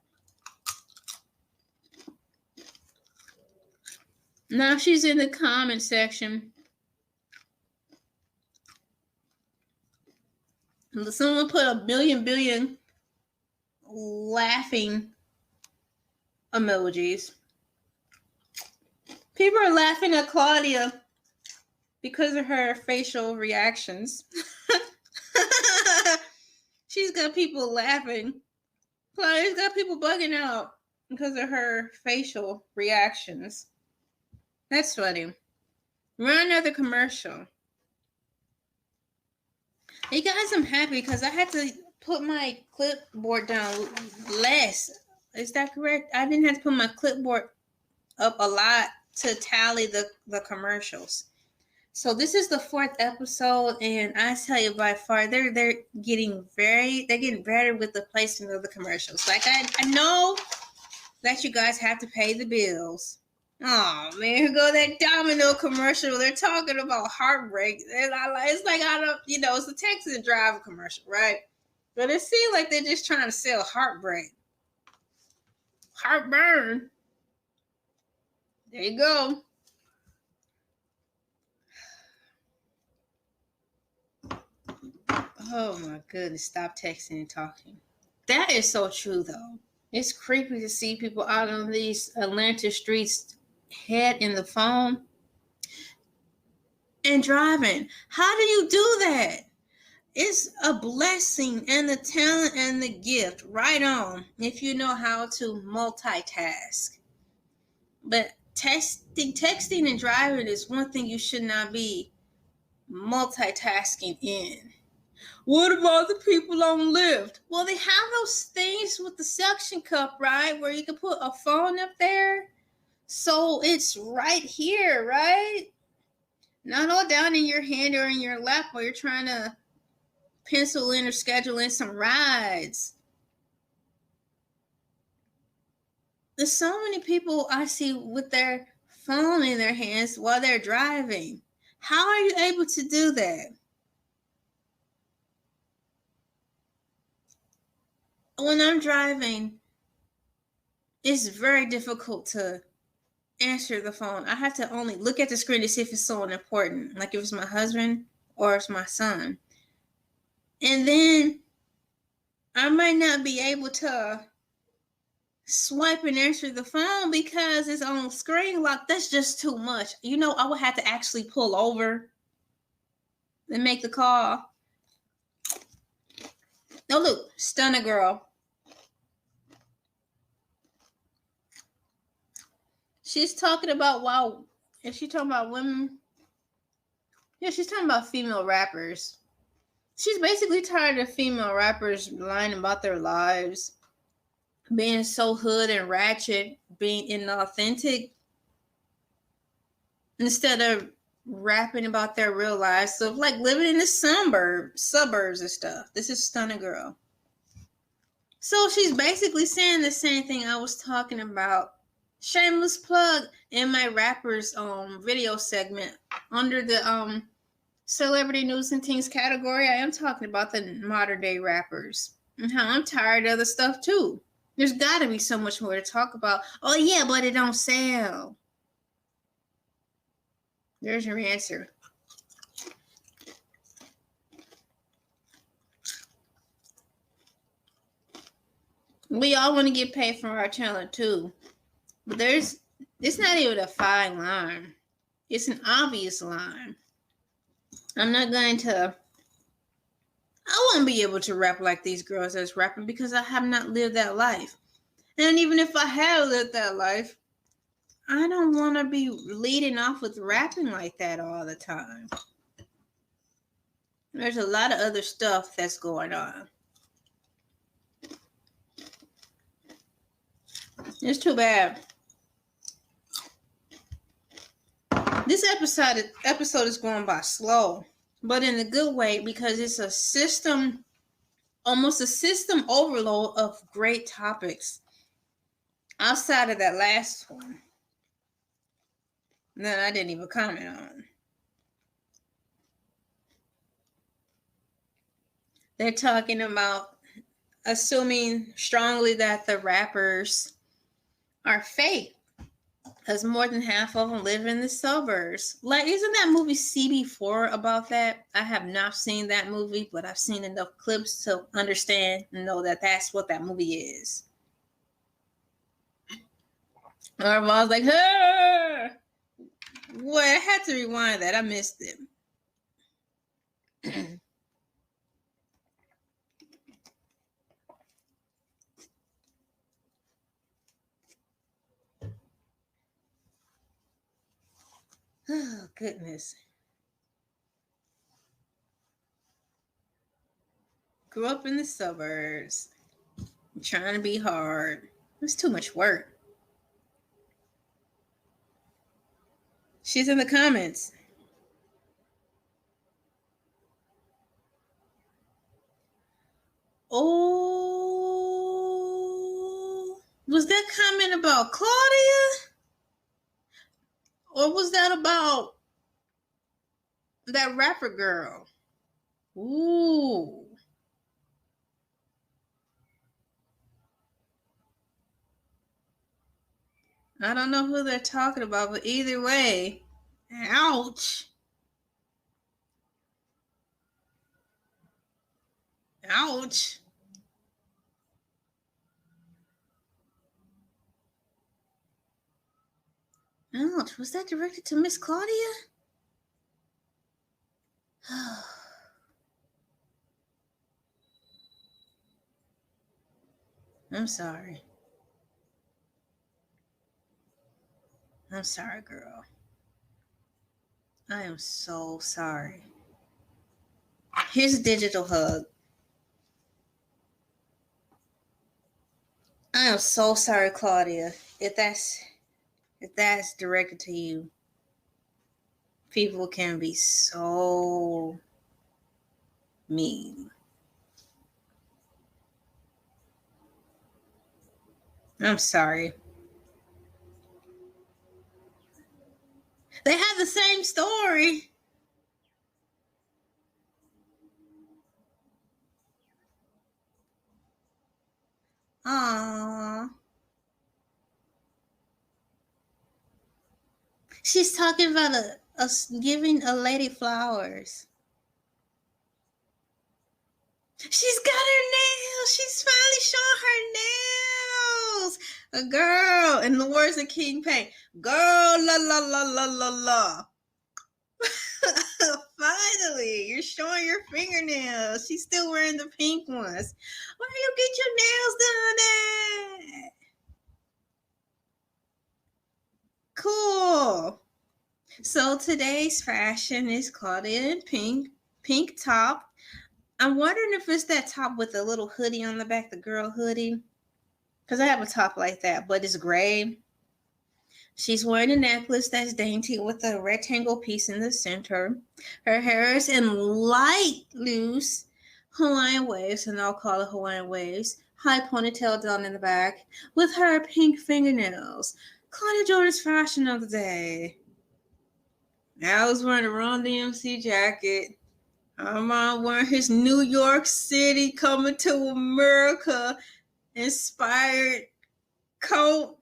Now she's in the comment section. Someone put a billion laughing emojis. People are laughing at Claudia because of her facial reactions. She's got people laughing. Claudia's got people bugging out because of her facial reactions. That's funny. Run another commercial. Hey guys, I'm happy because I had to put my clipboard down less. Is that correct? I didn't have to put my clipboard up a lot to tally the commercials. So this is the 4th episode, and I tell you by far they're getting better with the placement of the commercials. Like I know that you guys have to pay the bills. Oh man, here go that Domino commercial. They're talking about heartbreak. It's like it's a Texas driver commercial, right? But it seems like they're just trying to sell heartbreak. Heartburn. There you go. Oh my goodness, stop texting and talking. That is so true though. It's creepy to see people out on these Atlanta streets head in the phone and driving. How do you do that? It's a blessing and the talent and the gift. Right on, if you know how to multitask. But texting and driving is one thing you should not be multitasking in. What about the people on Lyft? Well, they have those things with the suction cup, right? Where you can put a phone up there. So it's right here, right? Not all down in your hand or in your lap while you're trying to pencil in or schedule in some rides. There's so many people I see with their phone in their hands while they're driving. How are you able to do that? When I'm driving, it's very difficult to answer the phone. I have to only look at the screen to see if it's so important, like if it's my husband or it's my son. And then I might not be able to swipe and answer the phone because it's on screen lock. That's just too much. You know, I would have to actually pull over and make the call. Oh, look, stunner girl. She's talking about, wow, is she talking about women? Yeah, she's talking about female rappers. She's basically tired of female rappers lying about their lives, being so hood and ratchet, being inauthentic, instead of rapping about their real lives of like living in the suburbs and stuff. This is Stunner Girl. So she's basically saying the same thing I was talking about. Shameless plug in my rappers video segment under the celebrity news and things category. I am talking about the modern day rappers and how I'm tired of the stuff too. There's got to be so much more to talk about. Oh yeah, but it don't sell. There's your answer. We all want to get paid for our talent too. But it's not even a fine line. It's an obvious line. I wouldn't be able to rap like these girls that's rapping because I have not lived that life. And even if I have lived that life, I don't want to be leading off with rapping like that all the time. There's a lot of other stuff that's going on. It's too bad. This episode is going by slow, but in a good way because it's a system, almost a system overload of great topics outside of that last one that I didn't even comment on. They're talking about assuming strongly that the rappers are fake because more than half of them live in the suburbs. Like, isn't that movie CB4 about that? I have not seen that movie, but I've seen enough clips to understand and know that that's what that movie is. Armon's like, hey! Boy, I had to rewind that. I missed it. Oh, goodness. Grew up in the suburbs. Trying to be hard. It's too much work. She's in the comments. Oh, was that comment about Claudia? Or was that about that rapper girl? Ooh. I don't know who they're talking about, but either way, ouch. Ouch. Ouch. Was that directed to Miss Claudia? I'm sorry. I'm sorry, girl. I am so sorry. Here's a digital hug. I am so sorry, Claudia. If that's directed to you. People can be so mean. I'm sorry. They have the same story. Aww. She's talking about giving a lady flowers. She's got her nails. She's finally showing her nails. A girl, in the words of King Payne, girl, la la la la la la. Finally, you're showing your fingernails. She's still wearing the pink ones. Where do you get your nails done at? Cool. So today's fashion is Claudia in pink top. I'm wondering if it's that top with a little hoodie on the back, the girl hoodie. Because I have a top like that, but it's gray. She's wearing a necklace that's dainty with a rectangle piece in the center. Her hair is in light, loose Hawaiian waves, and I'll call it Hawaiian waves. High ponytail down in the back with her pink fingernails. Claudia Jordan's fashion of the day. I was wearing a Run DMC jacket. Armon wearing his New York City Coming to America inspired coat.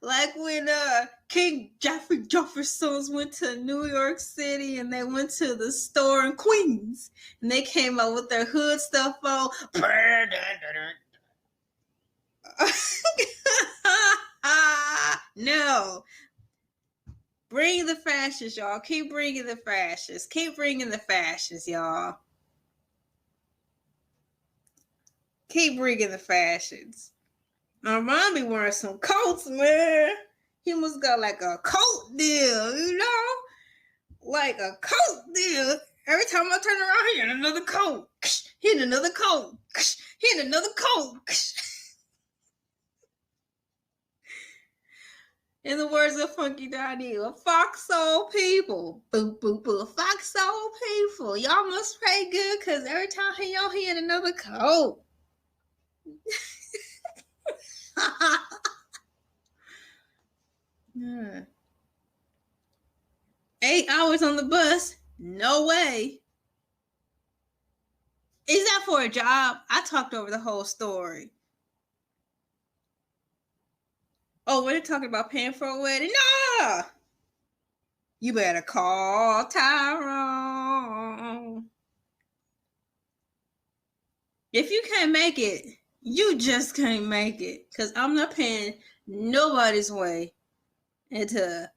Like when King Jefferson's went to New York City and they went to the store in Queens and they came out with their hood stuff on. No. Bring the fashions, y'all. Keep bringing the fashions. Keep bringing the fashions, y'all. Keep bringing the fashions. My mom be wearing some coats, man. He must got like a coat deal, you know? Like a coat deal. Every time I turn around, he in another coat. He in another coat. He in another coat. In the words of Funky Donnie, a foxhole people. Boo, boo, boo. A foxhole people. Y'all must pray good because every time he in another coat. Yeah. 8 hours on the bus? No way. Is that for a job? I talked over the whole story. Oh, we're talking about paying for a wedding? No! You better call Tyrone. If you can't make it, you just can't make it. Because I'm not paying nobody's way into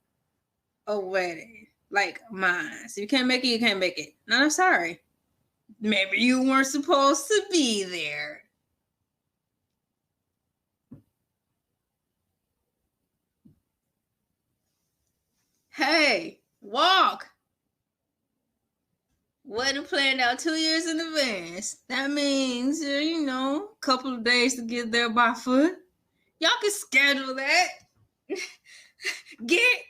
a wedding like mine. So you can't make it, you can't make it. No, I'm sorry. Maybe you weren't supposed to be there. Hey, walk. Wedding planned out 2 years in advance. That means, a couple of days to get there by foot. Y'all can schedule that. Get.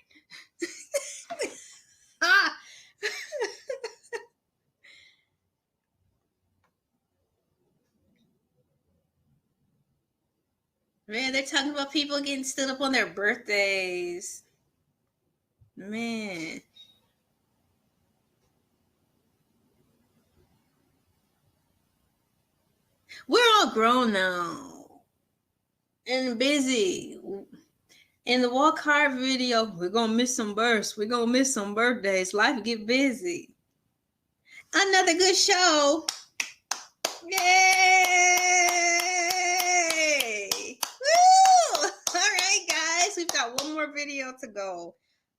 Man, they're talking about people getting stood up on their birthdays. Man. We're all grown now and busy. In the walk hard video, we're going to miss some births. We're going to miss some birthdays. Life get busy. Another good show. Yay! Woo! All right, guys. We've got one more video to go.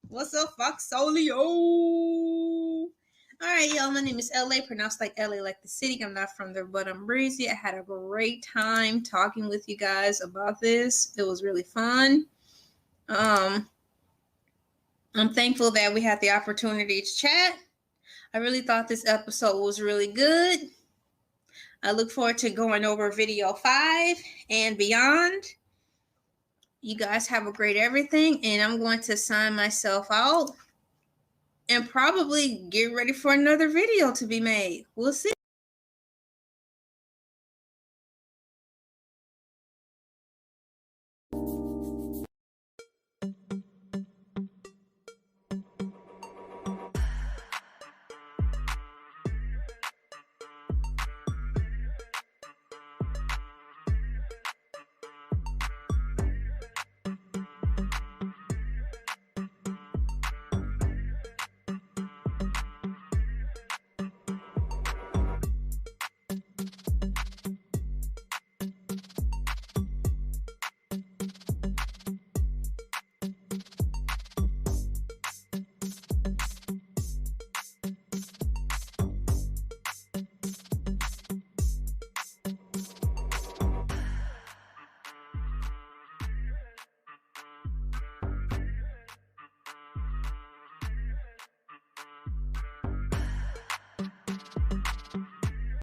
What's up, Foxolio? All right, y'all. My name is LA, pronounced like LA, like the city. I'm not from there, but I'm breezy. I had a great time talking with you guys about this. It was really fun. I'm thankful that we had the opportunity to chat. I really thought this episode was really good. I look forward to going over video 5 and beyond. You guys have a great everything, and I'm going to sign myself out and probably get ready for another video to be made. We'll see.